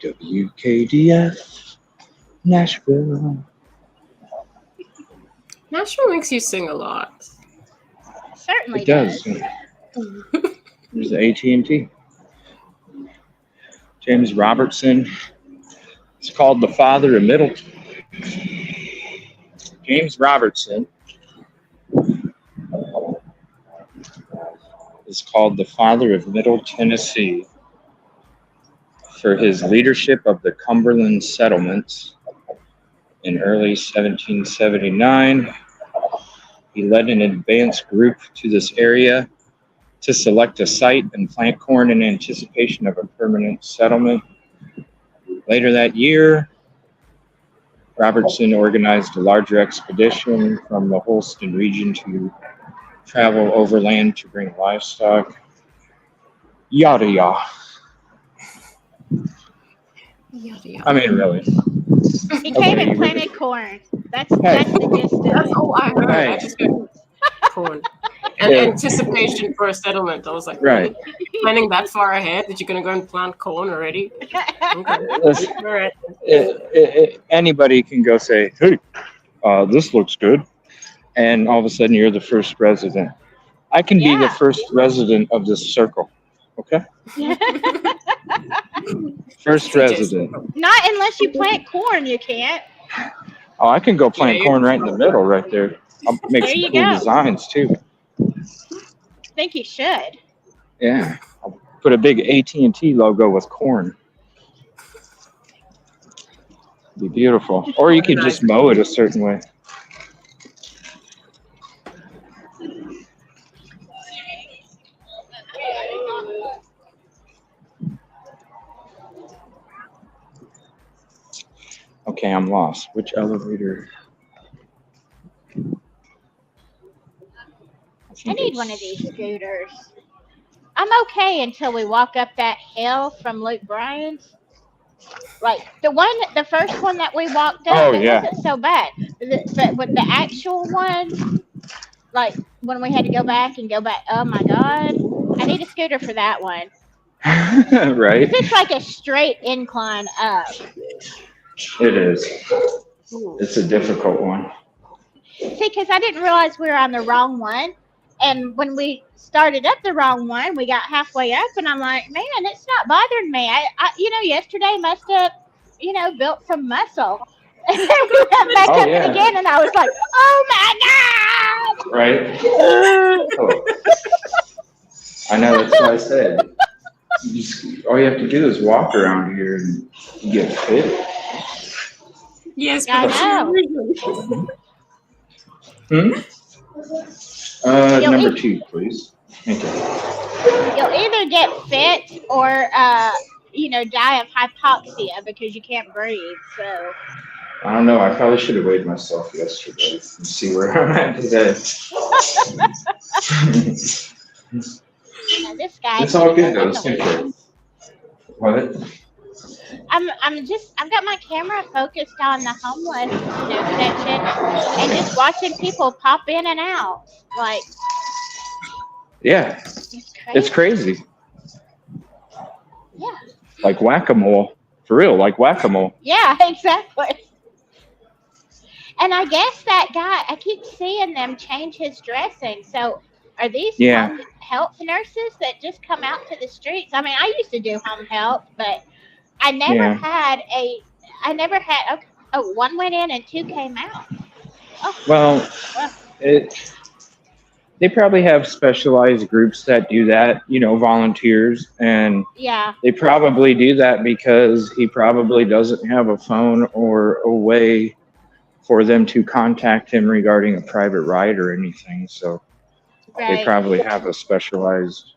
WKDF, Nashville. Nashville makes you sing a lot. Certainly It does. There's the AT&T. James Robertson. It's called the father of Middleton. James Robertson is called the Father of Middle Tennessee for his leadership of the Cumberland settlements in early 1779. He led an advance group to this area to select a site and plant corn in anticipation of a permanent settlement. Later that year, Robertson organized a larger expedition from the Holston region to travel overland to bring livestock. Yada yada. I mean, really. He came Okay, and planted corn. That's the gist of That's it. all I heard. I Right. just heard corn. And Yeah. anticipation for a settlement. I was like, Right. really? You're planning that far ahead that you're going to go and plant corn already? Okay. Listen, All right. anybody can go say, hey, this looks good. And all of a sudden you're the first resident. I can be the Yeah. first resident of this circle. Okay? First TJ's resident. Not unless you plant corn, you can't. Oh, I can go plant Yeah, corn right in the middle right there. I'll make There some you cool go. designs too. I think you should. Yeah. I'll put a big AT&T logo with corn. Be beautiful. Or you could just mow it a certain way. Okay, I'm lost. Which elevator? I think need it's- one of these scooters. I'm okay until we walk up that hill from Luke Bryan's. Like the first one that we walked up, Oh, it yeah. wasn't so bad. But with the actual one, like when we had to go back, oh my God, I need a scooter for that one. Right? It's like a straight incline up. It is. It's a difficult one. See, because I didn't realize we were on the wrong one. And when we started up the wrong one, we got halfway up, and I'm like, man, it's not bothering me. I yesterday must have, built some muscle. And then we went back Oh, up yeah. again, and I was like, oh my God! Right? Oh. I know, that's what I said. All you have to do is walk around here and you get fit. Yes, I but know. Hmm? Number 2, please. Thank you. You'll either get fit or, die of hypoxia because you can't breathe. So, I don't know. I probably should have weighed myself yesterday and see where I'm at today. this guy. It's all good though. It's good. What? I've got my camera focused on the homeless, section, and just watching people pop in and out. Like, Yeah, it's crazy. Yeah. Like whack-a-mole. For real, like whack-a-mole. Yeah, exactly. And I guess that guy, I keep seeing them change his dressing. So are these Yeah. home health nurses that just come out to the streets? I mean, I used to do home health, but I never Yeah. had, one went in and 2 came out. Oh, Well, they probably have specialized groups that do that, volunteers, and yeah. they probably do that because he probably doesn't have a phone or a way for them to contact him regarding a private ride or anything. So they Right. probably have a specialized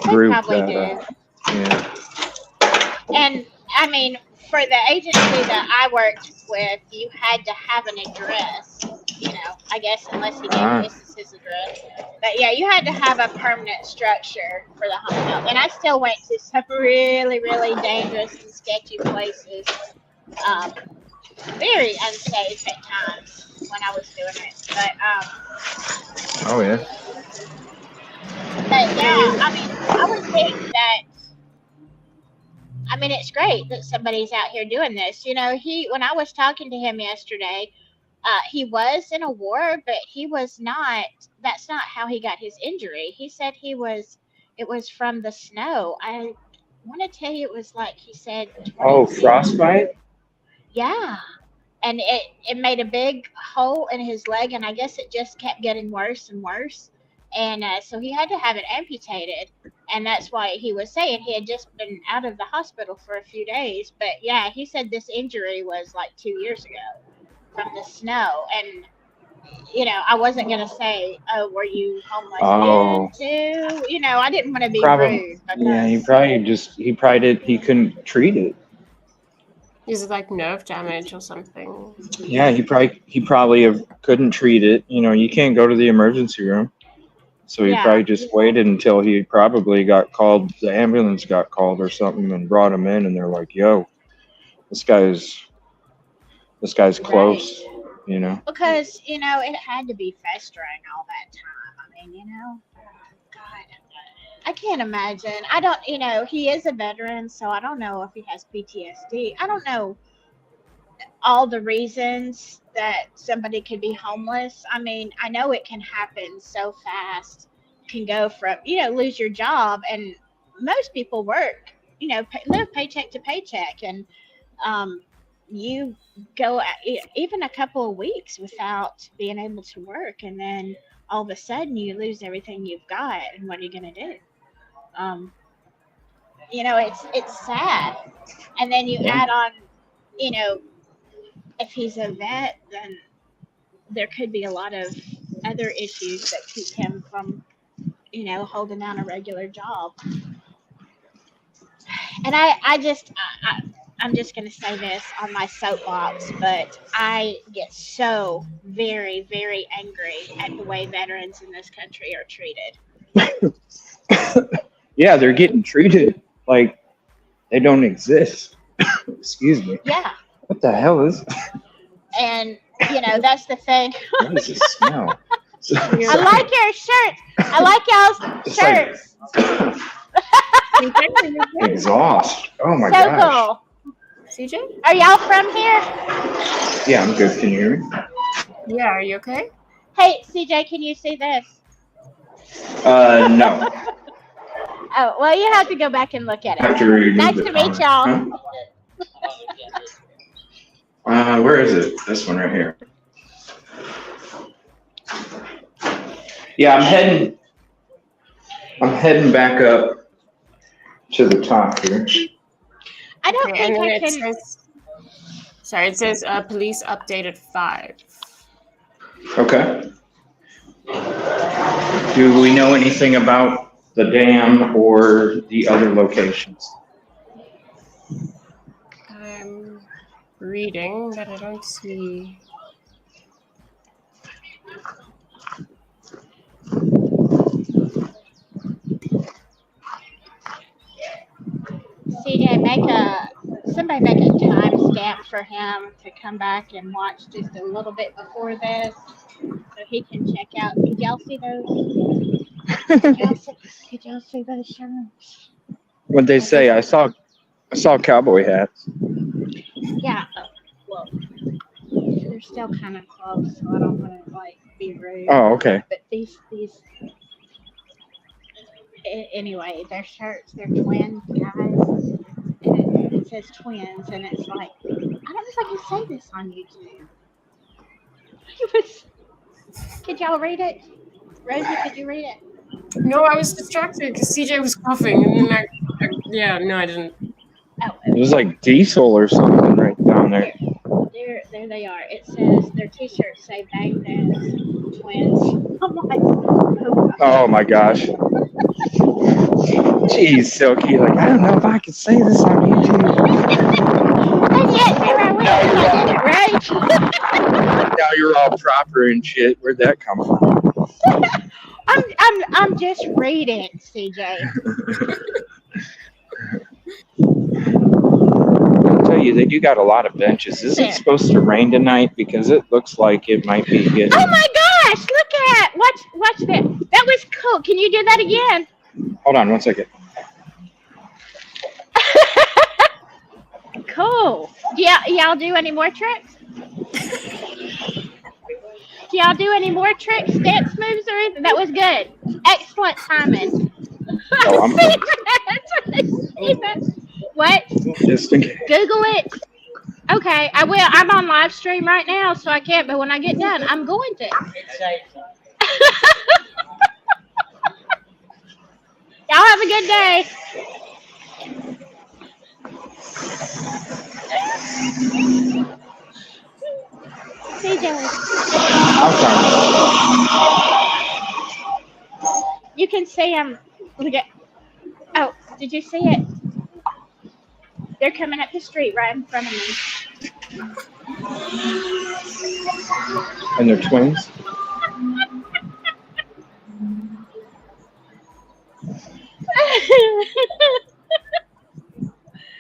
They group. probably that, do. Yeah. And I mean, for the agency that I worked with, you had to have an address. I guess unless he gave this is his address. But yeah, you had to have a permanent structure for the home health. And I still went to some really, really dangerous and sketchy places. Very unsafe at times when I was doing it. Oh yeah. But yeah, I mean, I would think that. I mean, it's great that somebody's out here doing this. When I was talking to him yesterday, he was in a war, but he was not. That's not how he got his injury. He said it was from the snow. I want to tell you, it was like he said. Oh, 26. frostbite? Yeah. And it made a big hole in his leg, and I guess it just kept getting worse and worse. And so he had to have it amputated. And that's why he was saying he had just been out of the hospital for a few days. But yeah, he said this injury was like 2 years ago from the snow. And, you know, I wasn't going to say, oh, were you homeless Oh. then too? You know, I didn't want to be Probably. rude. Because, Yeah, he couldn't treat it. Is it like nerve damage or something? Yeah, he probably couldn't treat it. You know, you can't go to the emergency room. So he Yeah. probably just waited until he probably got called, the ambulance got called or something and brought him in, and they're like, yo, this guy's close, you know. Because, you know, it had to be festering all that time. I mean, you know, God, I can't imagine. I don't, you know, he is a veteran, so I don't know if he has PTSD. I don't know all the reasons that somebody could be homeless. I mean, I know it can happen so fast. Can go from, you know, lose your job, and most people work, you know, live paycheck to paycheck, and you go even a couple of weeks without being able to work, and then all of a sudden you lose everything you've got, and what are you going to do? You know, it's sad. And then you add on, you know, if he's a vet, then there could be a lot of other issues that keep him from, you know, holding down a regular job. And I'm just going to say this on my soapbox, but I get so very, very angry at the way veterans in this country are treated. Yeah, they're getting treated like they don't exist. Excuse me. Yeah. What the hell is And, you know, that's the thing. what is this smell? I like your shirts. I like y'all's It's like- shirts. Exhaust. Oh my So gosh. cool. CJ? Are y'all from here? Yeah, I'm good. Can you hear me? Yeah, are you okay? Hey, CJ, can you see this? No. Oh, well, you have to go back and look at I have it. to remove Nice it. to meet y'all. Where is it? This one right here. Yeah, I'm heading back up to the top here. I don't Okay, and think then I it can. says, sorry, it says police update at 5. Okay. Do we know anything about the dam or the other locations? I'm reading, but I don't see. CJ, somebody make a timestamp for him to come back and watch just a little bit before this, so he can check out. Did y'all see those? Did y'all see those shirts? What'd they say? I saw cowboy hats. Yeah. Well, they're still kind of close, so I don't want to like be rude. Oh, okay. But these. Anyway, their shirts, they're twin guys, and it says twins, and it's like, I don't know if I can say this on YouTube. Could y'all read it? Rosie, could you read it? No, I was distracted because CJ was coughing, and then I didn't. Oh, There's like diesel or something right down there. there they are. It says their T-shirts say "Bang Dance Twins." I'm like, Oh my gosh. Jeez, Silky. Like, I don't know if I can say this on YouTube. and yet here I went. I did it right. Now you're all proper and shit. Where'd that come from? I'm just reading, CJ. I'll tell you, they do got a lot of benches. Is it supposed to rain tonight? Because it looks like it might be getting. Oh my gosh! Look at watch that. That was cool. Can you do that again? Hold on 1 second. Cool. Y'all do any more tricks? Do y'all do any more tricks, dance moves, or anything? That was good. Excellent timing. Oh, I'm- What? Just in case. Google it. Okay, I will. I'm on live stream right now, so I can't. But when I get done, I'm going to. Y'all have a good day. CJ, you can see them. Look at. Oh, did you see it? They're coming up the street right in front of me. And they're twins.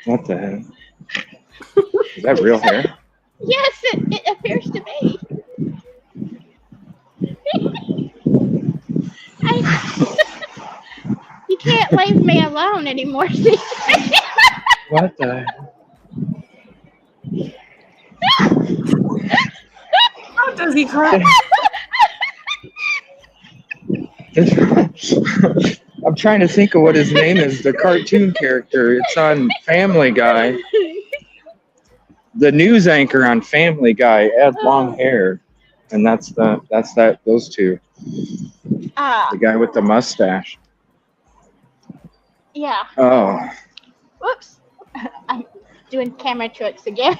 What the heck? Is that real hair? Yes, it appears to be. You can't leave me alone anymore, CJ. What the? How does he cry? I'm trying to think of what his name is. The cartoon character. It's on Family Guy. The news anchor on Family Guy had long hair, and that's those two. The guy with the mustache. Yeah. Oh. Whoops. I'm doing camera tricks again.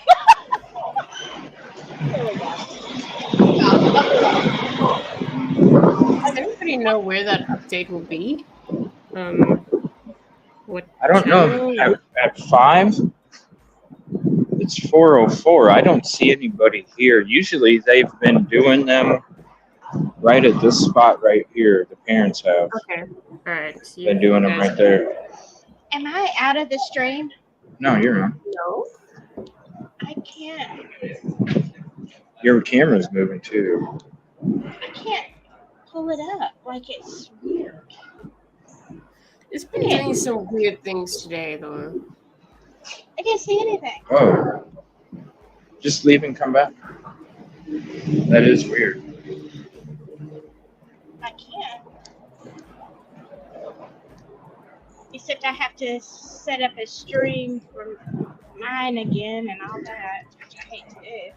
There we go. Does anybody know where that update will be? What? I don't know. At 5, it's 4:04. I don't see anybody here. Usually they've been doing them right at this spot right here, the parents' house. Okay. All right. So Been doing them right there. Am I out of the stream? No, you're not. No. I can't. Your camera's moving too. I can't pull it up. Like it's weird. It's been doing some weird things today, though. I can't see anything. Oh. Just leave and come back. That is weird. I can't. Except I have to set up a stream for mine again and all that, which I hate to do.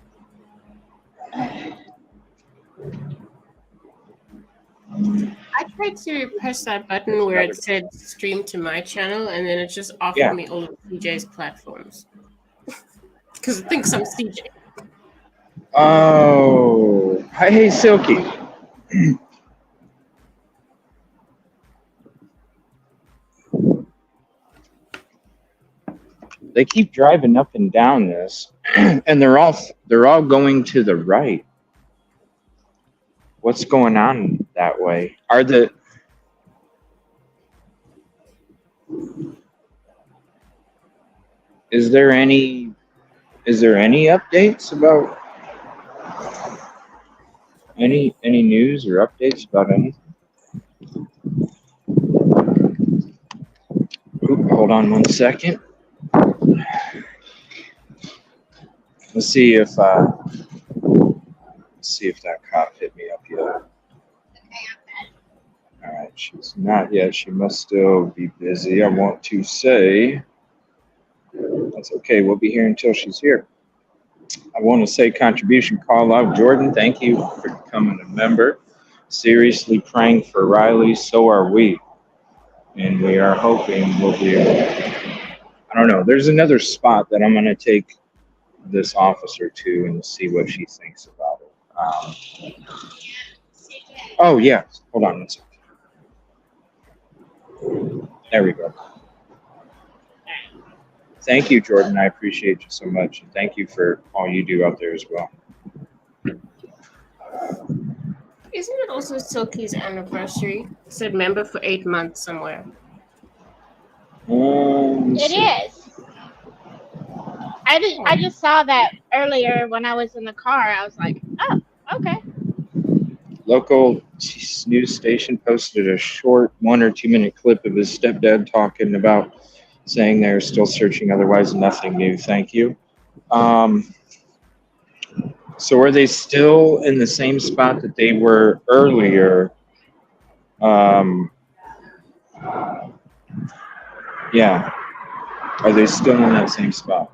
I tried to press that button where it said stream to my channel, and then it just offered me all of CJ's platforms. Because it thinks I'm CJ. Oh. Hey, Silky. They keep driving up and down this, and they're all going to the right. What's going on that way? Is there any updates about any news or updates about anything? Oop, hold on 1 second. Let's see if that cop hit me up yet. All right, she's not yet. She must still be busy. I want to say that's okay. We'll be here until she's here. I want to say contribution call out. Jordan, thank you for becoming a member. Seriously praying for Riley. So are we. And we are hoping we'll be able to. I don't know. There's another spot that I'm going to take this officer to and see what she thinks about it. Oh, yeah. Hold on 1 second. There we go. Thank you, Jordan. I appreciate you so much. And thank you for all you do out there as well. Isn't it also Silky's anniversary? It said member for 8 months somewhere. It is. I just saw that earlier when I was in the car. I was like, oh, okay. Local news station posted a short 1 or 2 minute clip of his stepdad talking about saying they're still searching, otherwise nothing new. Thank you. So are they still in the same spot that they were earlier? Yeah. Are they still in that same spot?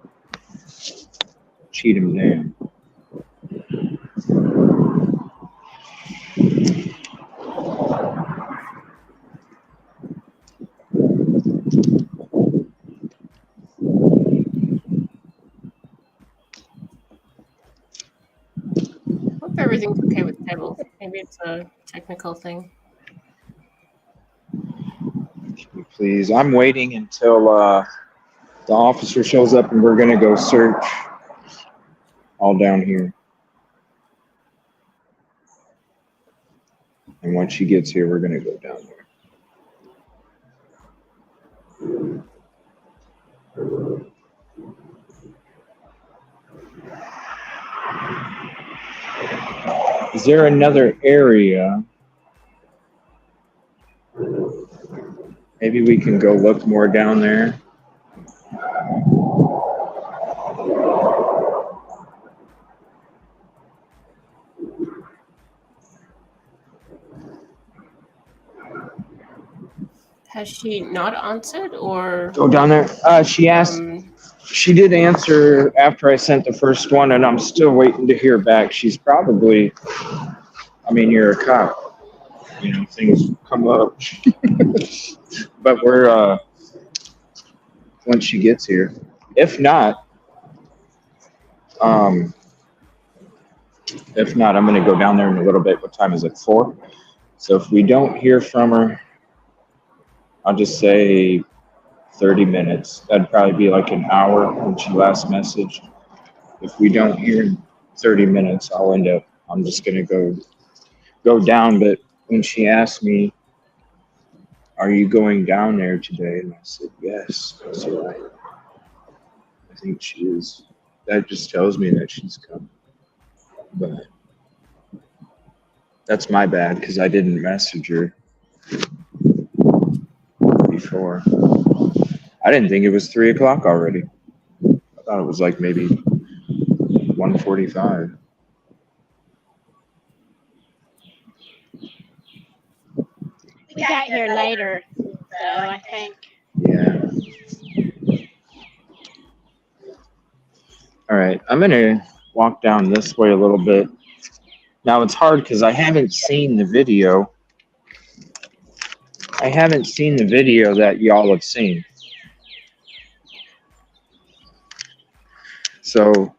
Cheatham Dam. Hope everything's okay with Pebble. Maybe it's a technical thing. Please, I'm waiting until the officer shows up and we're gonna go search all down here. And once she gets here, we're gonna go down there. Is there another area? Maybe we can go look more down there. Has she not answered or? Go down there. She asked. She did answer after I sent the first one, and I'm still waiting to hear back. She's probably. I mean, you're a cop. You know, things come up. But we're once she gets here. If not, I'm gonna go down there in a little bit. What time is it? 4. So if we don't hear from her, I'll just say 30 minutes. That'd probably be like an hour when she last messaged. If we don't hear in 30 minutes, I'm just gonna go down. But when she asked me, "Are you going down there today?" and I said, "Yes." I said, I think she is. That just tells me that she's coming. But that's my bad because I didn't message her before. I didn't think it was 3 o'clock already. I thought it was like maybe 1:45. We got here later, so I think. Yeah. All right, I'm gonna walk down this way a little bit. Now it's hard because I haven't seen the video. I haven't seen the video that y'all have seen. So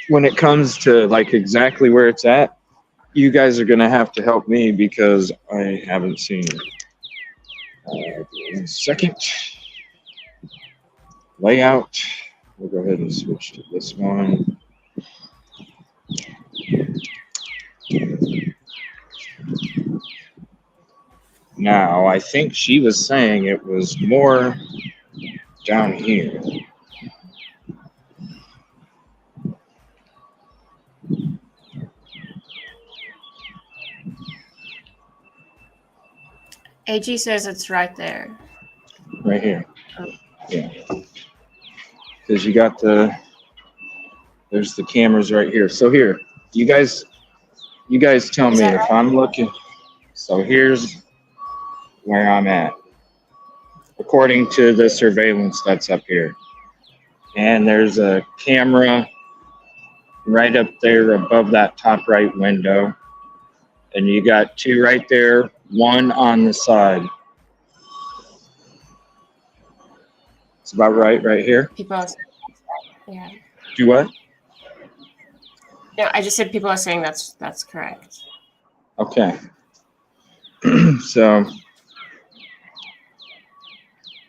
when it comes to like exactly where it's at, you guys are gonna have to help me because I haven't seen it. 1 second. Layout. We'll go ahead and switch to this one. Now, I think she was saying it was more down here. AG says it's right there. Right here. Yeah. Because you got there's the cameras right here. So here, you guys tell me if I'm looking. So here's where I'm at, according to the surveillance that's up here. And there's a camera right up there above that top right window. And you got 2 right there, 1 on the side. It's about right here. People are saying, yeah. Do what? No, I just said people are saying that's correct. Okay. So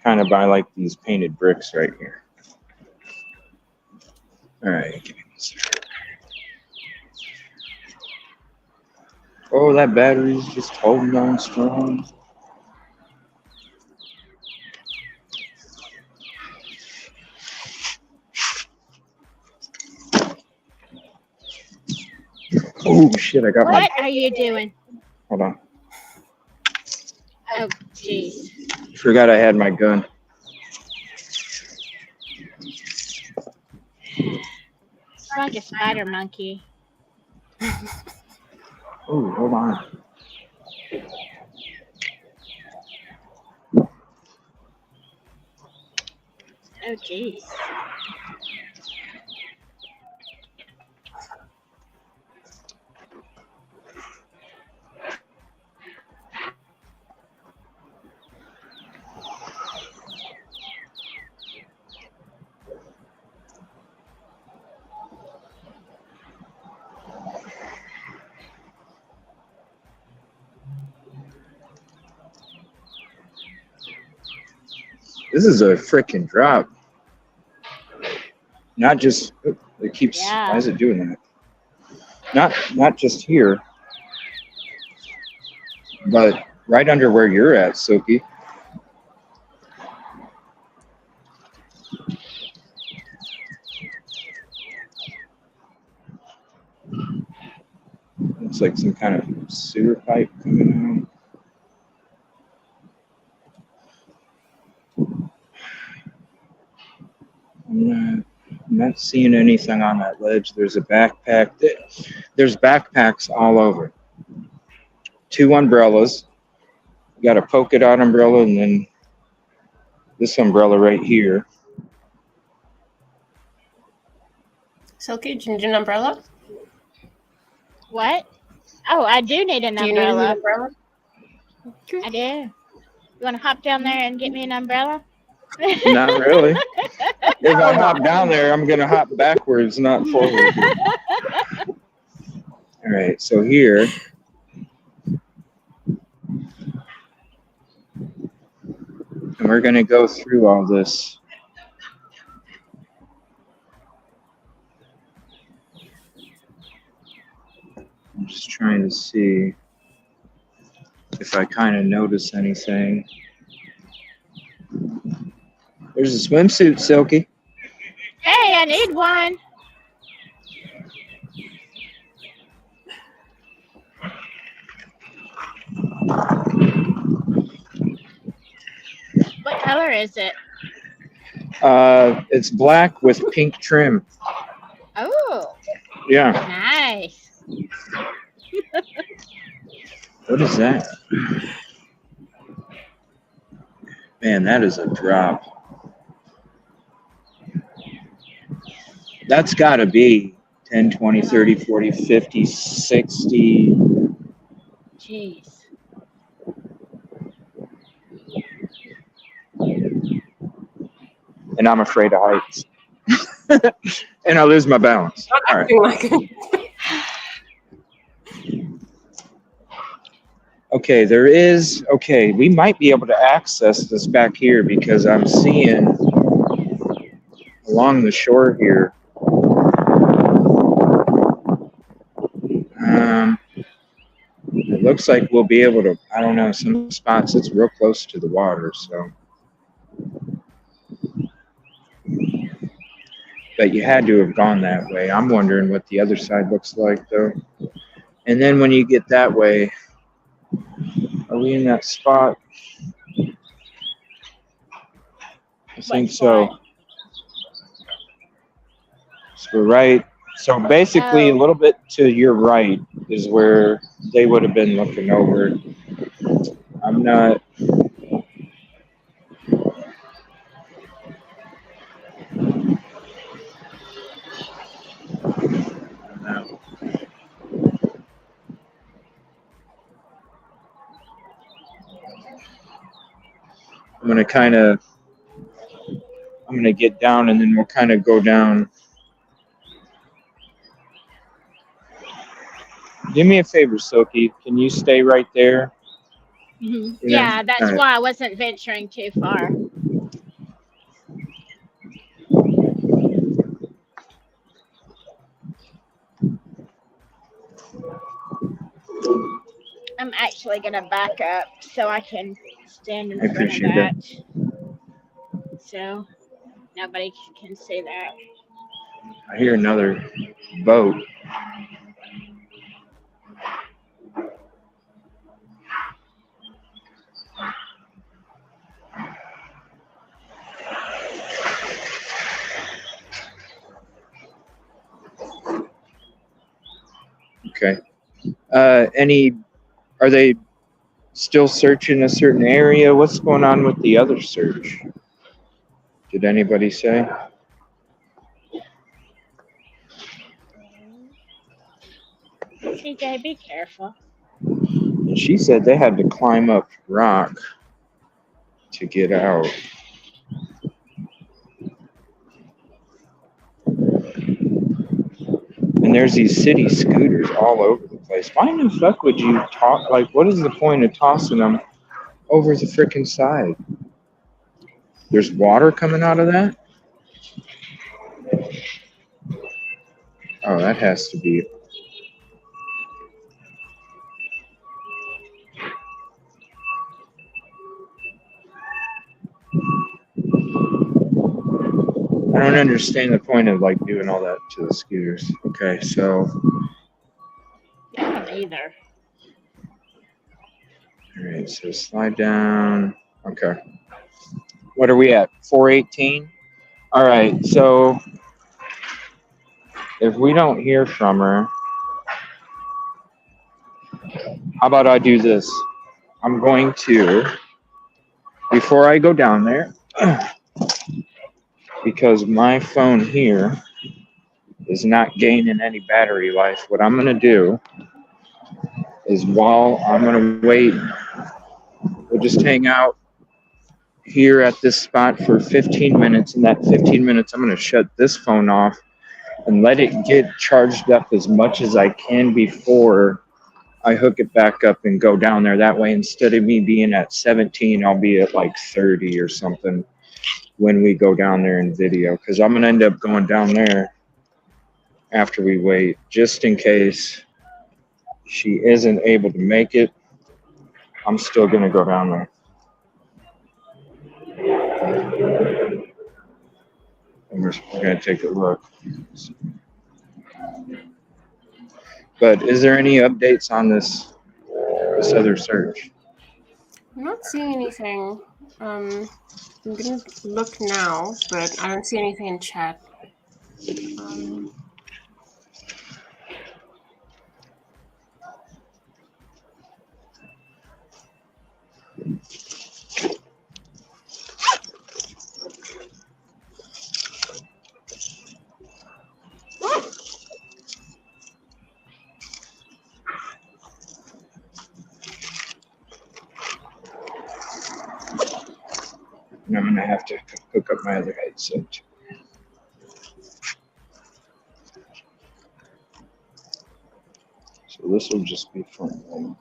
kind of by like these painted bricks right here. All right. Give me one second. Oh, that battery's just holding on strong. Oh shit! I got What are you doing? Hold on. Oh, jeez. Forgot I had my gun. It's like a spider monkey. Oh, hold on. Oh, jeez. This is a freaking drop. Not just it keeps. Yeah. Why is it doing that? Not just here, but right under where you're at, Silky. Looks like some kind of sewer pipe coming out. I'm not seeing anything on that ledge. There's a backpack. There's backpacks all over. 2 umbrellas. We got a polka dot umbrella and then this umbrella right here. Silky, do you need an umbrella? What? Oh, I do need an Do you need an umbrella. umbrella? I do. You want to hop down there and get me an umbrella? Not really. If I hop down there, I'm going to hop backwards, not forward. All right, so here. And we're going to go through all this. I'm just trying to see if I kind of notice anything. There's a swimsuit, Silky. Hey, I need one. What color is it? It's black with pink trim. Oh, Yeah. nice. What is that? Man, that is a drop. That's got to be 10, 20, 30, 40, 50, 60. Jeez. And I'm afraid of heights. And I lose my balance. Not All right. acting like it. Okay, we might be able to access this back here because I'm seeing along the shore here. It looks like we'll be able to, I don't know, some spots it's real close to the water, so. But you had to have gone that way. I'm wondering what the other side looks like though. And then when you get that way, are we in that spot? I think so. So we're right. So basically, a little bit to your right is where they would have been looking over. I'm not. I'm gonna get down and then we'll kind of go down. Do me a favor, Silky. Can you stay right there? Mm-hmm. You know? Yeah, that's All right. why I wasn't venturing too far. I'm actually gonna back up so I can stand in I front of appreciate that. So nobody can see that. I hear another boat. Okay. Are they still searching a certain area? What's going on with the other search? Did anybody say? CJ, be careful. She said they had to climb up rock to get out. And there's these city scooters all over the place. Why in the fuck would you what is the point of tossing them over the freaking side? There's water coming out of that? Oh, that has to be. I don't understand the point of like doing all that to the scooters. Okay, so I don't either. all right, so slide down. Okay. What are we at? 418? All right, so if we don't hear from her, how about I do this? I'm going to, before I go down there, because my phone here is not gaining any battery life, what I'm going to do is while I'm going to wait, we'll just hang out here at this spot for 15 minutes. In that 15 minutes, I'm going to shut this phone off and let it get charged up as much as I can before I hook it back up and go down there. That way, instead of me being at 17, I'll be at like 30 or something when we go down there in video, because I'm going to end up going down there after we wait, just in case she isn't able to make it. I'm still going to go down there. And we're going to take a look. But is there any updates on this other search? I'm not seeing anything. I'm gonna look now, but I don't see anything in chat. And I'm going to have to hook up my other headset. So this will just be fun.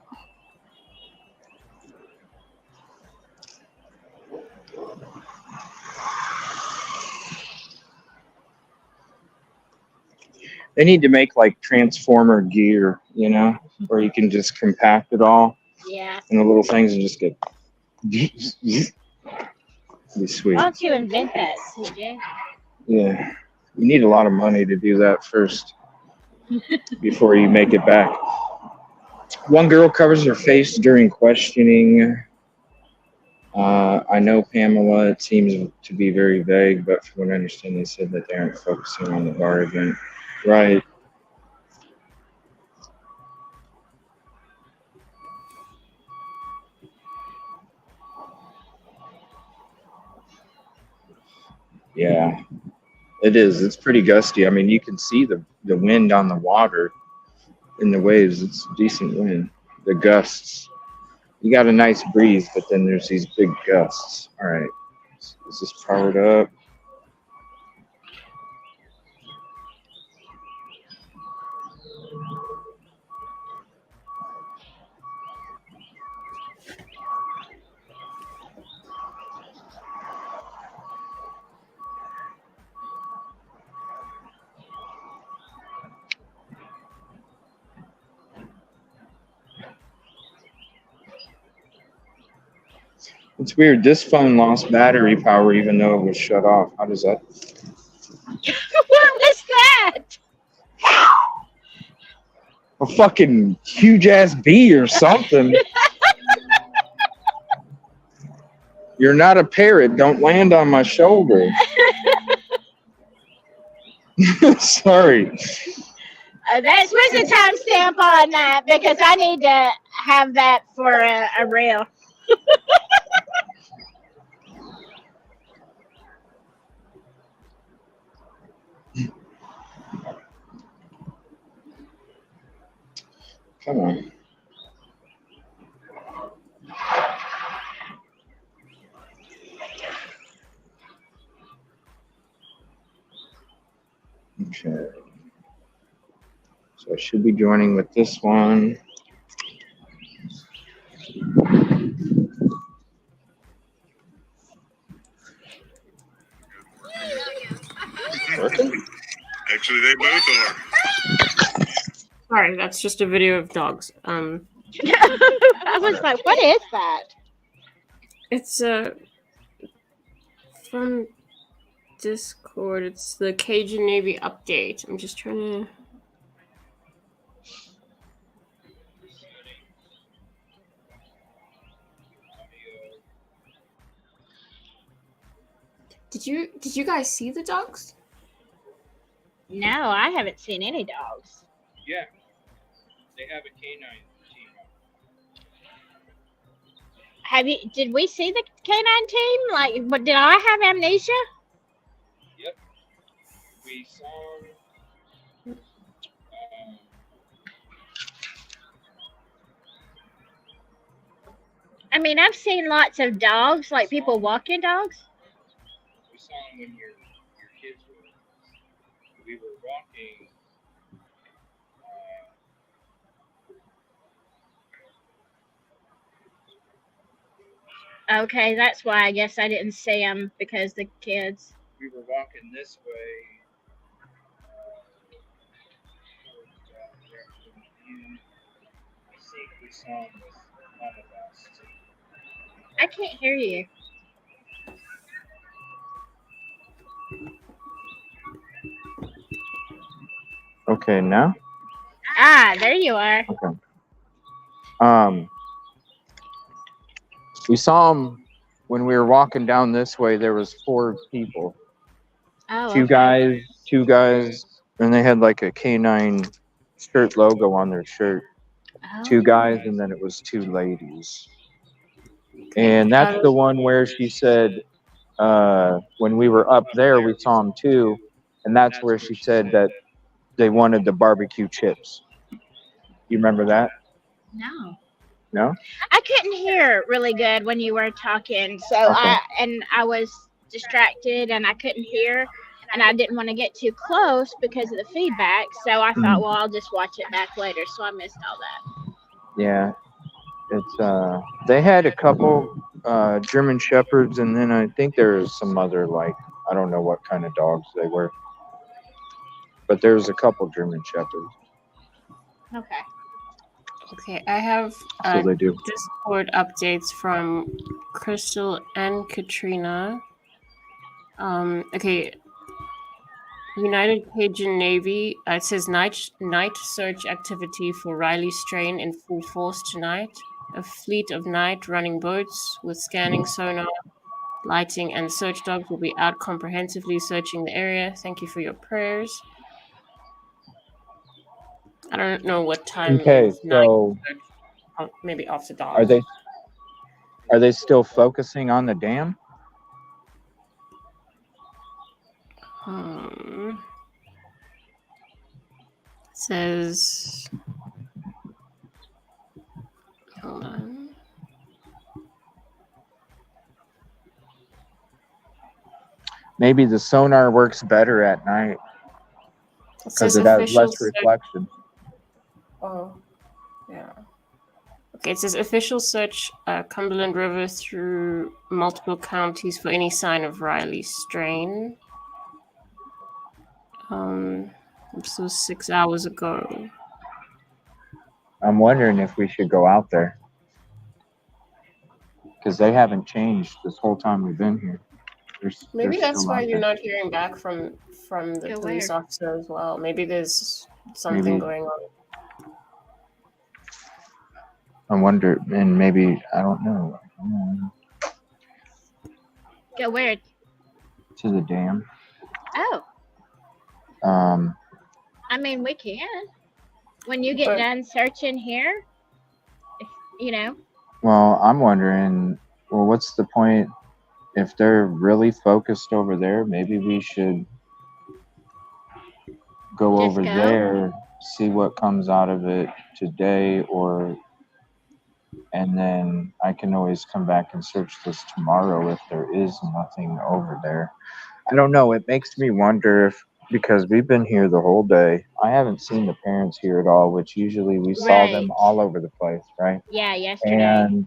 They need to make like Transformer gear, you know, where you can just compact it all Yeah. in the little things and just get. Be sweet. Why don't you invent that, CJ? Yeah, you need a lot of money to do that first before you make it back. One girl covers her face during questioning. I know Pamela, it seems to be very vague, but from what I understand, they said that they aren't focusing on the bar event. Right. Yeah, it is. It's pretty gusty. I mean, you can see the wind on the water in the waves. It's decent wind. The gusts. You got a nice breeze, but then there's these big gusts. All right. Is this powered up? It's weird. This phone lost battery power even though it was shut off. How does that? What was that? A fucking huge ass bee or something. You're not a parrot. Don't land on my shoulder. Sorry. Where's the timestamp on that? Because I need to have that for a reel. Come on. Okay. So I should be joining with this one. Actually, they both are. Sorry, that's just a video of dogs. I was like, what is that? It's from Discord. It's the Cajun Navy update. I'm just trying to. Did you guys see the dogs? No, I haven't seen any dogs. Yeah, they have a canine team. Have you? Did we see the canine team? Like, but did I have amnesia? Yep, we saw. I mean, I've seen lots of dogs, like people walking dogs. We saw them when your kids were. We were walking. Okay, that's why I guess I didn't see them because the kids. We were walking this way. I think we saw them with one of us. I can't hear you. Okay, now? Ah, there you are. Okay. We saw them when we were walking down this way. There was 4 people. Oh, Two okay. guys, and they had like a canine shirt logo on their shirt. Oh. 2 guys, and then it was 2 ladies. And that's the one where she said, when we were up there, we saw them too. And that's where she said that they wanted the barbecue chips. You remember that? No. No? I couldn't hear really good when you were talking, so Okay. I was distracted and I couldn't hear, and I didn't want to get too close because of the feedback. So I thought, well, I'll just watch it back later. So I missed all that. Yeah. It's they had a couple German shepherds, and then I think there was some other, like, I don't know what kind of dogs they were, but there was a couple German shepherds. Okay. Okay, I have So they do. Discord updates from Crystal and Katrina. Okay. United Cajun Navy. It says night search activity for Riley Strain in full force tonight. A fleet of night running boats with scanning sonar, lighting, and search dogs will be out comprehensively searching the area. Thank you for your prayers. I don't know what time. Okay, is night so search. Maybe off the dogs. are they still focusing on the dam? Says, hold on. Maybe the sonar works better at night because it has less reflection. Oh, yeah. Okay, it says official search Cumberland River through multiple counties for any sign of Riley strain. This was 6 hours ago. I'm wondering if we should go out there because they haven't changed this whole time we've been here. Maybe they're that's still why out you're there. not hearing back from the Go police where? officer as well. Maybe there's something Maybe. going on. I wonder, and maybe, I don't know, Go where? to the dam. Oh, I mean, we can. When you get But- done searching here, if, you know. Well, I'm wondering, well, what's the point if they're really focused over there? Maybe we should go Just over go? there, see what comes out of it today, and then I can always come back and search this tomorrow if there is nothing over there. I don't know. It makes me wonder if, because we've been here the whole day, I haven't seen the parents here at all, which usually we saw them Right. all over the place, right? Yeah, yesterday. And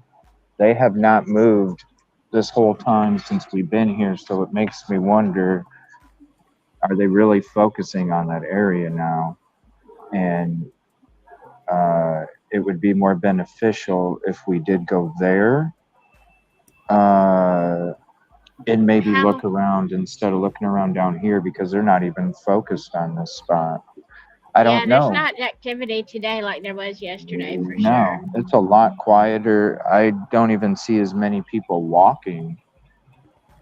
they have not moved this whole time since we've been here. So it makes me wonder are they really focusing on that area now? And it would be more beneficial if we did go there and maybe How- look around instead of looking around down here because they're not even focused on this spot. I don't There's know. not activity today like there was yesterday for No, sure. it's a lot quieter. I don't even see as many people walking.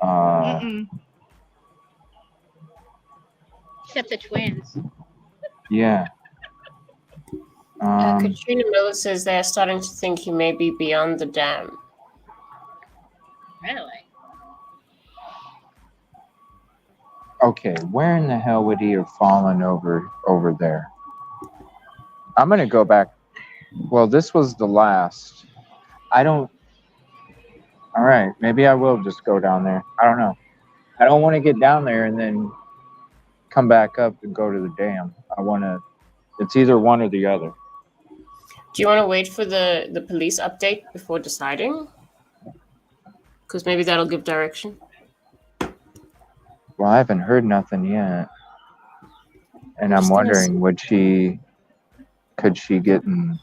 Mm-mm. Except the twins. Yeah. Katrina Miller says they're starting to think he may be beyond the dam. Really? Okay, where in the hell would he have fallen over there? I'm gonna go back. Well, this was the last. I don't. All right, maybe I will just go down there. I don't know. I don't want to get down there and then come back up and go to the dam. I want to. It's either one or the other. Do you want to wait for the police update before deciding? Because maybe that'll give direction. Well, I haven't heard nothing yet, and I'm Just gonna wondering, could she get in?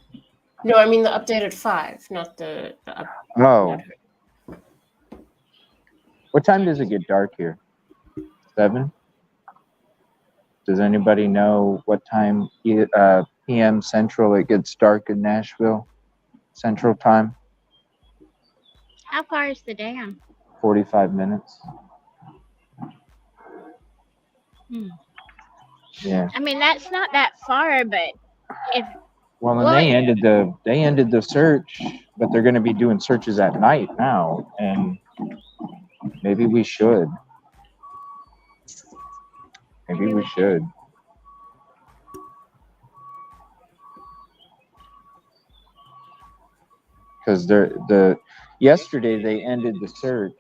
No, I mean the update at 5, not the up. Oh, what time does it get dark here? 7? Does anybody know what time PM Central it gets dark in Nashville? Central Time? How far is the dam? 45 minutes. Hmm. Yeah. I mean, that's not that far, but if Well, and they ended the search, but they're going to be doing searches at night now, and maybe we should. Maybe we should. Because yesterday they ended the search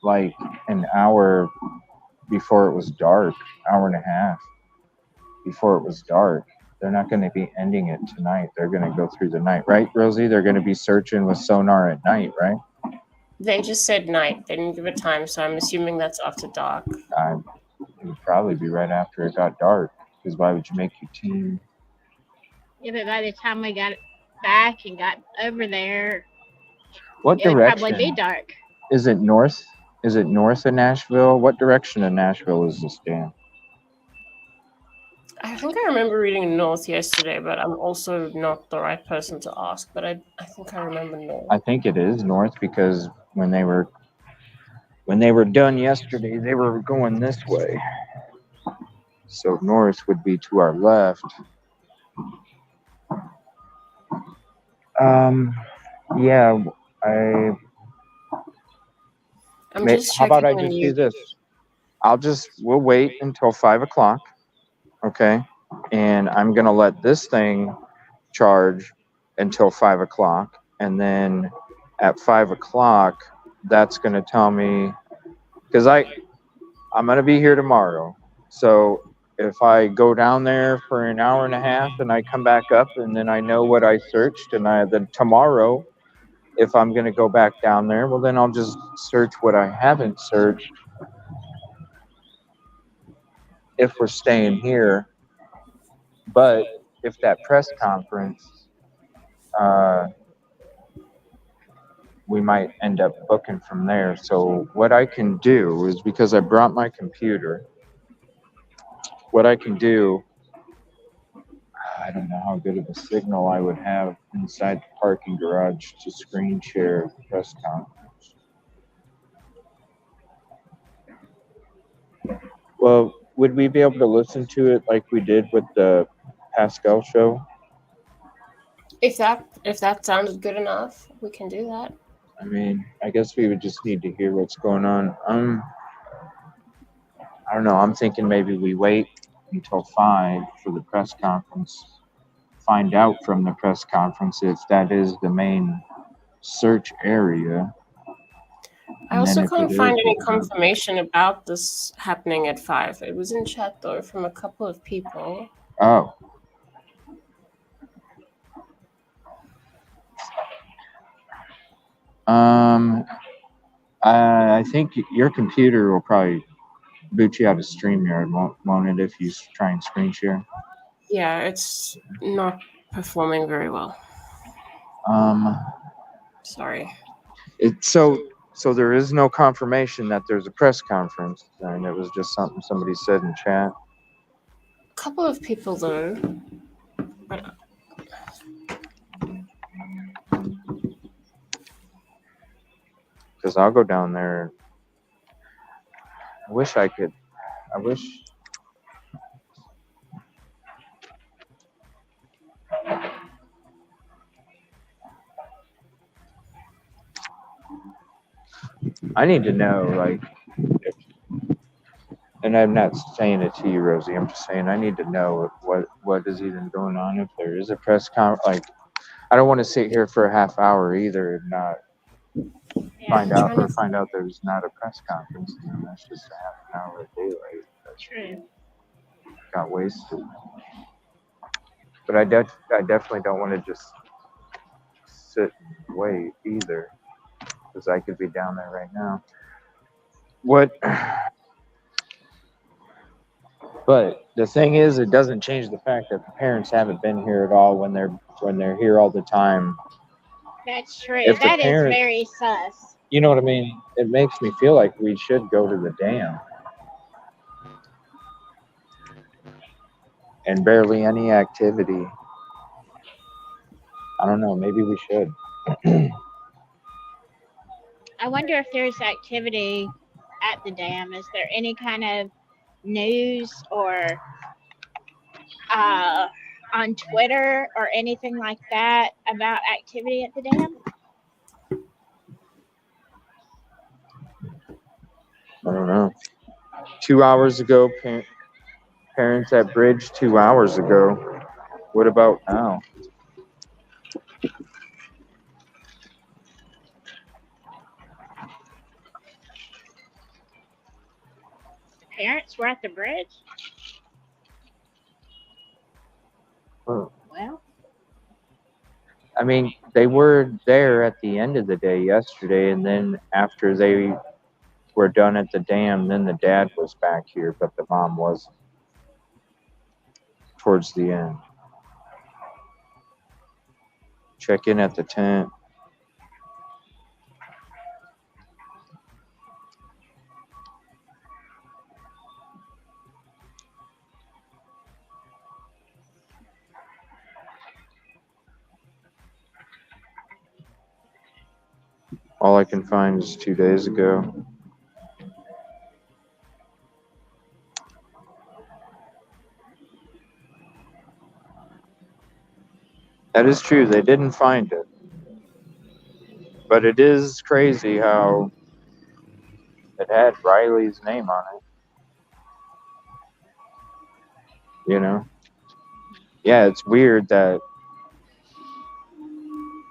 like an hour before it was dark, hour and a half before it was dark. They're not going to be ending it tonight. They're going to go through the night, right, Rosie? They're going to be searching with sonar at night, right? They just said night. They didn't give a time, so I'm assuming that's after dark. It would probably be right after it got dark. Because why would you make your team? yeah, but by the time we got back and got over there, What it would direction? probably be dark. Is it north? Is it north of Nashville? What direction of Nashville is this dam? I think I remember reading north yesterday, but I'm also not the right person to ask. But I think I remember north. I think it is north because when they were done yesterday, they were going this way. So north would be to our left. Yeah, I'm just how about I checking the just do news. this? We'll wait until 5 o'clock, okay? And I'm gonna let this thing charge until 5 o'clock, and then at 5 o'clock, that's gonna tell me, because I'm gonna be here tomorrow. So if I go down there for an hour and a half and I come back up and then I know what I searched, and then tomorrow, if I'm gonna go back down there, well then I'll just search what I haven't searched. If we're staying here, but if that press conference, we might end up booking from there. So what I can do is, because I brought my computer, what I can do, I don't know how good of a signal I would have inside the parking garage to screen share the press conference. Well, would we be able to listen to it like we did with the Pascal show? If that sounded good enough, we can do that. I mean, I guess we would just need to hear what's going on. I don't know. I'm thinking maybe we wait until 5 for the press conference. Find out from the press conference if that is the main search area. I also couldn't find any confirmation about this happening at 5. It was in chat though from a couple of people. Oh. I think your computer will probably boot you out of StreamYard, won't it, if you try and screen share? Yeah, it's not performing very well. Sorry. So there is no confirmation that there's a press conference, and it was just something somebody said in chat. A couple of people though, but Because I'll go down there. I wish. I need to know, like, and I'm not saying it to you, Rosie. I'm just saying I need to know what is even going on. If there is a press conference, like, I don't want to sit here for a half hour either and not find out there's not a press conference, and then that's just a half an hour of daylight. True. Got wasted. But I definitely don't want to just sit and wait either, because I could be down there right now. But the thing is, it doesn't change the fact that the parents haven't been here at all when they're here all the time. That's true. If the That is parent- very sus. You know what I mean? It makes me feel like we should go to the dam. And barely any activity. I don't know. Maybe we should. I wonder if there's activity at the dam. Is there any kind of news or on Twitter or anything like that about activity at the dam? I don't know. 2 hours ago, parents at Bridge 2 hours ago. What about now? The parents were at the bridge? Oh. Well, I mean, they were there at the end of the day yesterday, and then after they were done at the dam, then the dad was back here, but the mom wasn't. Towards the end. Check in at the tent. All I can find is 2 days ago. That is true. They didn't find it. But it is crazy how it had Riley's name on it. You know? Yeah, it's weird that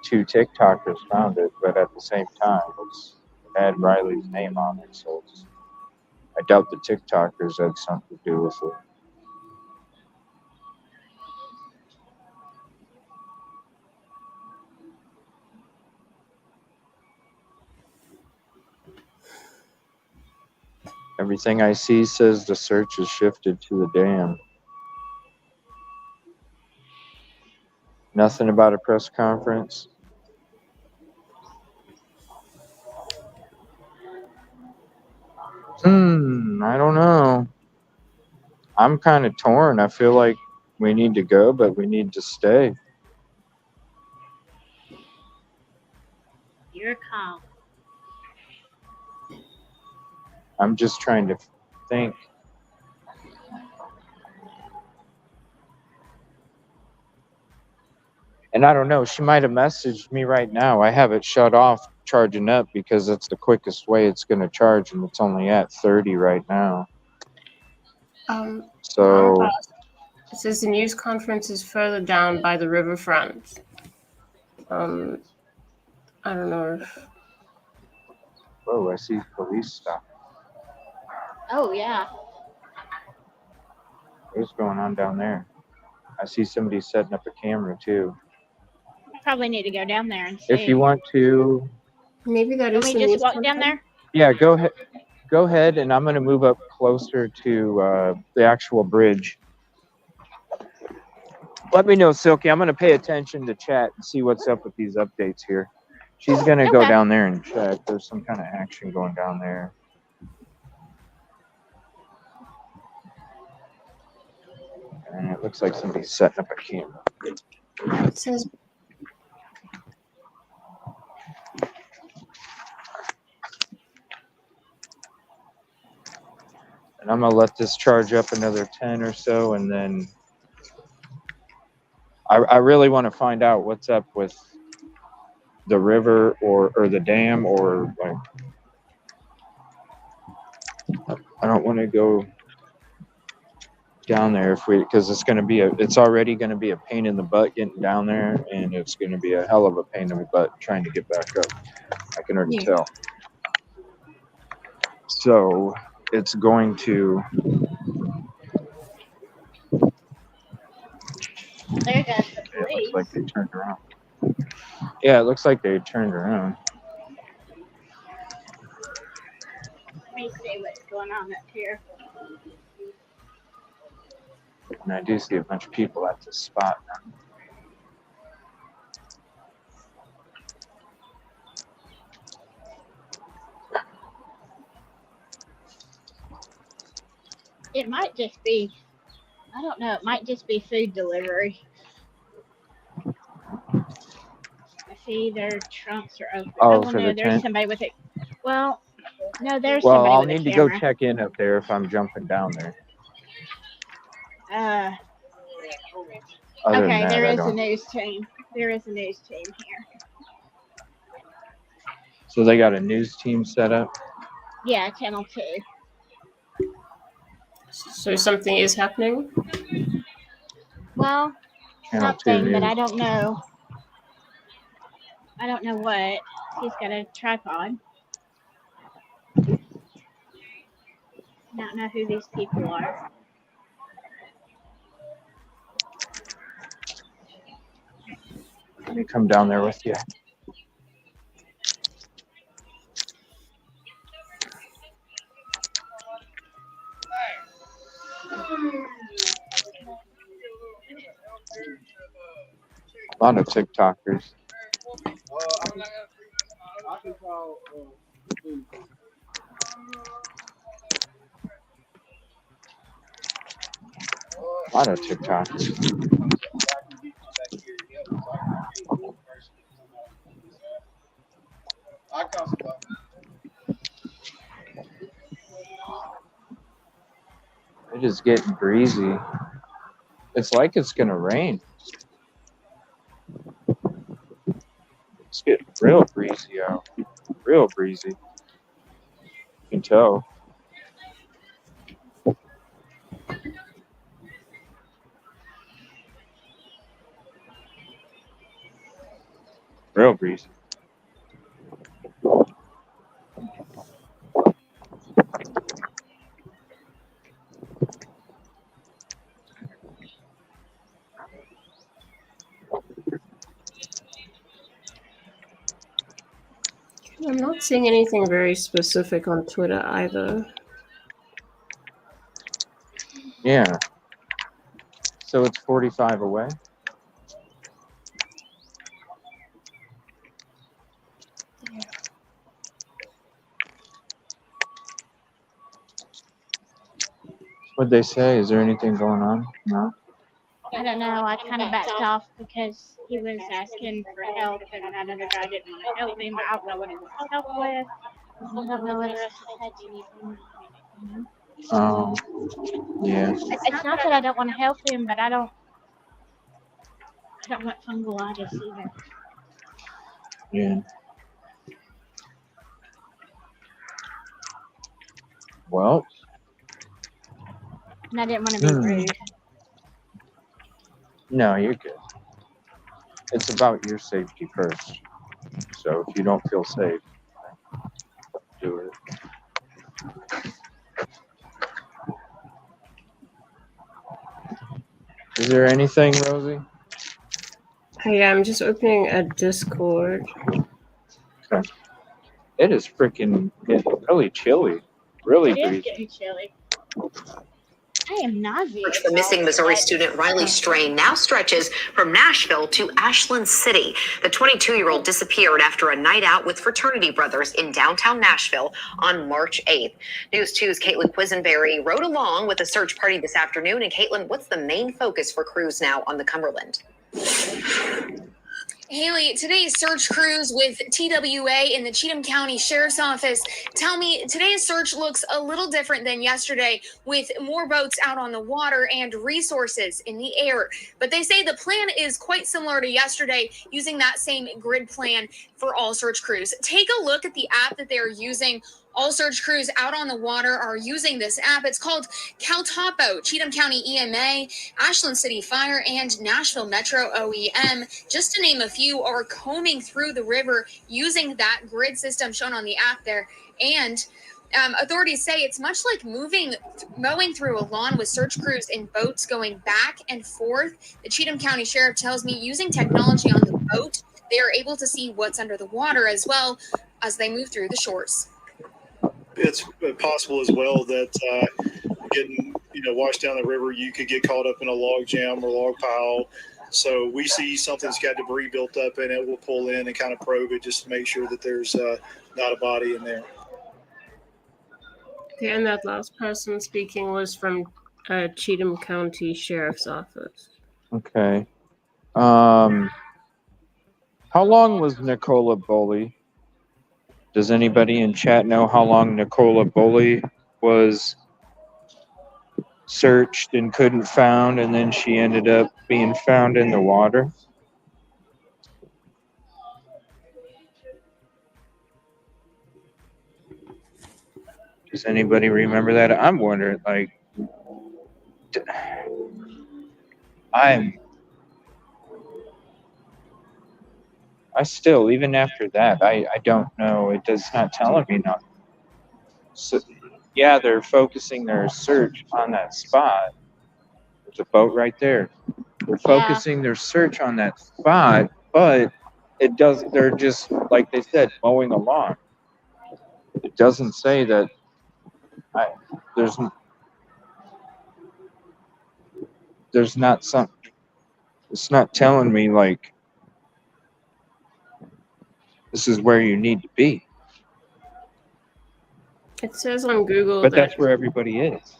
2 TikTokers found it, but at the same time, it had Riley's name on it. So I doubt the TikTokers had something to do with it. Everything I see says the search is shifted to the dam. Nothing about a press conference. I don't know. I'm kind of torn. I feel like we need to go, but we need to stay. your call. I'm just trying to think. And I don't know, she might have messaged me right now. I have it shut off charging up because that's the quickest way it's going to charge, and it's only at 30 right now. So It says the news conference is further down by the riverfront. I don't know. whoa, I see police stuff. Oh, yeah. What's going on down there? I see somebody setting up a camera too. Probably need to go down there and see. If you want to, Maybe that Can is we the just news walk down conference. there? yeah, go ahead. go ahead, and I'm going to move up closer to the actual bridge. Let me know, Silky. I'm going to pay attention to chat and see what's up with these updates here. She's going to go Okay. down there and check. There's some kind of action going down there. And it looks like somebody's setting up a camera. It says And I'm going to let this charge up another 10 or so, and then I really want to find out what's up with the river or the dam, or like, I don't want to go down there because it's going to be it's already going to be a pain in the butt getting down there, and it's going to be a hell of a pain in the butt trying to get back up. I can already tell. So it's going to. There goes the It police. looks like they turned around. Yeah, it looks like they turned around. Let me see what's going on up here. And I do see a bunch of people at this spot now. It might just be, I don't know, it might just be food delivery. I see their trunks are open. Oh, well, for no, the there's tent? somebody with it. Well, no, there's Well, somebody I'll with need a to go camera. check in up there if I'm jumping down there. Other Okay, than that, there I is a don't. news team. There is a news team here. So they got a news team set up. Yeah, Channel 2. so something is happening. Well, Channel 2 something, but News. I don't know. I don't know what. He's got a tripod. I don't know who these people are. Let me come down there with you. A lot of TikTokers. A lot of TikToks. It is getting breezy. It's like it's gonna rain. It's getting real breezy out. Real breezy. You can tell. Real breezy. I'm not seeing anything very specific on Twitter either. Yeah. So it's 45 away. What'd they say? Is there anything going on? No. I don't know. I kind of backed off because he was asking for help, and another guy didn't want to help him. I don't know what he wants help with. I don't know what else he had to anything. Yeah. It's not that I don't want to help him, but I don't want fungulitis either. Yeah. Well. And I didn't want to be rude. No, you're good. It's about your safety first. So if you don't feel safe, do it. Is there anything, Rosie? Yeah, I'm just opening a Discord. Okay. It is freaking getting really chilly. really It is breezy. getting chilly. I am nauseous. Search for missing Missouri student Riley Strain now stretches from Nashville to Ashland City. The 22-year-old disappeared after a night out with fraternity brothers in downtown Nashville on March 8th. News 2's Caitlin Quisenberry rode along with the search party this afternoon. And Caitlin, what's the main focus for crews now on the Cumberland? Haley, today's search crews with TWA and the Cheatham County Sheriff's Office tell me today's search looks a little different than yesterday, with more boats out on the water and resources in the air. But they say the plan is quite similar to yesterday, using that same grid plan for all search crews. Take a look at the app that they're using. All search crews out on the water are using this app. It's called CalTopo. Cheatham County EMA, Ashland City Fire, and Nashville Metro OEM, just to name a few, are combing through the river using that grid system shown on the app there. And authorities say it's much like mowing through a lawn with search crews in boats going back and forth. The Cheatham County Sheriff tells me using technology on the boat, they are able to see what's under the water as well as they move through the shores. It's possible as well that getting washed down the river, you could get caught up in a log jam or log pile. So we see something's got debris built up in it, we'll pull in and kind of probe it just to make sure that there's not a body in there. Okay, and that last person speaking was from Cheatham County Sheriff's Office. Okay. How long was Nicola Bully? Does anybody in chat know how long Nicola Bully was searched and couldn't found, and then she ended up being found in the water? Does anybody remember that? I'm wondering, like, I still, even after that, I don't know. It does not telling me nothing. So, yeah, they're focusing their search on that spot. There's a boat right there. They're focusing their search on that spot, but they're just, like they said, mowing along. It doesn't say that there's not something. It's not telling me, like, this is where you need to be. It says on Google But that's where everybody is.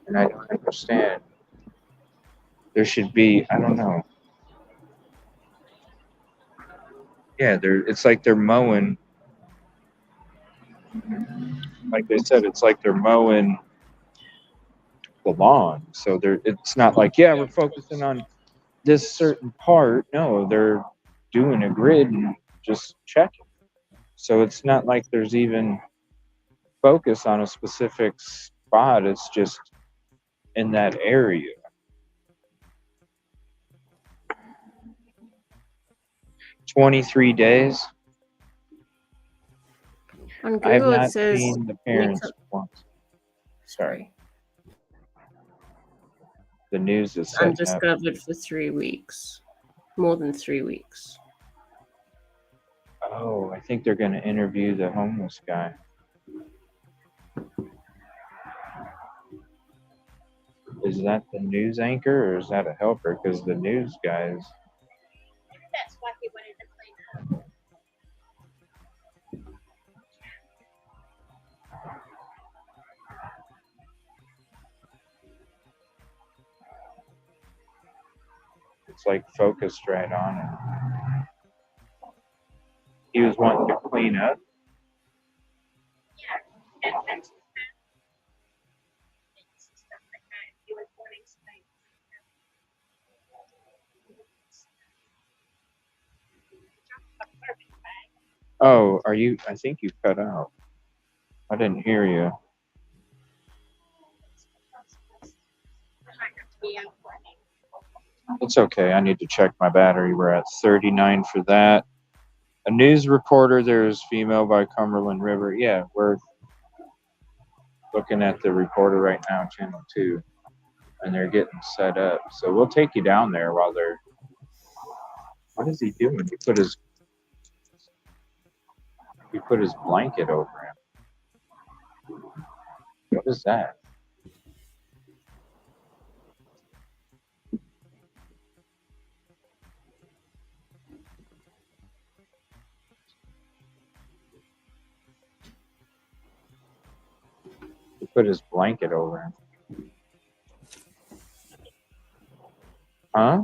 And I don't understand. There should be, I don't know. Yeah, it's like they're mowing. Like they said, it's like they're mowing the lawn. So it's not like, yeah, we're focusing on this certain part. No, they're doing a grid and just checking. So it's not like there's even focus on a specific spot. It's just in that area. "23 days. on I have Google it not says seen the parents once. Sorry. The news is setting up. undiscovered for 3 weeks, more than 3 weeks. Oh, I think they're going to interview the homeless guy. Is that the news anchor or is that a helper? Because the news guys. That's why he wanted to clean up. It's like focused right on it. He was wanting to clean up. Yeah. And stuff like that. He was wanting space. Oh, are you? I think you cut out. I didn't hear you. It's okay. I need to check my battery. We're at 39 for that. A news reporter, there's female by Cumberland River. Yeah, we're looking at the reporter right now, channel 2, and they're getting set up. So we'll take you down there while they're. What is he doing? He He put his blanket over him. What is that? He put his blanket over him. Huh?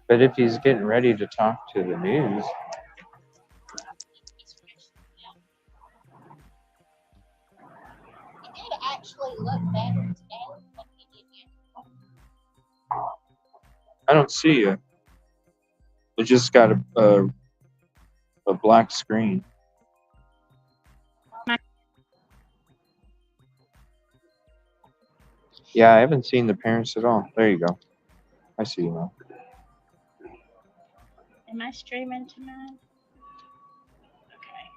But if he's getting ready to talk to the news, It did actually look better today than he did yesterday. I don't see you. It just got a black screen. Yeah, I haven't seen the parents at all. There you go. I see you now. Am I streaming tonight? Okay.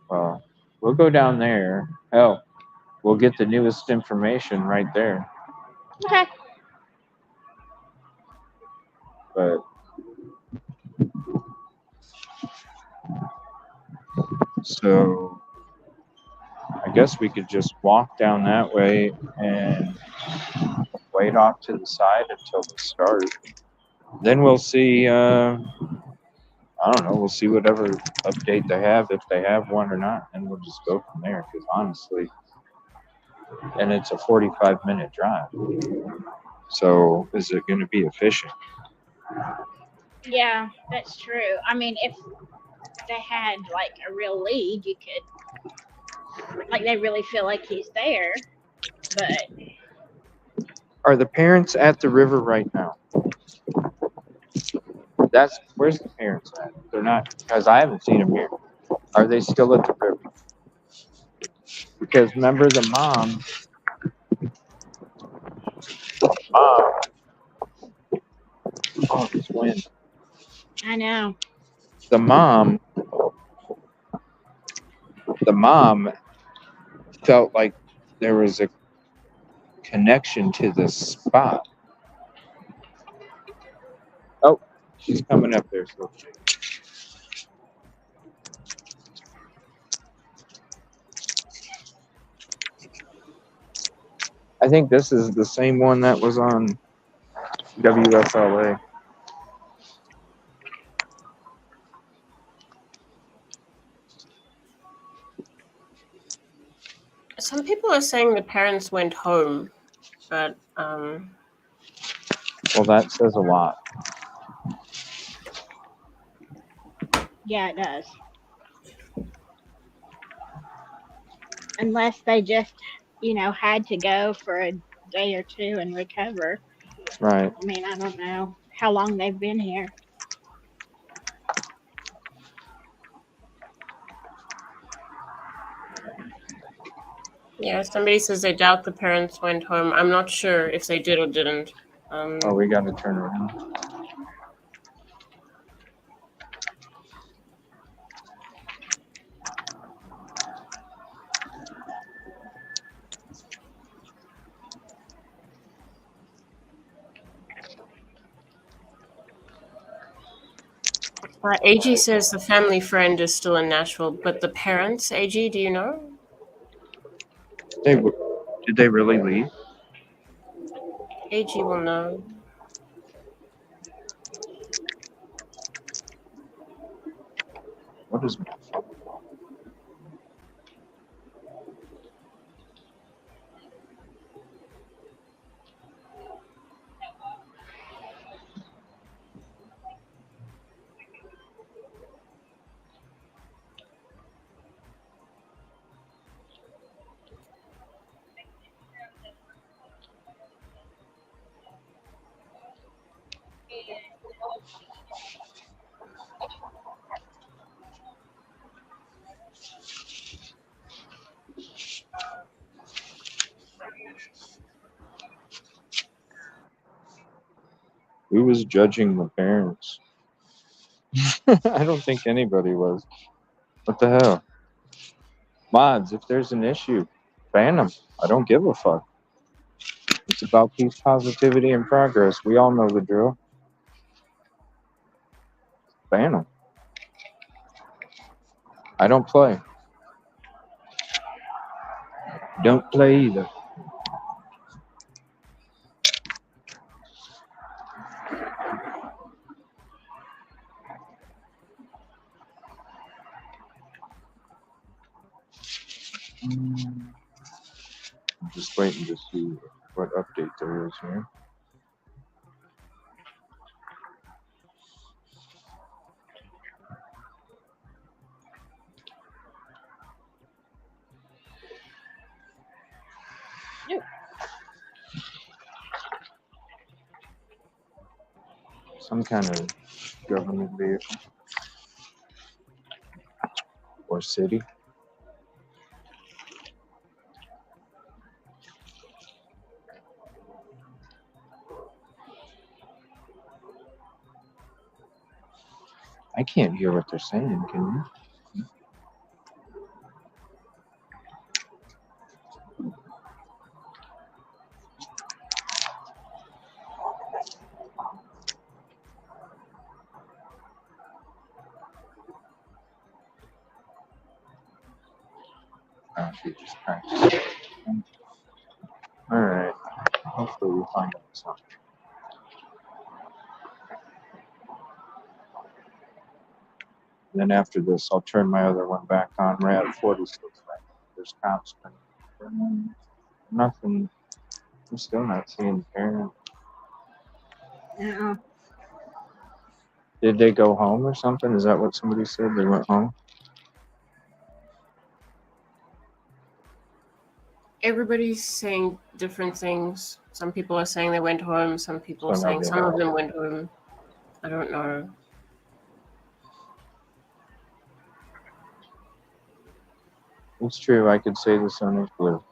Well, we'll go down there. Hell, we'll get the newest information right there. Okay. But so I guess we could just walk down that way and wait off to the side until they start. Then we'll see, I don't know, we'll see whatever update they have, if they have one or not, and we'll just go from there. Because honestly, and it's a 45-minute drive. So is it going to be efficient? Yeah, that's true. I mean, if they had like a real lead, you could, like, they really feel like he's there. But Are the parents at the river right now? Where's the parents at? They're not, because I haven't seen them here. Are they still at the river? Because remember the mom. Oh, this wind. I know. The mom felt like there was a connection to the spot. Oh, she's coming up there. So. I think this is the same one that was on WSLA. Some people are saying the parents went home, but Well, that says a lot. Yeah, it does. Unless they just, had to go for a day or two and recover. Right. I mean, I don't know how long they've been here. yeah, somebody says they doubt the parents went home. I'm not sure if they did or didn't. Oh, we got to turn around. AG says the family friend is still in Nashville, but the parents, AG, do you know? Did they really leave? AG will know. What is? Who was judging the parents? I don't think anybody was. What the hell? Mods, if there's an issue, ban them. I don't give a fuck. It's about peace, positivity, and progress. We all know the drill. Ban them. I don't play. Don't play either. I'm just waiting to see what update there is here. Some kind of government vehicle or city. I can't hear what they're saying, can you? Oh, she just practiced. All right. Hopefully we'll find out something. And then after this, I'll turn my other one back on. We're at 46 right now. There's cops. Nothing. I'm still not seeing the parent. Did they go home or something? Is that what somebody said? They went home? Everybody's saying different things. Some people are saying they went home. Some people are So saying now some they're of them went home. I don't know. It's true. I could say the sun is blue.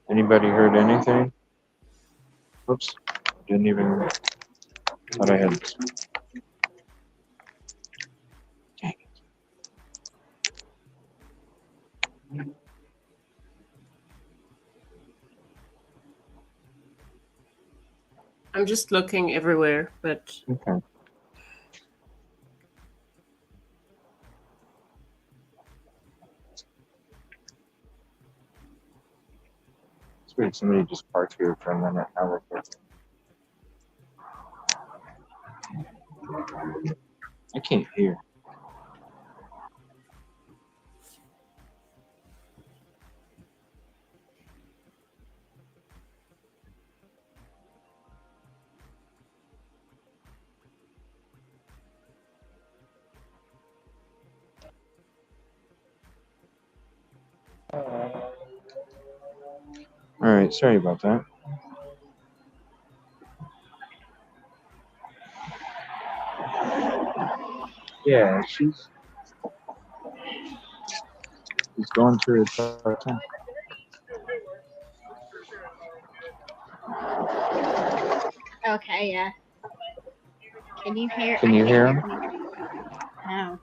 Anybody heard anything? Oops. Didn't even. Thought I had. Dang it. I'm just looking everywhere, but Okay. It's weird. Somebody just parked here for a minute. Now we're here. I can't hear. All right, sorry about that. Yeah, she's going through a tough time. Okay, yeah. Can you hear? Can you hear him? No.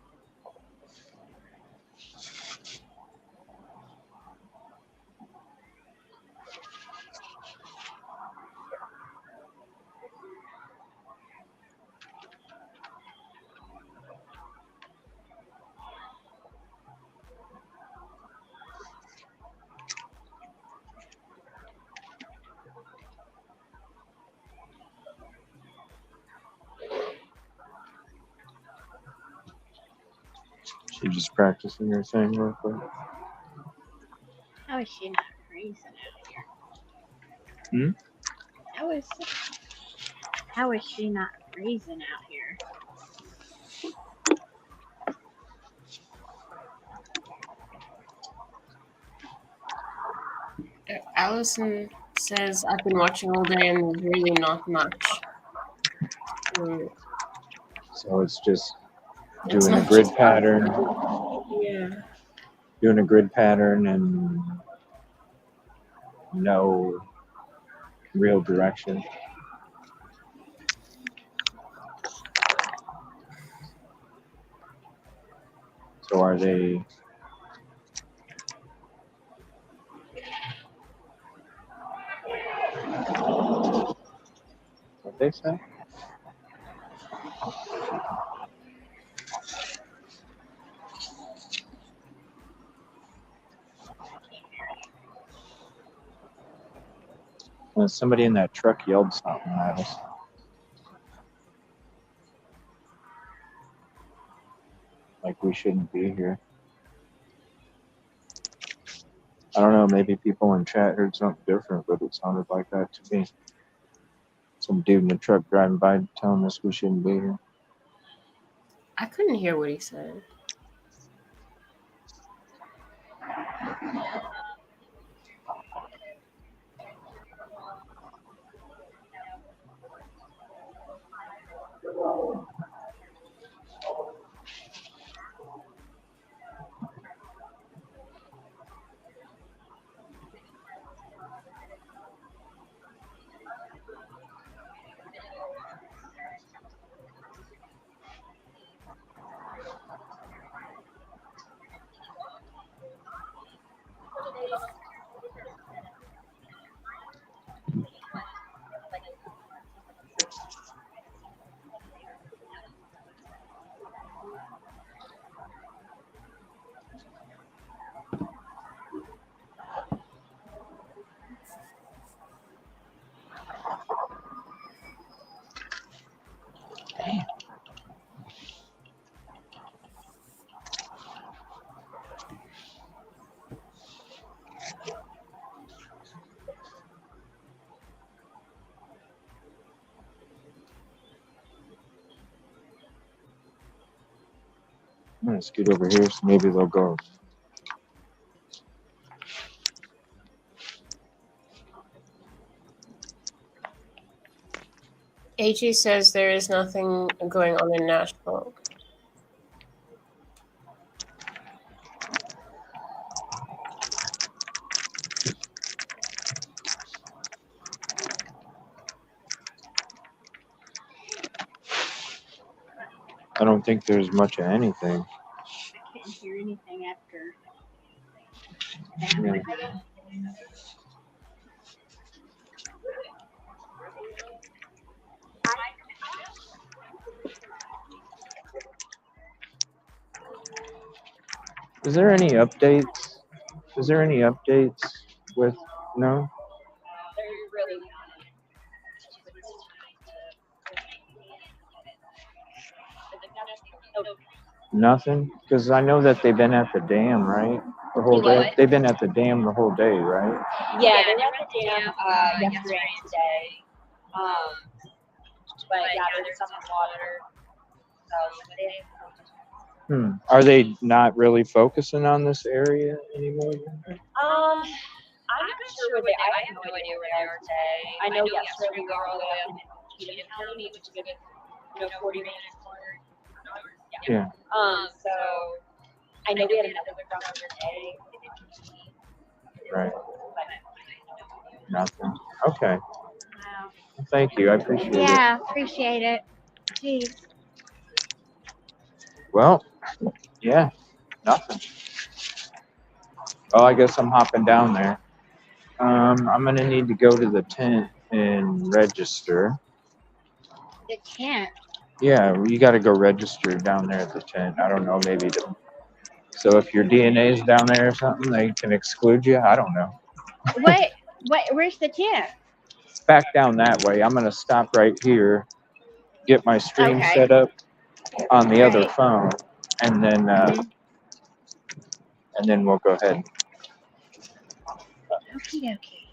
You just practicing your thing real quick. How is she not freezing out Hmm? here? How is she not freezing out here? Allison says, I've been watching all day and really not much. So it's just It's doing a not grid just- pattern, Yeah. doing a grid pattern and no real direction. So are they? What they say? Well, somebody in that truck yelled something at us. Like we shouldn't be here. I don't know, maybe people in chat heard something different, but it sounded like that to me. Some dude in the truck driving by telling us we shouldn't be here. I couldn't hear what he said. I'm gonna scoot over here so maybe they'll go. AG says there is nothing going on in Nashville. I don't think there's much of anything. I couldn't hear anything after. Yeah. Is there any updates? Is there any updates with no? Nothing? Because I know that they've been at the dam, right? The whole day. What? They've been at the dam the whole day, right? Yeah, they were at the dam yesterday and today. But yeah, there's some water. So they, Are they not really focusing on this area anymore? I'm not sure where they. I have no idea where they are today. I know yesterday we were all the way up in Cheatham County, which is a good, 40 minutes. Yeah. So I know we had another drop today. Right. Nothing. Okay. Wow. Thank you. I appreciate it. Yeah, appreciate it. Jeez. Well, yeah, nothing. Well, I guess I'm hopping down there. I'm gonna need to go to the tent and register. The tent. Yeah, you got to go register down there at the tent. I don't know, maybe. So if your DNA is down there or something, they can exclude you. I don't know. Wait, where's the tent? It's back down that way. I'm gonna stop right here, get my stream Okay. set up on the other Right. phone, and then and then we'll go ahead and Okie dokie.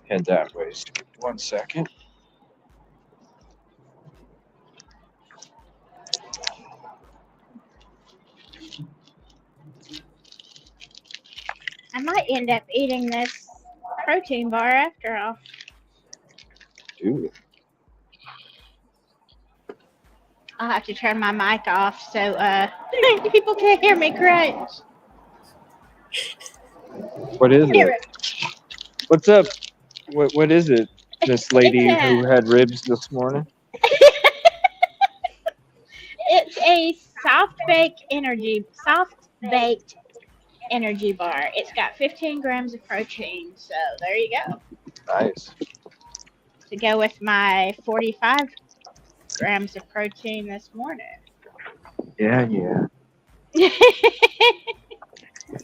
head that way. So 1 second. I might end up eating this protein bar after all. Dude. I'll have to turn my mic off so people can't hear me crunch. What is Hear it? What's up? What is it? This lady It's who had ribs this morning? It's a soft baked energy bar. It's got 15 grams of protein, so there you go. Nice. To go with my 45 grams of protein this morning. Yeah.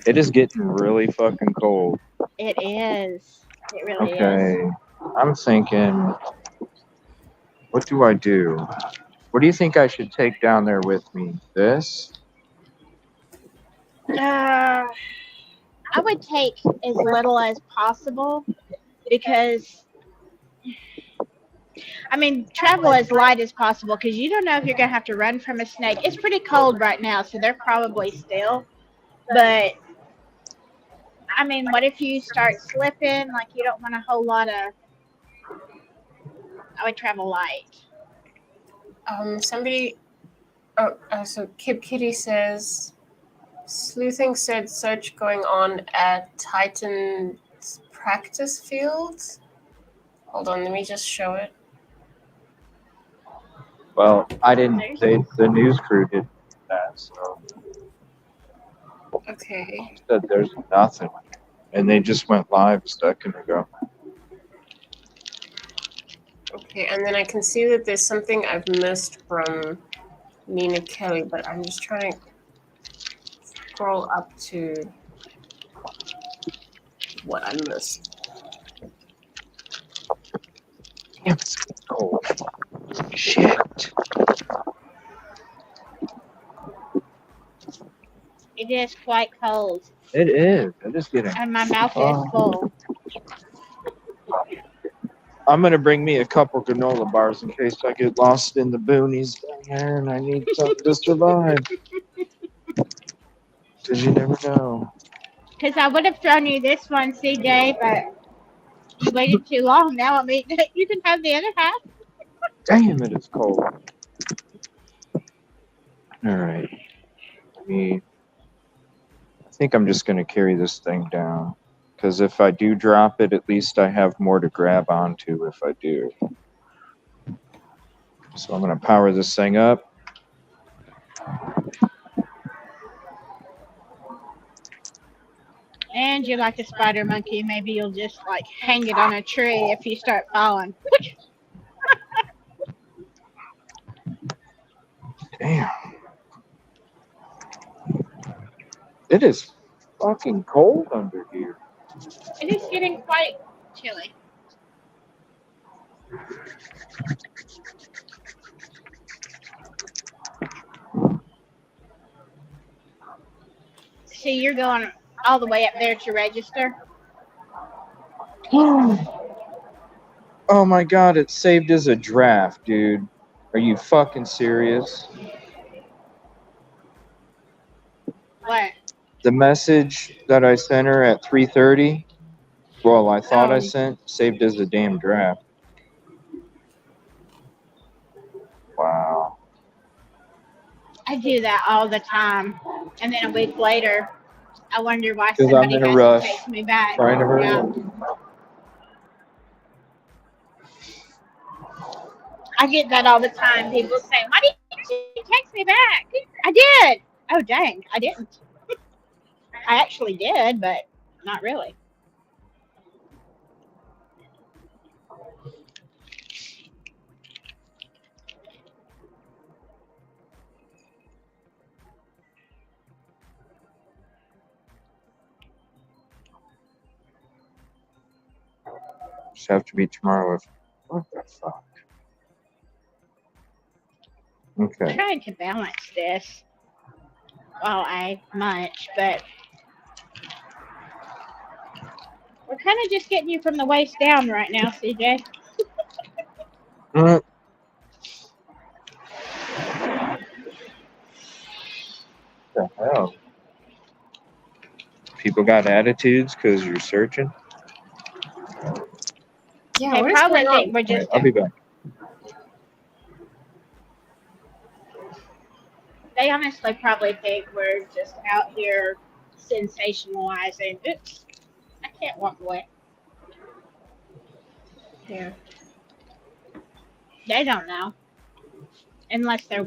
It is getting really fucking cold. It is. It really is. Okay. I'm thinking, what do I do? What do you think I should take down there with me? This? I would take as little as possible because, I mean, travel as light as possible because you don't know if you're going to have to run from a snake. It's pretty cold right now, so they're probably still. But, I mean, what if you start slipping? Like, you don't want a whole lot of. I would travel light. So Kip Kitty says, sleuthing said search going on at Titan's practice fields. Hold on, let me just show it. Well, I didn't. The news crew did that, so Okay. said there's nothing, and they just went live a second ago. Okay, and then I can see that there's something I've missed from Nina Kelly, but I'm just trying to scroll up to what I missed. Damn, it's cold. Shit. It is quite cold, It is. It is getting. and my mouth is full. I'm gonna bring me a couple granola bars in case I get lost in the boonies down here and I need something to survive. Cause you never know. Because I would have thrown you this one, CJ, but you waited too long. Now I'm eating it. You can have the other half. Damn, it is cold. All right. I think I'm just gonna carry this thing down. Because if I do drop it, at least I have more to grab onto if I do. So I'm going to power this thing up. And you're like a spider monkey. Maybe you'll just like hang it on a tree if you start falling. Damn. It is fucking cold under here. It is getting quite chilly. So you're going all the way up there to register? Oh my god, it's saved as a draft, dude. Are you fucking serious? What? The message that I sent her at 3:30, well, I thought I sent, saved as a damn draft. Wow. I do that all the time. And then a week later, I wonder why 'Cause I'm somebody in a hasn't rush, texted me back. trying to hurry Yeah. up. I get that all the time. People say, why didn't you text me back? I did. Oh, dang. I didn't. I actually did, but not really. Just have to be tomorrow. What the fuck? I'm Okay. trying to balance this while I munch, but kind of just getting you from the waist down right now, CJ. Mm. The hell? People got attitudes because you're searching. Yeah, They what is probably going on? think we're just. I'll be back. They honestly probably think we're just out here sensationalizing. Oops, I can't walk away. Yeah. They don't know unless they're